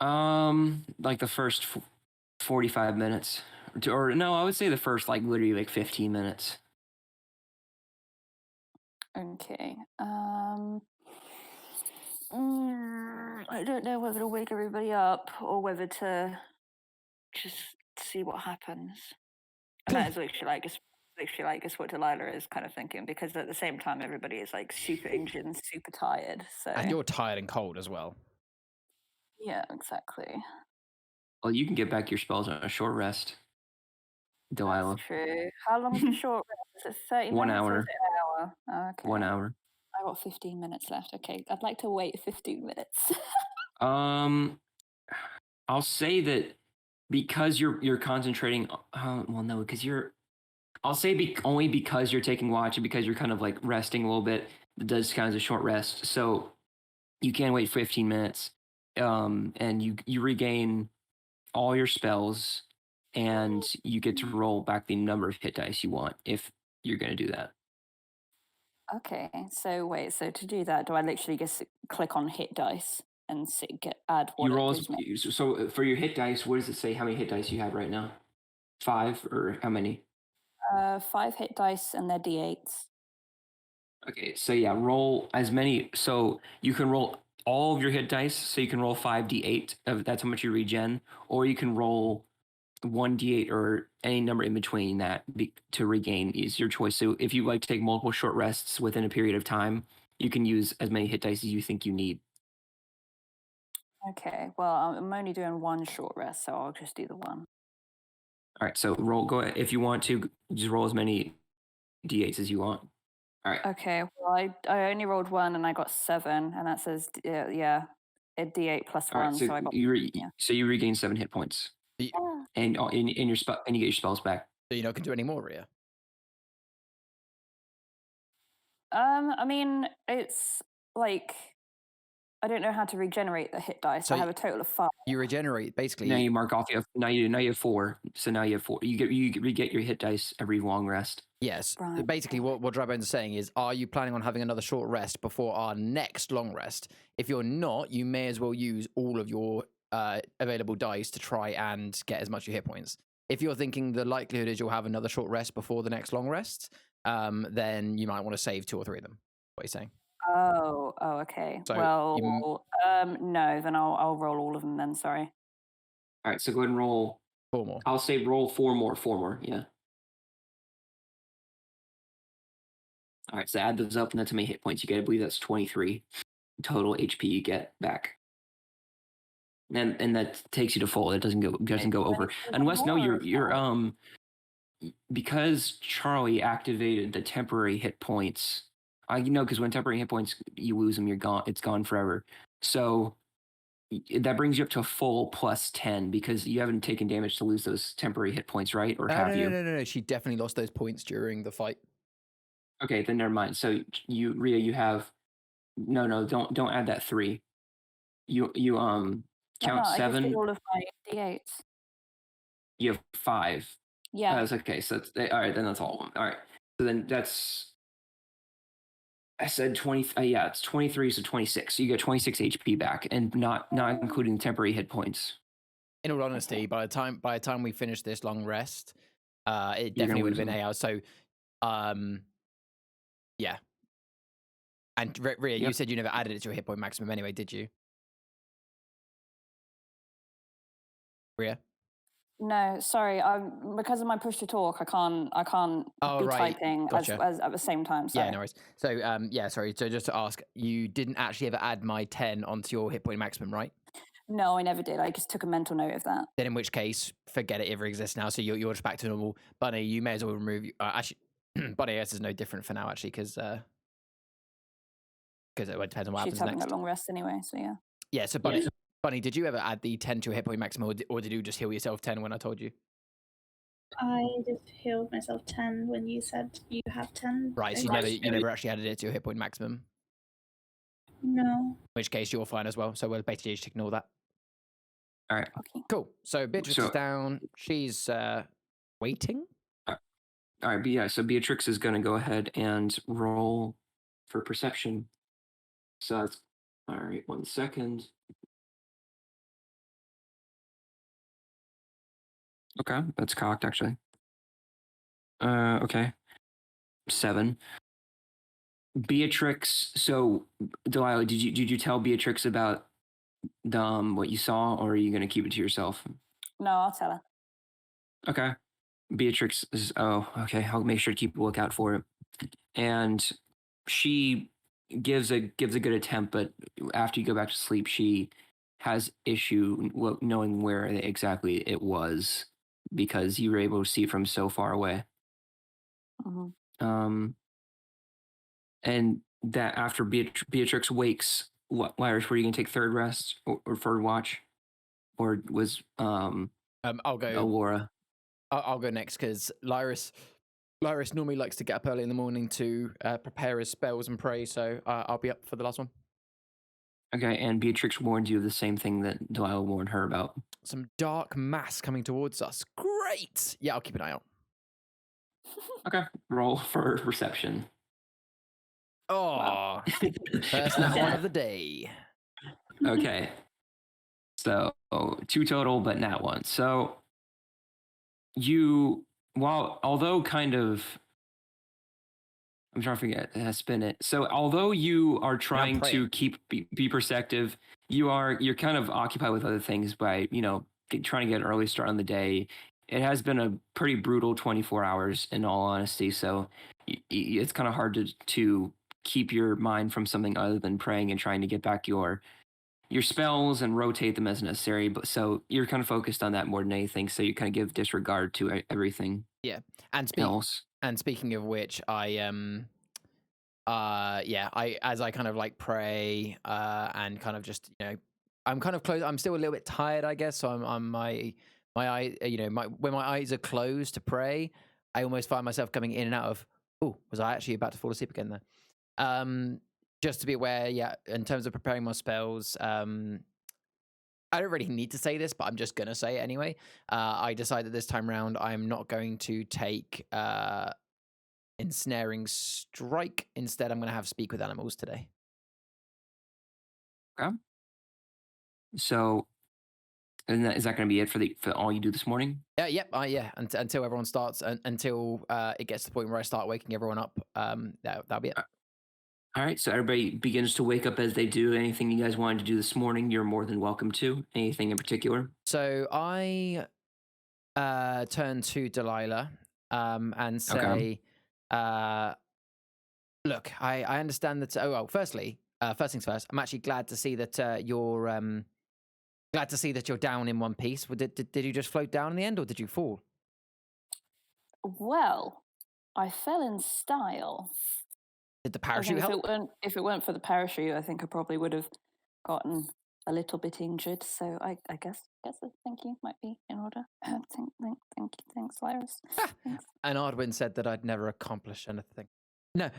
Like the first 45 minutes, or no, I would say the first literally 15 minutes. Okay. I don't know whether to wake everybody up or whether to just see what happens. And that is literally just what Delilah is kind of thinking, because at the same time everybody is like super injured and super tired. So And you're tired and cold as well. yeah, exactly. Well, you can get back your spells on a short rest, Delilah. That's true. How long is the short rest? Is it 30 1 minutes? hour. Or is it an hour? Okay. 1 hour. I got 15 minutes left. Okay, I'd like to wait 15 minutes. I'll say that because you're concentrating. Well, no, because I'll say only because you're taking watch and because you're kind of like resting a little bit. It does kind of a short rest, so you can wait 15 minutes. And you regain all your spells, and you get to roll back the number of hit dice you want if you're going to do that. Okay, so wait, so to do that, do I literally just click on hit dice and add what You roll gives me? so for your hit dice, what does it say? How many hit dice you have right now? 5 or how many? 5 hit dice and they're d8s. Okay, so yeah, roll as many. So you can roll all of your hit dice. So you can roll 5d8. That's how much you regen, or you can roll 1d8 or any number in between that to regain is your choice. So if you like to take multiple short rests within a period of time, you can use as many hit dice as you think you need. Okay, well, I'm only doing 1 short rest, so I'll just do the 1. All right, so go ahead. If you want to, just roll as many d8s as you want. All right. Okay, well, I only rolled 1 and I got 7, and that says a d8 plus 1. All right, so, So I got you regain 7 hit points, and in your spell, and you get your spells back. So you can do any more, Rhea? I mean, it's like I don't know how to regenerate the hit dice. So I have a total of 5. You regenerate basically. Now you mark off. Now you have 4. So now you have 4. You re-get your hit dice every long rest. Yes. Right. Basically, what Drybones is saying is, are you planning on having another short rest before our next long rest? If you're not, you may as well use all of your available dice to try and get as much of your hit points. If you're thinking the likelihood is you'll have another short rest before the next long rest, then you might want to save 2 or 3 of them. What are you saying? Oh, okay. So Well, no, then I'll roll all of them then. Sorry. All right, so go ahead and roll. 4 more. I'll say roll 4 more. 4 more. Yeah. All right, so add those up, and that's how many hit points you get. I believe that's 23 total HP you get back. And that takes you to full. It doesn't go over. Unless you're because Charlie activated the temporary hit points. Because when temporary hit points you lose them, you're gone. It's gone forever. So that brings you up to a full plus 10 because you haven't taken damage to lose those temporary hit points, right? Or have you? No. She definitely lost those points during the fight. Okay, then never mind. So Rhea, you have no. Don't add that 3. You count 7. I just did all of my d8s. You have 5. Yeah. That's okay. So that's all right. Then that's all of them. All right. So then that's. I said 20. Yeah, it's 23. So 26. So you get 26 HP back, and not including temporary hit points. In all honesty, by the time we finish this long rest, it You're gonna definitely would lose have been them. 8 hours. So, yeah. And Rhea, you Yep. said you never added it to your hit point maximum anyway, did you? Rhea? No, sorry. Because of my push to talk, I can't Oh, be right. typing Gotcha. as at the same time. Sorry. Yeah, no worries. So, sorry. So just to ask, you didn't actually ever add my 10 onto your hit point maximum, right? No, I never did. I just took a mental note of that. Then in which case, forget it ever exists now. So you're just back to normal. Bunny, you may as well remove. Actually, Bunny, I guess is no different for now, actually, because it depends on what She's happens having next. a long rest anyway, so yeah. Yeah. So Bunny, did you ever add the 10 to your hit point maximum, or did you just heal yourself 10 when I told you? I just healed myself 10 when you said you have 10. Right. So you never actually added it to your hit point maximum. No. In which case, you're fine as well. So we'll basically just ignore that. All right. Okay. Cool. So Beatrix is down. She's waiting. All right. But yeah, so Beatrix is going to go ahead and roll for perception. So that's all right. 1 second. Okay, that's cocked actually. Okay. 7. Beatrix. So Delilah, did you tell Beatrix about what you saw, or are you going to keep it to yourself? No, I'll tell her. Okay. Beatrix is. Oh, okay. I'll make sure to keep a lookout for it. And she gives a good attempt, but after you go back to sleep, she has issue knowing where exactly it was because you were able to see from so far away. Mhm. And that after Beatrix wakes, Lyris, were you gonna take third rest or third watch, or was I'll go. Laura? I'll go next because Lyris normally likes to get up early in the morning to prepare his spells and pray. So I'll be up for the last one. Okay, and Beatrix warned you of the same thing that Delilah warned her about. Some dark mass coming towards us. Great. Yeah, I'll keep an eye out. Okay, roll for perception. Oh, Wow. first nat one of the day. Okay, so 2 total, but nat 1. So although kind of, I'm trying to forget how to spin it. So although you are trying to be perceptive, you're kind of occupied with other things by trying to get an early start on the day. It has been a pretty brutal 24 hours in all honesty. So it's kind of hard to keep your mind from something other than praying and trying to get back your spells and rotate them as necessary. But so you're kind of focused on that more than anything. So you kind of give disregard to everything. Yeah, and else. And speaking of which, I as I kind of like pray and kind of just I'm kind of close. I'm still a little bit tired, I guess. So I'm my eye, when my eyes are closed to pray, I almost find myself coming in and out of, oh, was I actually about to fall asleep again there? Just to be aware, in terms of preparing my spells, I don't really need to say this, but I'm just going to say it anyway. I decided this time round I'm not going to take Ensnaring Strike. Instead, I'm going to have Speak with Animals today. Okay. So And is that going to be it for all you do this morning? Yep. Yeah. Until everyone starts, until it gets to the point where I start waking everyone up. That'll be it. All right, so everybody begins to wake up as they do. Anything you guys wanted to do this morning, you're more than welcome to. Anything in particular? So I turn to Delilah and say, Okay. look, I understand that. Oh, well, firstly, first things first, I'm actually glad to see that you're down in one piece. Did you just float down in the end, or did you fall? Well, I fell in style. Did the I parachute think help? if it weren't for the parachute, I think I probably would have gotten a little bit injured. So I guess a thank you might be in order. Thank you, thanks, Cyrus. Thanks. And Ardwin said that I'd never accomplish anything. No,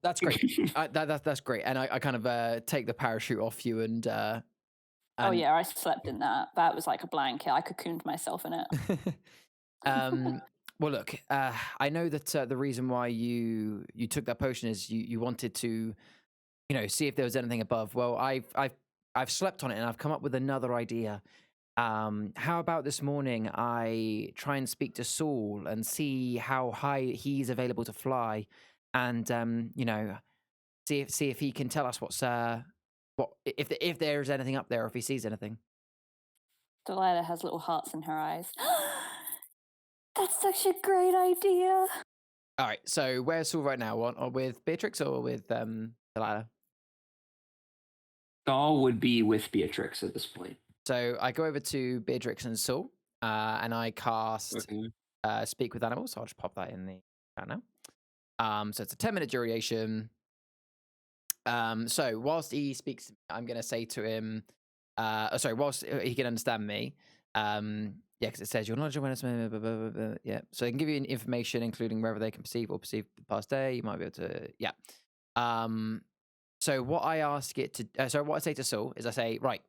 that's great. That's great. And I kind of take the parachute off you and. Oh yeah, I slept in that. That was like a blanket. I cocooned myself in it. Well, look, I know that the reason why you took that potion is you wanted to, see if there was anything above. Well, I've slept on it and I've come up with another idea. How about this morning I try and speak to Saul and see how high he's available to fly, and see if he can tell us if there is anything up there, or if he sees anything. Delilah has little hearts in her eyes. That's such a great idea. All right, so where's Saul right now? Or with Beatrix or with Delilah? Saul would be with Beatrix at this point. So I go over to Beatrix and Saul, and I cast Speak with Animals. So I'll just pop that in the chat now. So it's a 10-minute duration. So whilst he speaks, I'm going to say to him, whilst he can understand me, because it says your knowledge of awareness, blah, blah, blah, blah, yeah. So they can give you information, including whether they can perceive the past day. You might be able to, yeah. So what I ask it to, what I say to Saul is I say, right,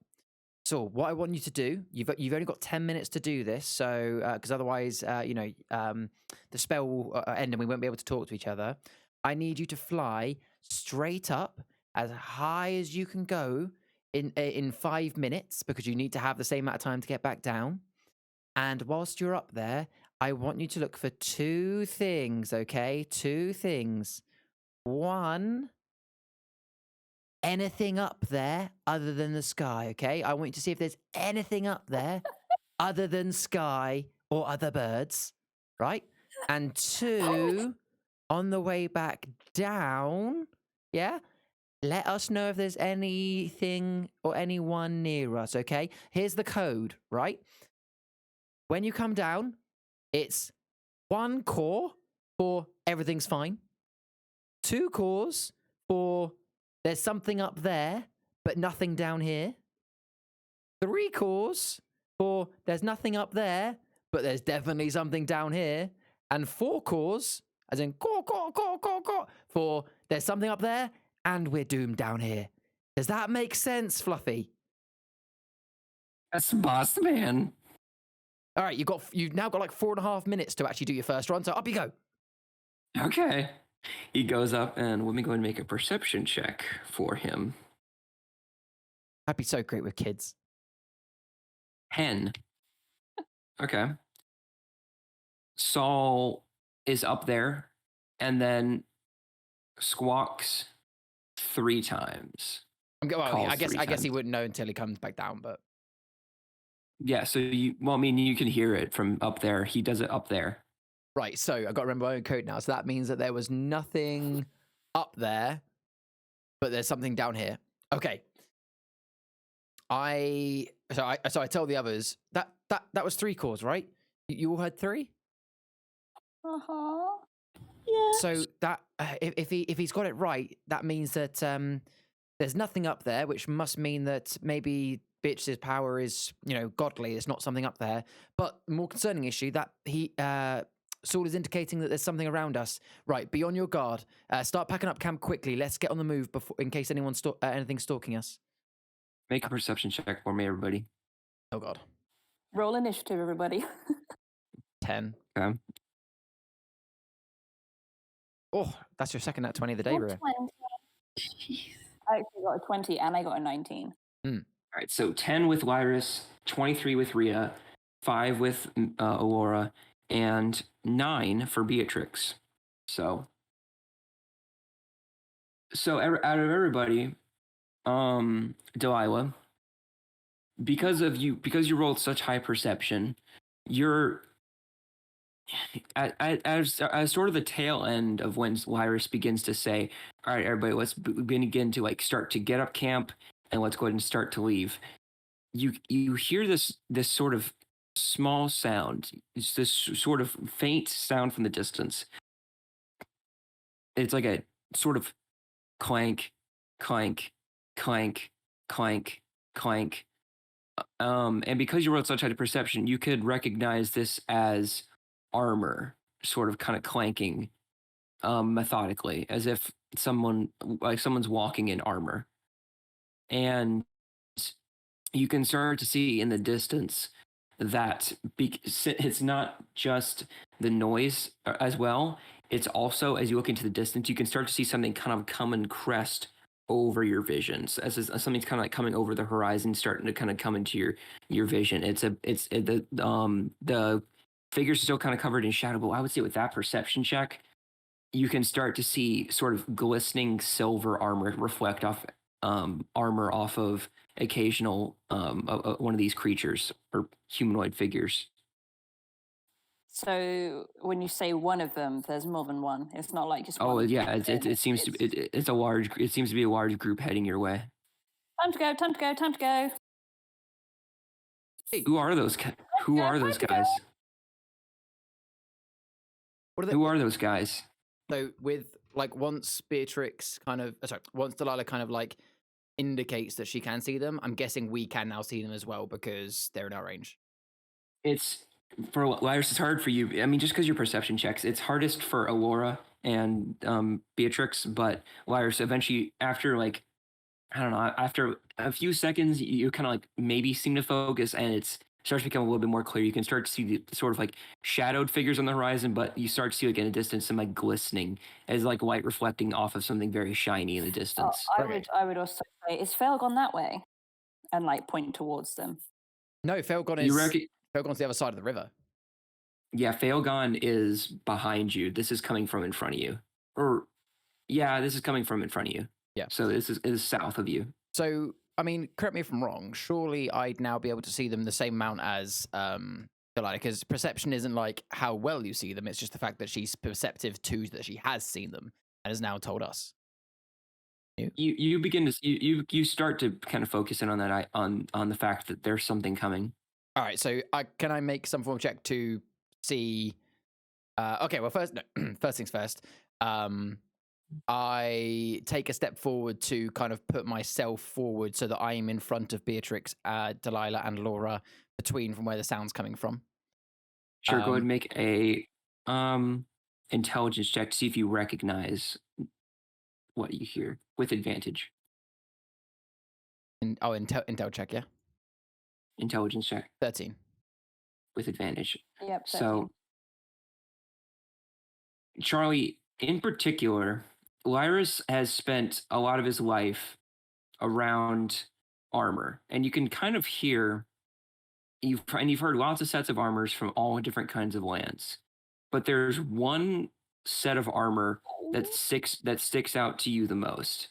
Saul, what I want you to do, you've only got 10 minutes to do this. So, because otherwise, the spell will end and we won't be able to talk to each other. I need you to fly straight up as high as you can go in 5 minutes, because you need to have the same amount of time to get back down. And whilst you're up there, I want you to look for 2 things, okay? 2 things. 1, anything up there other than the sky, okay? I want you to see if there's anything up there other than sky or other birds, right? And 2, on the way back down, yeah? Let us know if there's anything or anyone near us, okay? Here's the code, right? When you come down, it's 1 core for everything's fine. 2 cores for there's something up there, but nothing down here. 3 cores for there's nothing up there, but there's definitely something down here. And 4 cores, as in core, for there's something up there and we're doomed down here. Does that make sense, Fluffy? That's boss man. All right, you've now got like 4.5 minutes to actually do your first run, so up you go. Okay. He goes up and let me go and make a perception check for him. I'd be so great with kids. 10. Okay. Saul is up there and then squawks 3 times. I guess he wouldn't know until he comes back down, but yeah. So you can hear it from up there. He does it up there. Right. So I got to remember my own code now. So that means that there was nothing up there, but there's something down here. Okay. So I tell the others that was 3 cores, right? You all heard 3? Yeah. So that if he's got it right, that means that there's nothing up there, which must mean that maybe Beatrice's power is, godly. It's not something up there. But more concerning issue that Saul is indicating that there's something around us. Right, be on your guard. Start packing up camp quickly. Let's get on the move in case anyone's anything's stalking us. Make a perception check for me, everybody. Oh God. Roll initiative, everybody. 10. Okay. Oh, that's your second nat 20 of the day, Rhea. Jeez. I actually got a 20 and I got a 19. All All right, so 10 with Lyris, 23 with Rhea, 5 with Alora, and 9 for Beatrix. So out of everybody, Delilah, because you rolled such high perception, you're as sort of the tail end of when Lyris begins to say, "All right, everybody, let's begin to like start to get up camp, and let's go ahead and start to leave." You hear this sort of small sound. It's this sort of faint sound from the distance. It's like a sort of clank, clank, clank, clank, clank. And because you rolled such high perception, you could recognize this as armor, sort of kind of clanking, methodically, as if someone's walking in armor. And you can start to see in the distance that it's not just the noise as well. It's also, as you look into the distance, you can start to see something kind of come and crest over your visions, as something's kind of like coming over the horizon, starting to kind of come into your vision. The figure's still kind of covered in shadow, but I would say with that perception check, you can start to see sort of glistening silver armor reflect off armor off of occasional one of these creatures or humanoid figures. So when you say one of them, there's more than one. It's not like just Oh one. yeah, it seems to it's a large. It seems to be a large group heading your way. Time to go! Time to go! Time to go! Hey, Who are those? Who are those guys? Who are those guys? So with like once Beatrix kind of once Delilah kind of like indicates that she can see them, I'm guessing we can now see them as well because they're in our range. It's for Lyris, it's hard for you. I mean, just because your perception checks, it's hardest for Alora and Beatrix, but Lyris eventually, after like, I don't know, after a few seconds, you kind of like maybe seem to focus, and it starts to become a little bit more clear. You can start to see the sort of like shadowed figures on the horizon, but you start to see like in the distance some like glistening as like light reflecting off of something very shiny in the distance. I would also say, is Fail gone that way? And like point towards them. No, Felgon Felgon's the other side of the river. Yeah, Failgon is behind you. This is coming from in front of you. Or yeah, this is coming from in front of you. Yeah. So this is south of you. So, I mean, correct me if I'm wrong. Surely I'd now be able to see them the same amount as Delilah, because perception isn't like how well you see them. It's just the fact that she's perceptive to that she has seen them and has now told us. You begin to you start to kind of focus in on that on the fact that there's something coming. All right, so can I make some form of check to see? Okay, well, first things first. I take a step forward to kind of put myself forward so that I am in front of Beatrix, Delilah, and Laura, between from where the sound's coming from. Sure, go ahead and make a intelligence check to see if you recognize what you hear with advantage. Intel check, yeah. Intelligence check 13 with advantage. Yep. 13. So, Charlie, in particular, Lyris has spent a lot of his life around armor, and you can kind of hear you've heard lots of sets of armors from all different kinds of lands, but there's one set of armor that sticks out to you the most,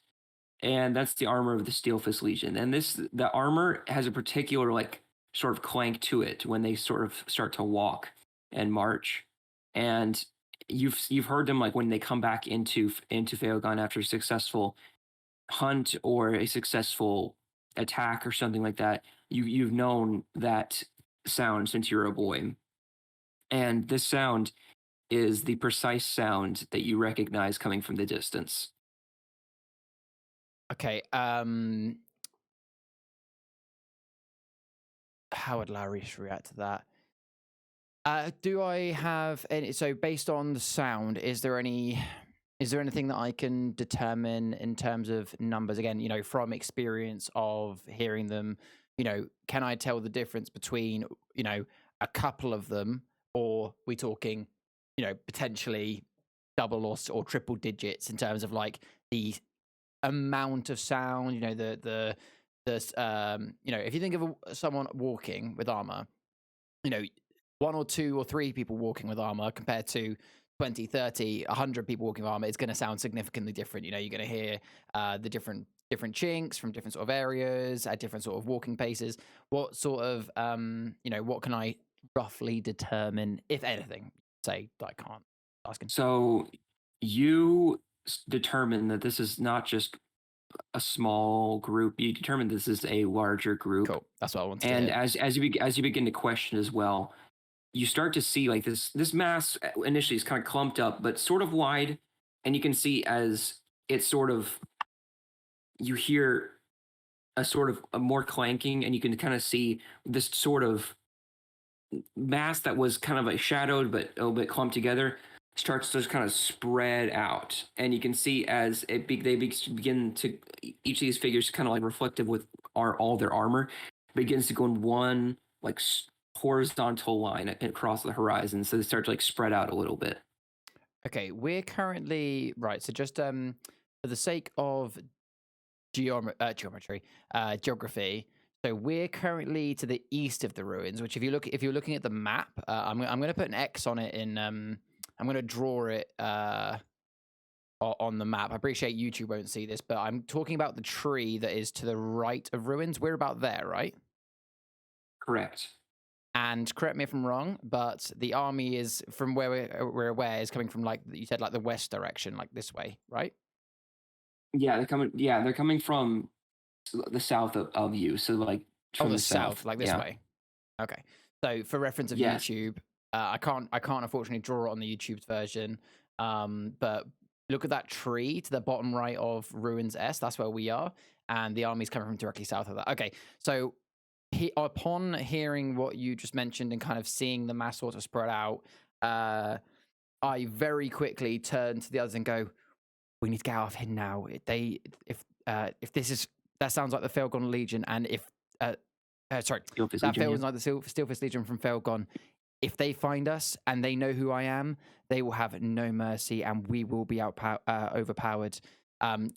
and that's the armor of the Steelfist Legion. And the armor has a particular like sort of clank to it when they sort of start to walk and march, and you've heard them like when they come back into Faogon after a successful hunt or a successful attack or something like that. You've known that sound since you're a boy, and this sound is the precise sound that you recognize coming from the distance. Okay. How would Larry react to that? Do I have any? So based on the sound, is there anything that I can determine in terms of numbers? Again, from experience of hearing them, can I tell the difference between, a couple of them, or we talking, potentially double or triple digits in terms of like the amount of sound, the this, if you think of someone walking with armor, 1 or 2 or 3 people walking with armor compared to 20, 30, 100 people walking with armor, it's going to sound significantly different. You're going to hear the different chinks from different sort of areas at different sort of walking paces. What sort of, what can I roughly determine, if anything? Say, I can't ask. So you determine that this is not just a small group. You determine this is a larger group. Cool. That's what I wanted And to hear. as you begin to question as well, you start to see like this mass initially is kind of clumped up, but sort of wide, and you can see as it's sort of you hear a sort of a more clanking, and you can kind of see this sort of mass that was kind of like shadowed but a little bit clumped together starts to just kind of spread out, and you can see as they begin to each of these figures kind of like reflective with all their armor begins to go in one like horizontal line across the horizon, so they start to like spread out a little bit. Okay, we're currently right. So just for the sake of geography. So we're currently to the east of the ruins. Which, if you're looking at the map, I'm going to put an X on it. I'm going to draw it on the map. I appreciate YouTube won't see this, but I'm talking about the tree that is to the right of ruins. We're about there, right? Correct. And correct me if I'm wrong, but the army is from where we're aware is coming from, like you said, like the west direction, like this way, right? Yeah, they're coming from the south of you, so like from the the south, like this yeah. way. Okay. So for reference of Yes. YouTube, I can't unfortunately draw it on the YouTube's version. But look at that tree to the bottom right of Ruins S. That's where we are, and the army's coming from directly south of that. Okay. So upon hearing what you just mentioned and kind of seeing the mass sort of spread out, I very quickly turn to the others and go, "We need to get out of here now. If this is that sounds like the Felgon Legion, and if sorry, Steelfist that Legion, feels yeah. like the Steelfist Legion from Felgon. If they find us and they know who I am, they will have no mercy, and we will be overpowered." And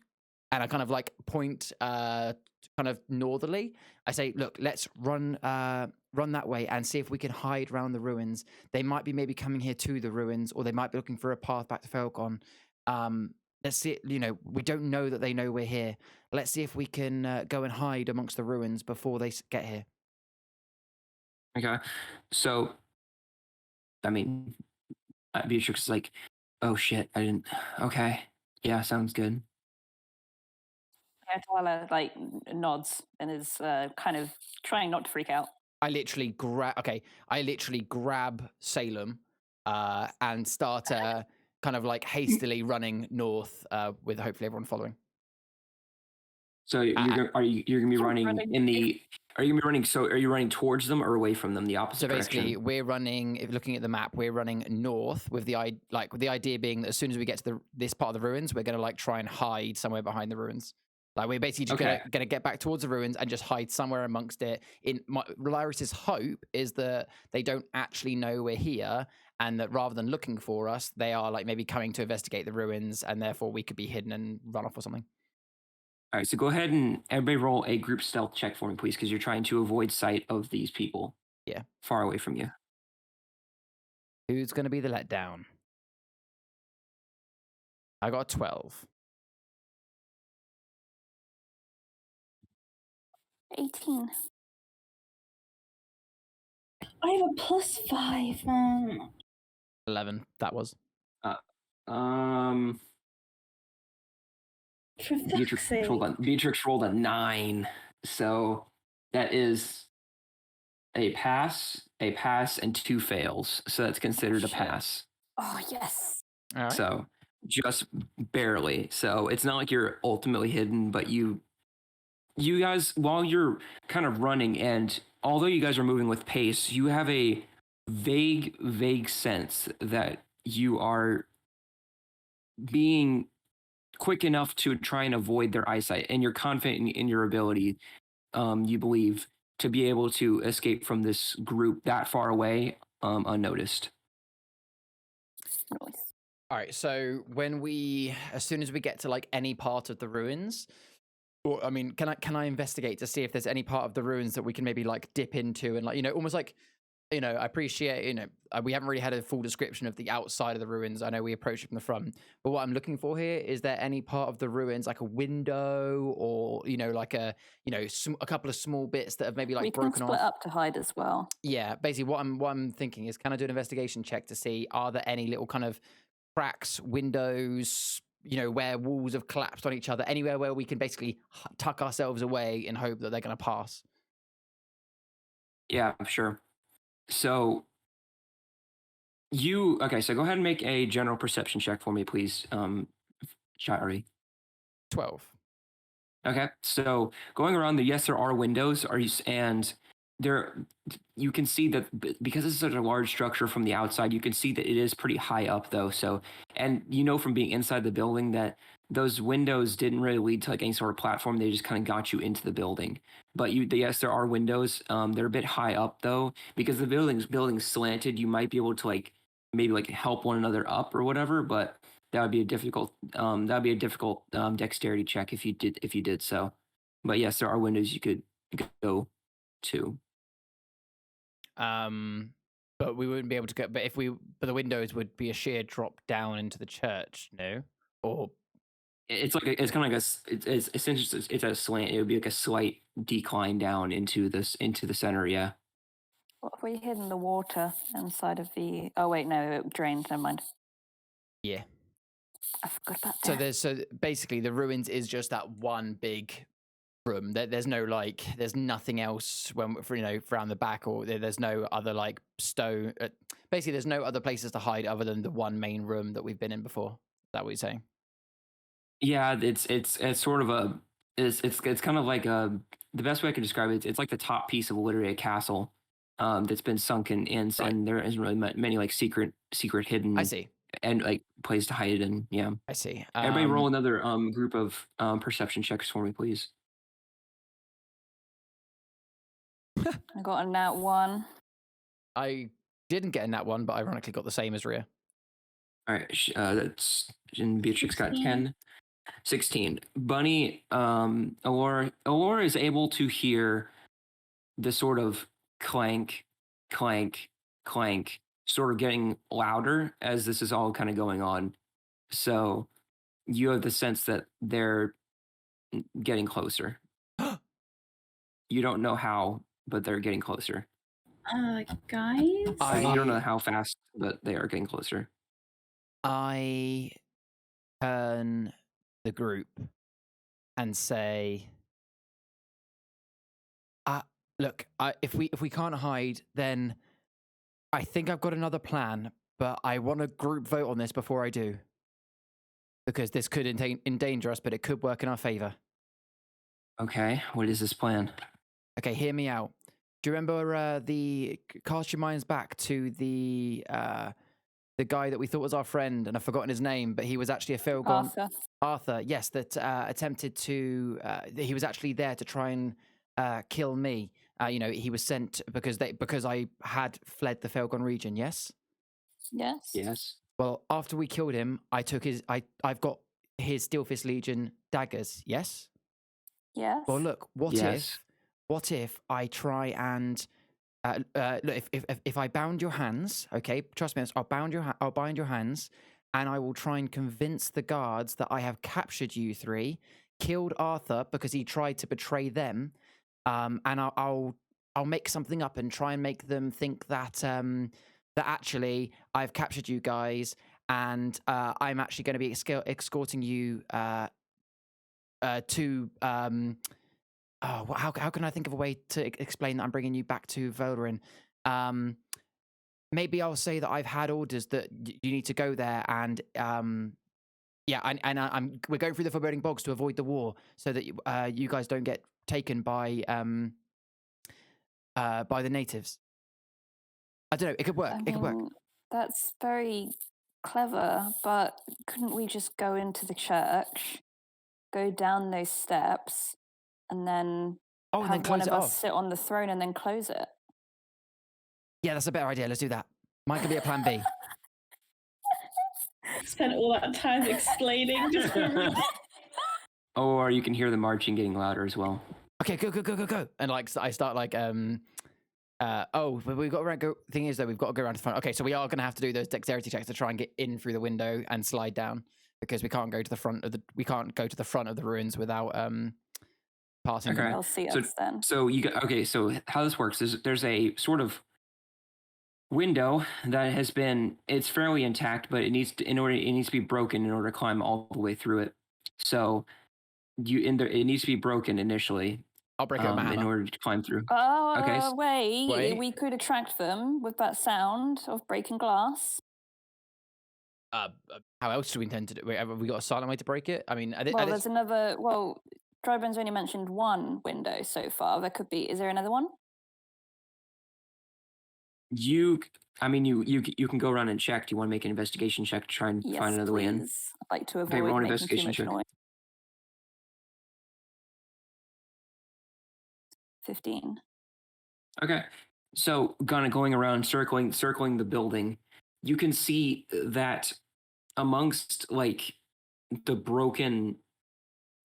I kind of like point kind of northerly. I say, "Look, let's run that way and see if we can hide around the ruins. They might be maybe coming here to the ruins, or they might be looking for a path back to Felgon. Let's see, we don't know that they know we're here. Let's see if we can go and hide amongst the ruins before they get here." Okay. So, I mean, Beatrix is like, "Oh shit, I didn't." Okay. Yeah, sounds good. Yeah, Tyler like nods and is kind of trying not to freak out. I literally grab Salem and start kind of like hastily running north with hopefully everyone following. So you're gonna be running running. in the. Are you gonna be running? So are you running towards them or away from them? The opposite So basically, direction. we're running. If looking at the map, we're running north with the idea being that as soon as we get to this part of the ruins, we're gonna like try and hide somewhere behind the ruins. Like we're basically just gonna get back towards the ruins and just hide somewhere amongst it. Lyris's hope is that they don't actually know we're here, and that rather than looking for us, they are like maybe coming to investigate the ruins, and therefore we could be hidden and run off or something. All right. So go ahead and everybody roll a group stealth check for me, please, because you're trying to avoid sight of these people. Yeah. Far away from you. Who's gonna be the letdown? I got a 12. 18. I have a +5. 11. That was. For fuck's sake. Beatrix rolled a 9, so that is a pass, and 2 fails. So that's considered a pass. Oh yes. All right. So just barely. So it's not like you're ultimately hidden, but you guys, while you're kind of running, and although you guys are moving with pace, you have a vague sense that you are being quick enough to try and avoid their eyesight, and you're confident in your ability, you believe, to be able to escape from this group that far away unnoticed. Nice. All right, so as soon as we get to like any part of the ruins, Or I mean, can I investigate to see if there's any part of the ruins that we can maybe like dip into and like almost like I appreciate we haven't really had a full description of the outside of the ruins. I know we approached it from the front, but what I'm looking for here is there any part of the ruins like a window or like a a couple of small bits that have maybe like we can broken split off. up to hide as well. Yeah, basically what I'm thinking is can I do an investigation check to see are there any little kind of cracks, windows, where walls have collapsed on each other, anywhere where we can basically tuck ourselves away and hope that they're going to pass. Yeah, sure. So so go ahead and make a general perception check for me, please, Shari. 12. Okay, so going around yes, there are windows, and there you can see that because it's such a large structure from the outside, you can see that it is pretty high up though. So, and from being inside the building that those windows didn't really lead to like any sort of platform. They just kind of got you into the building. But yes, there are windows. They're a bit high up though, because the building's slanted. You might be able to maybe help one another up or whatever, but that would be a difficult dexterity check if you did so. But yes, there are windows you could go to. But we wouldn't be able to go. But the windows would be a sheer drop down into the church, no? Or it's kind of like it's essentially it's a slant. It would be like a slight decline down into the center. Yeah. What if we hid in the water inside of the? Oh wait, no, it drained. Never mind. Yeah. I forgot about that. So basically the ruins is just that one big room. There's no there's nothing else around the back, or there's no other stone. Basically, there's no other places to hide other than the one main room that we've been in before. Is that what you're saying? Yeah, it's sort of it's kind of like the best way I can describe it. It's like the top piece of literally a castle that's been sunken in, Right. and there isn't really many secret hidden. I see. And place to hide it in. Yeah, I see. Everybody roll another group of perception checks for me, please. I got a nat 1. I didn't get a nat 1, but ironically got the same as Rhea. All right, that's and Beatrix got 10. 16. Bunny, Allura is able to hear the sort of clank, clank, clank, sort of getting louder as this is all kind of going on. So you have the sense that they're getting closer. You don't know how, but they're getting closer. Guys? You don't know how fast, but they are getting closer. I turn the group and say, look, if we can't hide, then I think I've got another plan, but I want a group vote on this before I do. Because this could endanger us, but it could work in our favor. Okay, what is this plan? Okay, hear me out. Do you remember cast your minds back to the guy that we thought was our friend, and I've forgotten his name, but he was actually a Philgon. Arthur, yes, that attempted to. He was actually there to try and kill me. He was sent because I had fled the Philgon region. Yes. Yes. Yes. Well, after we killed him, I took I've got his Steelfist Legion daggers. Yes. Yes. Well, look. What if I try and look? If I bound your hands, okay, trust me, I'll bind your hands, and I will try and convince the guards that I have captured you three, killed Arthur because he tried to betray them, and I'll make something up and try and make them think that that actually I've captured you guys, and I'm actually going to be escorting you to how can I think of a way to explain that I'm bringing you back to Voldrin? Maybe I'll say that I've had orders that you need to go there, and we're going through the Foreboding Bogs to avoid the war, so that you guys don't get taken by the natives. I don't know. It could work. It could work. That's very clever, but couldn't we just go into the church, go down those steps, and then have one of us sit on the throne and then close it? Yeah, that's a better idea. Let's do that. Mine could be a plan B. Spent all that time explaining just for Or you can hear the marching getting louder as well. Okay, go. And like I start like but we've got to go. Thing is though, we've got to go around to the front. Okay, so we are going to have to do those dexterity checks to try and get in through the window and slide down because we can't go to the front of the ruins without passing. Okay. They'll see us then. So you got okay. So how this works is there's a sort of window that has been it's fairly intact, but it needs to be broken in order to climb all the way through it. So it needs to be broken initially. I'll break it with my hammer. In order to climb through. Oh, Okay. wait. We could attract them with that sound of breaking glass. How else do we intend to do? Wait, have we got a silent way to break it? I mean, There's another. Well, Drybone's only mentioned one window so far. There could be. Is there another one? You can go around and check. Do you want to make an investigation check to try and find another way in? I'd like to Okay, avoid roll an making too investigation much check. noise. 15. Okay. So kind of going around circling the building, you can see that amongst like the broken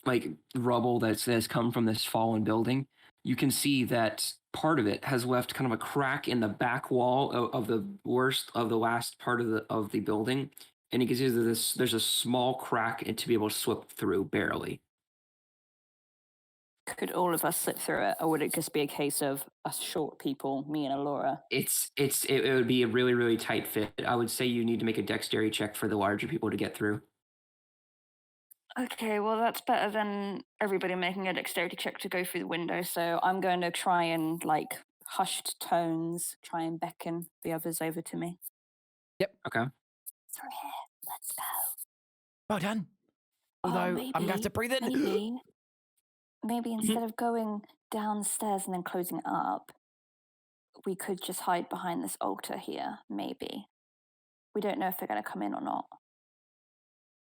like rubble that's come from this fallen building, you can see that part of it has left kind of a crack in the back wall of the last part of the building, and you can see that there's a small crack to be able to slip through barely. Could all of us slip through it, or would it just be a case of us short people, me and Alora? It would be a really, really tight fit. I would say you need to make a dexterity check for the larger people to get through. Okay, well that's better than everybody making a dexterity check to go through the window. So I'm going to try and like hushed tones, try and beckon the others over to me. Yep. Okay. Through here. Let's go. Well done. Although I'm going to have to breathe in. Maybe instead of going downstairs and then closing it up, we could just hide behind this altar here, maybe. We don't know if they're going to come in or not.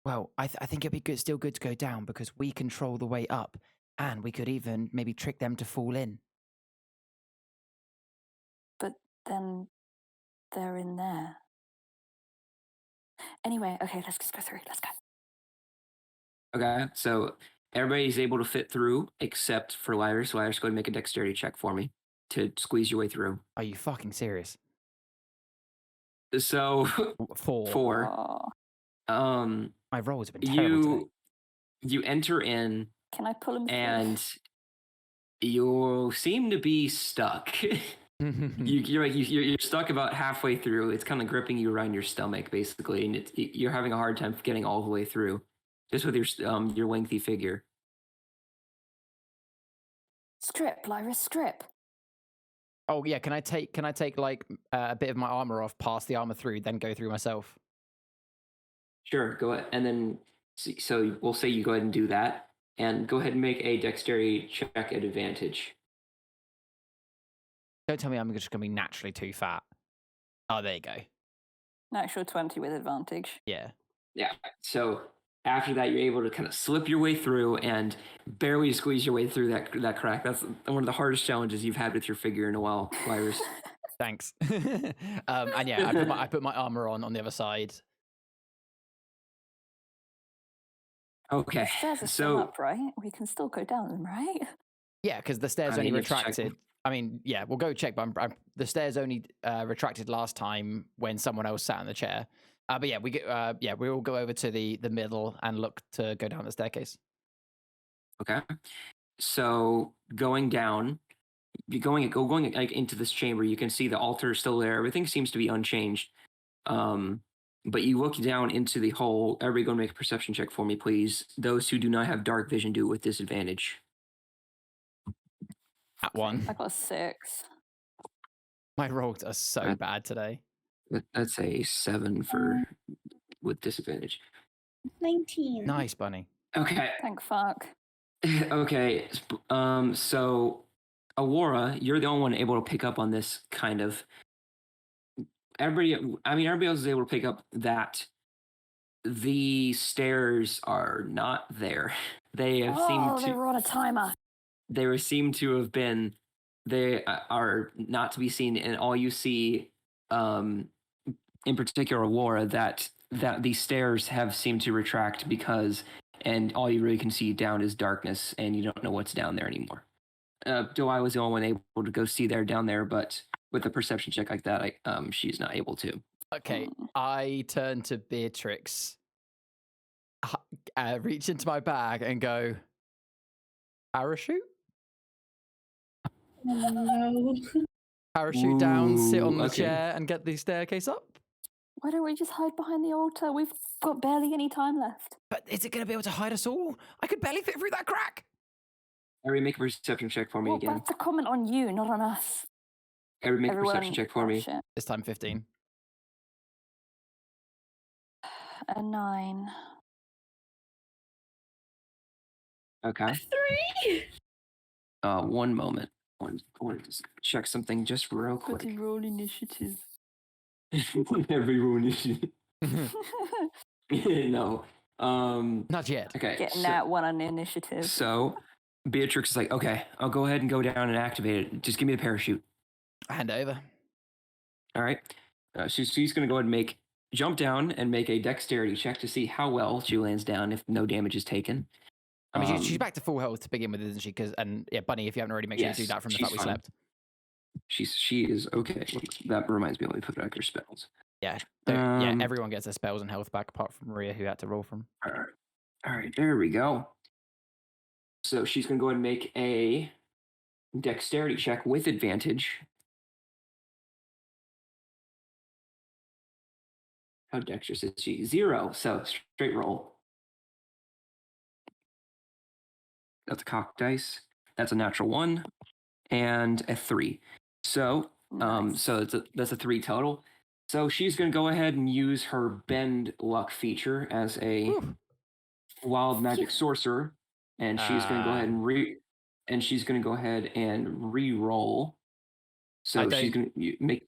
Well, I think it'd be still good to go down because we control the way up and we could even maybe trick them to fall in. But then they're in there. Anyway, okay, let's just go through. Let's go. Okay, so everybody's able to fit through except for Lyris. Lyris, go ahead and make a dexterity check for me to squeeze your way through. Are you fucking serious? So 4. My rolls have been terrible today. You enter in. Can I pull him through? And you seem to be stuck. You're stuck about halfway through. It's kind of gripping you around your stomach, basically, and you're having a hard time getting all the way through, just with your lengthy figure. Strip, Lyris, strip. Oh yeah, can I take like a bit of my armor off, pass the armor through, then go through myself? Sure, go ahead, and then so we'll say you go ahead and do that, and go ahead and make a dexterity check at advantage. Don't tell me I'm just going to be naturally too fat. Oh, there you go. Natural 20 with advantage. Yeah. Yeah. So after that, you're able to kind of slip your way through and barely squeeze your way through that crack. That's one of the hardest challenges you've had with your figure in a while, Lyris. Thanks. And yeah, I put my armor on the other side. Okay. The stairs are still up, right? We can still go down them, right? Yeah, because the stairs only retracted. I mean, yeah, we'll go check, but the stairs only retracted last time when someone else sat in the chair. But yeah, we all go over to the middle and look to go down the staircase. Okay. So going down, going like into this chamber, you can see the altar is still there. Everything seems to be unchanged. But you look down into the hole. Everybody go and make a perception check for me, please. Those who do not have dark vision do it with disadvantage. At 1. I got a 6. My rolls are so bad today. That's a 7 with disadvantage. 19. Nice, Bunny. Okay. Thank fuck. Okay. So Aurora, you're the only one able to pick up on this kind of. Everybody else is able to pick up that the stairs are not there. They have seemed to. They were on a timer. They seem to have been. They are not to be seen, and all you see, in particular, Aurora, that these stairs have seemed to retract because and all you really can see down is darkness, and you don't know what's down there anymore. Delilah was the only one able to go see down there, but with a perception check like that, she's not able to. Okay, I turn to Beatrix, reach into my bag and go, parachute? No. Parachute down, sit on the okay. chair, and get the staircase up? Why don't we just hide behind the altar? We've got barely any time left. But is it going to be able to hide us all? I could barely fit through that crack. Everybody make a perception check for me Well, again. that's a comment on you, not on us. Everybody make a perception check for me. Shit. This time 15. A 9. Okay. 3. One moment. I want to just check something just real quick. roll initiative. Everyone is. No. Not yet. Okay. Getting that one on the initiative. So Beatrix is like, okay, I'll go ahead and go down and activate it. Just give me the parachute. I hand it over. All right. She's going to go ahead and jump down and make a dexterity check to see how well she lands down if no damage is taken. I mean, she's back to full health to begin with, isn't she? And yeah, Bunny, if you haven't already, make sure you do that from the fact we slept. She is okay. That reminds me, let me put back her spells. Yeah. Yeah, everyone gets their spells and health back apart from Maria, who had to roll from. All right, there we go. So she's going to go ahead and make a dexterity check with advantage. How dexterous is she? 0, so straight roll. That's a cocked dice. That's a natural 1 and a 3. So, Nice. so that's a 3 total. So she's going to go ahead and use her bend luck feature as a wild magic sorcerer, and she's going to go ahead and re-roll. So she's going to make.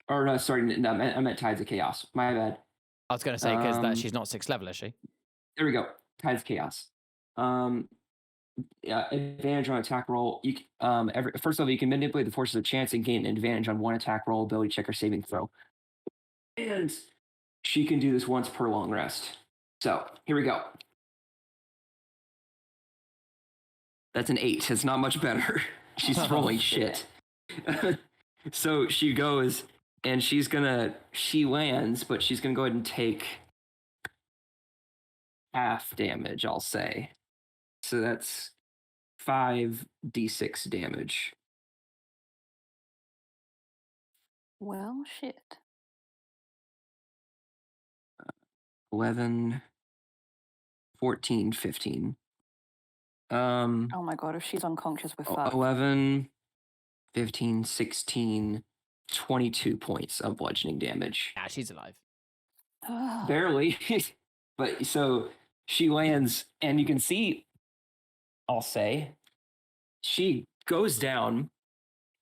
Or no, sorry, no, I meant Tides of Chaos. My bad. I was going to say because she's not 6th level, is she? There we go. Tides of Chaos. Advantage on attack roll. First of all, you can manipulate the forces of chance and gain an advantage on one attack roll, ability check, or saving throw. And she can do this once per long rest. So here we go. That's an 8. It's not much better. She's rolling shit. So she goes and she lands, but she's gonna go ahead and take half damage, I'll say. So that's 5d6 damage. Well, shit. 11, 14, 15. Oh my god, if she's unconscious, we're fucked. 11, 15, 16, 22 points of bludgeoning damage. Yeah, she's alive. Barely. But so she lands, and you can see, I'll say, she goes down,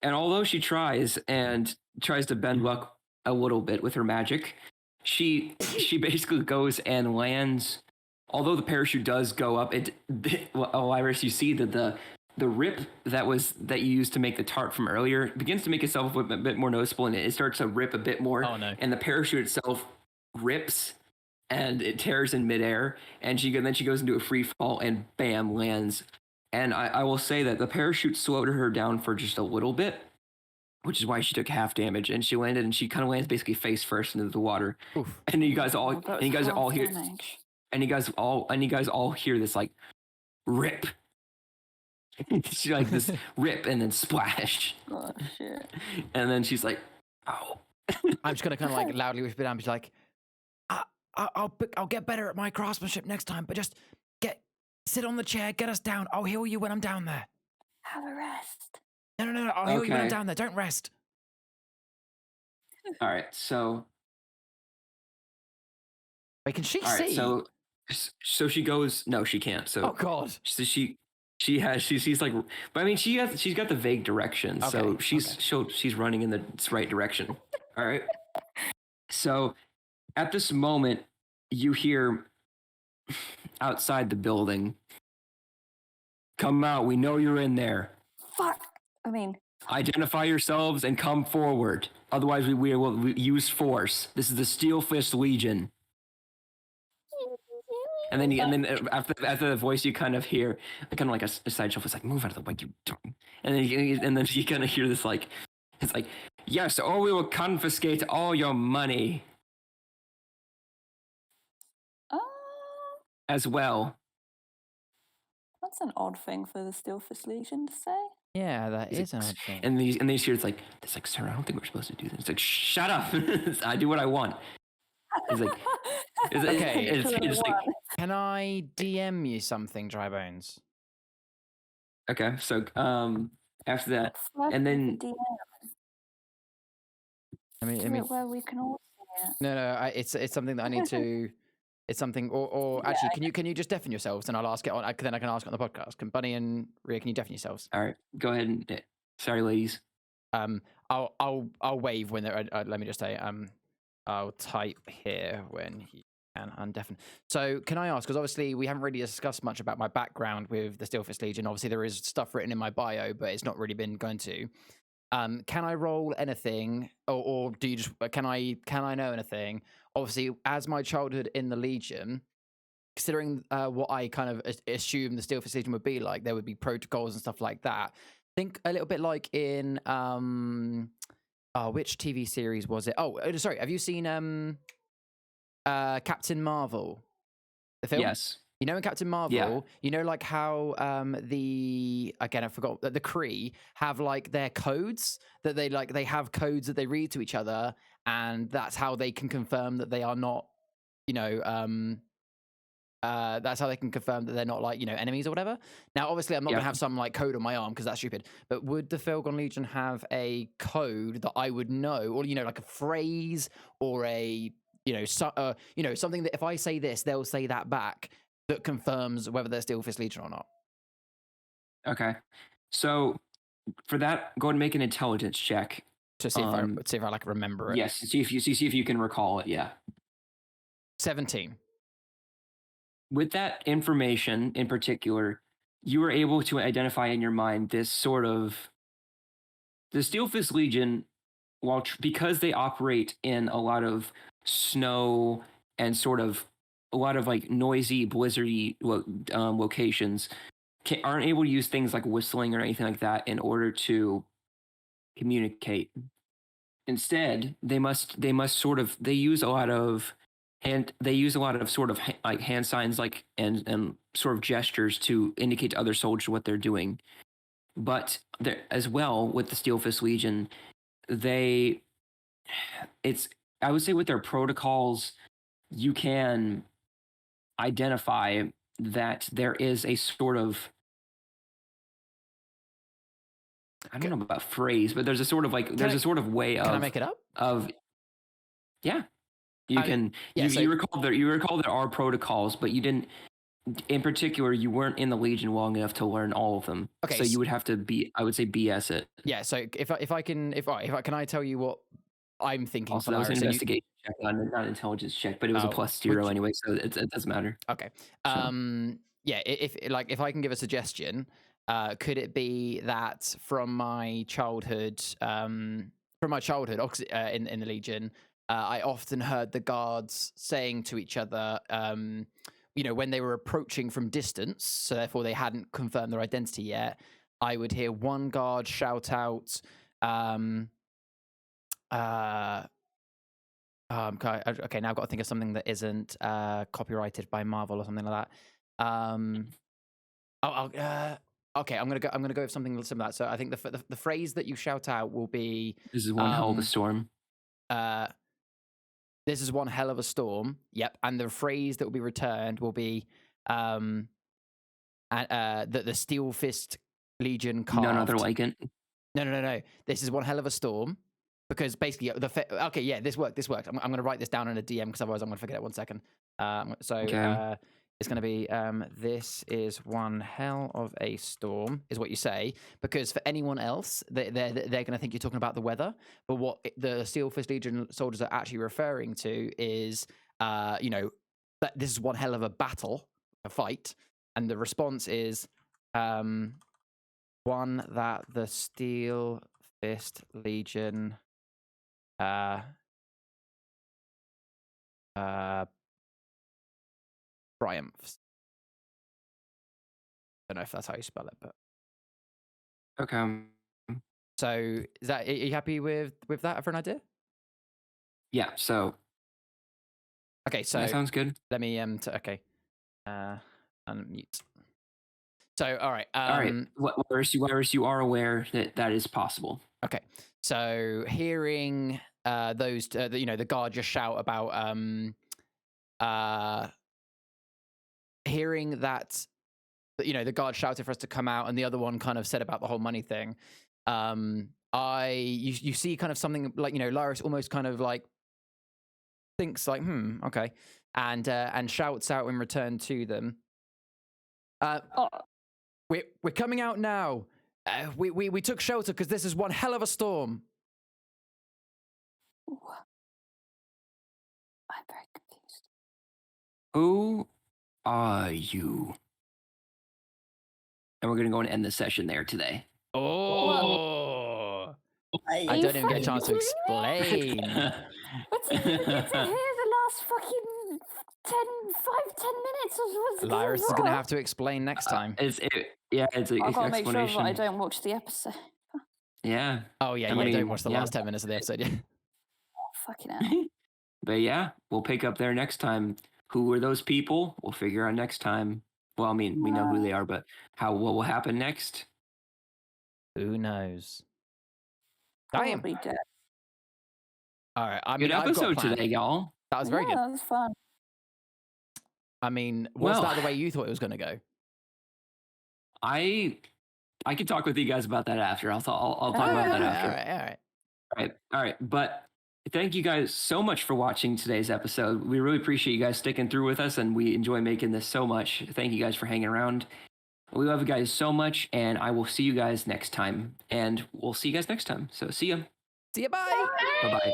and although she tries to bend luck a little bit with her magic, she basically goes and lands. Although the parachute does go up, Iris, you see that the rip that you used to make the tart from earlier begins to make itself a bit more noticeable, and it starts to rip a bit more. Oh no! And the parachute itself rips, and it tears in midair, and then she goes into a free fall and bam, lands. And I will say that the parachute slowed her down for just a little bit, which is why she took half damage, and she landed, and she kind of lands basically face first into the water. Oof. And you guys all hear, damage. and you guys all hear this like rip. She like this rip and then splash. Oh shit! And then she's like, "Oh." I'm just gonna kind of like loudly whisper down, be like, "I'll get better at my craftsmanship next time, but just sit on the chair, get us down. I'll heal you when I'm down there." Have a rest. No. I'll heal you when I'm down there. Don't rest. All right, so. Wait, can she All right, see? so she goes. No, she can't. So. Oh God. So she's like, but I mean, she's got the vague direction, so she's running in the right direction. All right. So, at this moment, you hear outside the building, "Come out! We know you're in there. Fuck! I mean, Identify yourselves and come forward. Otherwise, we will use force. This is the Steel Fist Legion." And then after the voice, you kind of hear kind of like a side shuffle. It's like, move out of the way, you don't. And then you kind of hear this like, it's like, yes, or we will confiscate all your money Uh, as well. that's an odd thing for the Steelfist Legion to say. Yeah, that He's is an like, odd thing. and then you hear it's like, sir, I don't think we're supposed to do this. It's like, shut up. I do what I want. It's like, Okay. it's like, Can I DM you something, Dry Bones? okay, so after that, Flag and with then the DM. I Do mean, it where we can all see it. no, it's something that I need to. It's something, or Yeah, actually, can you just deafen yourselves, and I'll ask it on. Then I can ask it on the podcast. Can Bunny and Rhea, can you deafen yourselves? all right, go ahead and sorry, ladies. I'll wave when they're. Let me just say, I'll type here when you can undeafen. So, can I ask? Because obviously, we haven't really discussed much about my background with the Steelfist Legion. Obviously, there is stuff written in my bio, but it's not really been going to. Can I roll anything, or do you just? Can I know anything? Obviously, as my childhood in the Legion, considering what I kind of assumed the Steelfist Legion would be like, there would be protocols and stuff like that. Think a little bit like in which TV series was it? Oh, sorry. Have you seen Captain Marvel, the film? Yes. You know, in Captain Marvel, you know, like how I forgot the Kree have like their codes that they have codes that they read to each other, and that's how they can confirm that they are not, that's how they can confirm that they're not like, enemies or whatever. Now, obviously, I'm not going to have some like code on my arm because that's stupid. But would the Felgon Legion have a code that I would know, or like a phrase or a something that if I say this, they'll say that back that confirms whether they're Steelfist Legion or not? Okay. So for that, go ahead and make an intelligence check To see if I like remember it. Yes, see if you can recall it. Yeah. 17. With that information in particular, you were able to identify in your mind this sort of the Steelfist Legion, because they operate in a lot of snow and sort of a lot of like noisy, blizzardy locations, aren't able to use things like whistling or anything like that in order to communicate. Instead, they use a lot of sort of like hand signs, like and sort of gestures to indicate to other soldiers what they're doing. But as well with the Steelfist Legion, I would say with their protocols, you can identify that there is a sort of, I don't know about phrase, but there's a sort of like a sort of way of. Can I make it up? Yeah, you can. You recall there are protocols, but you didn't. In particular, you weren't in the Legion long enough to learn all of them. Okay, so you would have to I would say BS it. Yeah. So if I can I tell you what I'm thinking? Also, that was an investigation check, not an intelligence check, but it was a +0 anyway, so it doesn't matter. Okay. Yeah. If I can give a suggestion, could it be that from my childhood, in the Legion, I often heard the guards saying to each other, when they were approaching from distance, so therefore they hadn't confirmed their identity yet, I would hear one guard shout out, okay, now I've got to think of something that isn't copyrighted by Marvel or something like that. Okay, I'm gonna go with something similar to that. So I think the phrase that you shout out will be, "This is one hell of a storm." This is one hell of a storm. Yep, and the phrase that will be returned will be, that the Steelfist Legion carved. None other like it. No. This is one hell of a storm, because basically okay, yeah, this worked. I'm going to write this down in a DM because otherwise I'm going to forget it. 1 second. It's going to be, this is one hell of a storm, is what you say, because for anyone else, they're going to think you're talking about the weather. But what the Steelfist Legion soldiers are actually referring to is, that this is one hell of a battle, a fight, and the response is, one that the Steelfist Legion triumphs. Don't know if that's how you spell it, but Okay. so is that? Are you happy with that for an idea? Yeah. So Okay, so that sounds good. let me okay, unmute. So all right, All right. Whereas you are aware that that is possible. okay. So hearing the guard just shout about hearing that the guard shouted for us to come out, and the other one kind of said about the whole money thing. You see kind of something like Lyris almost kind of like thinks like okay, and shouts out in return to them. We're coming out now. We took shelter because this is one hell of a storm. I'm very confused. Who are you? And we're gonna go and end the session there today. Oh, I you don't even get a fucking chance to kidding me? explain. But did you get to hear the last fucking 10 minutes of what's going Lyris is on? gonna have to explain next time. It's an I've got to make sure explanation. that I don't watch the episode. Yeah. Oh yeah, I yeah. mean, Don't watch the yeah. last 10 minutes of the episode. Yeah. Oh, fucking hell. But yeah, we'll pick up there next time. Who are those people? We'll figure out next time. Well, I mean, we know who they are, but what will happen next? Who knows? Damn. Probably dead. All right. I Good mean, I've got a episode plan. today, y'all. That was very Yeah, good. that was fun. I mean, was Well, that the way you thought it was going to go? I can talk with you guys about that after. I'll talk about that after. All right. But thank you guys so much for watching today's episode. We really appreciate you guys sticking through with us, and we enjoy making this so much. Thank you guys for hanging around. We love you guys so much, and I will see you guys next time. And we'll see you guys next time. So see ya. See you. Bye. Bye-bye.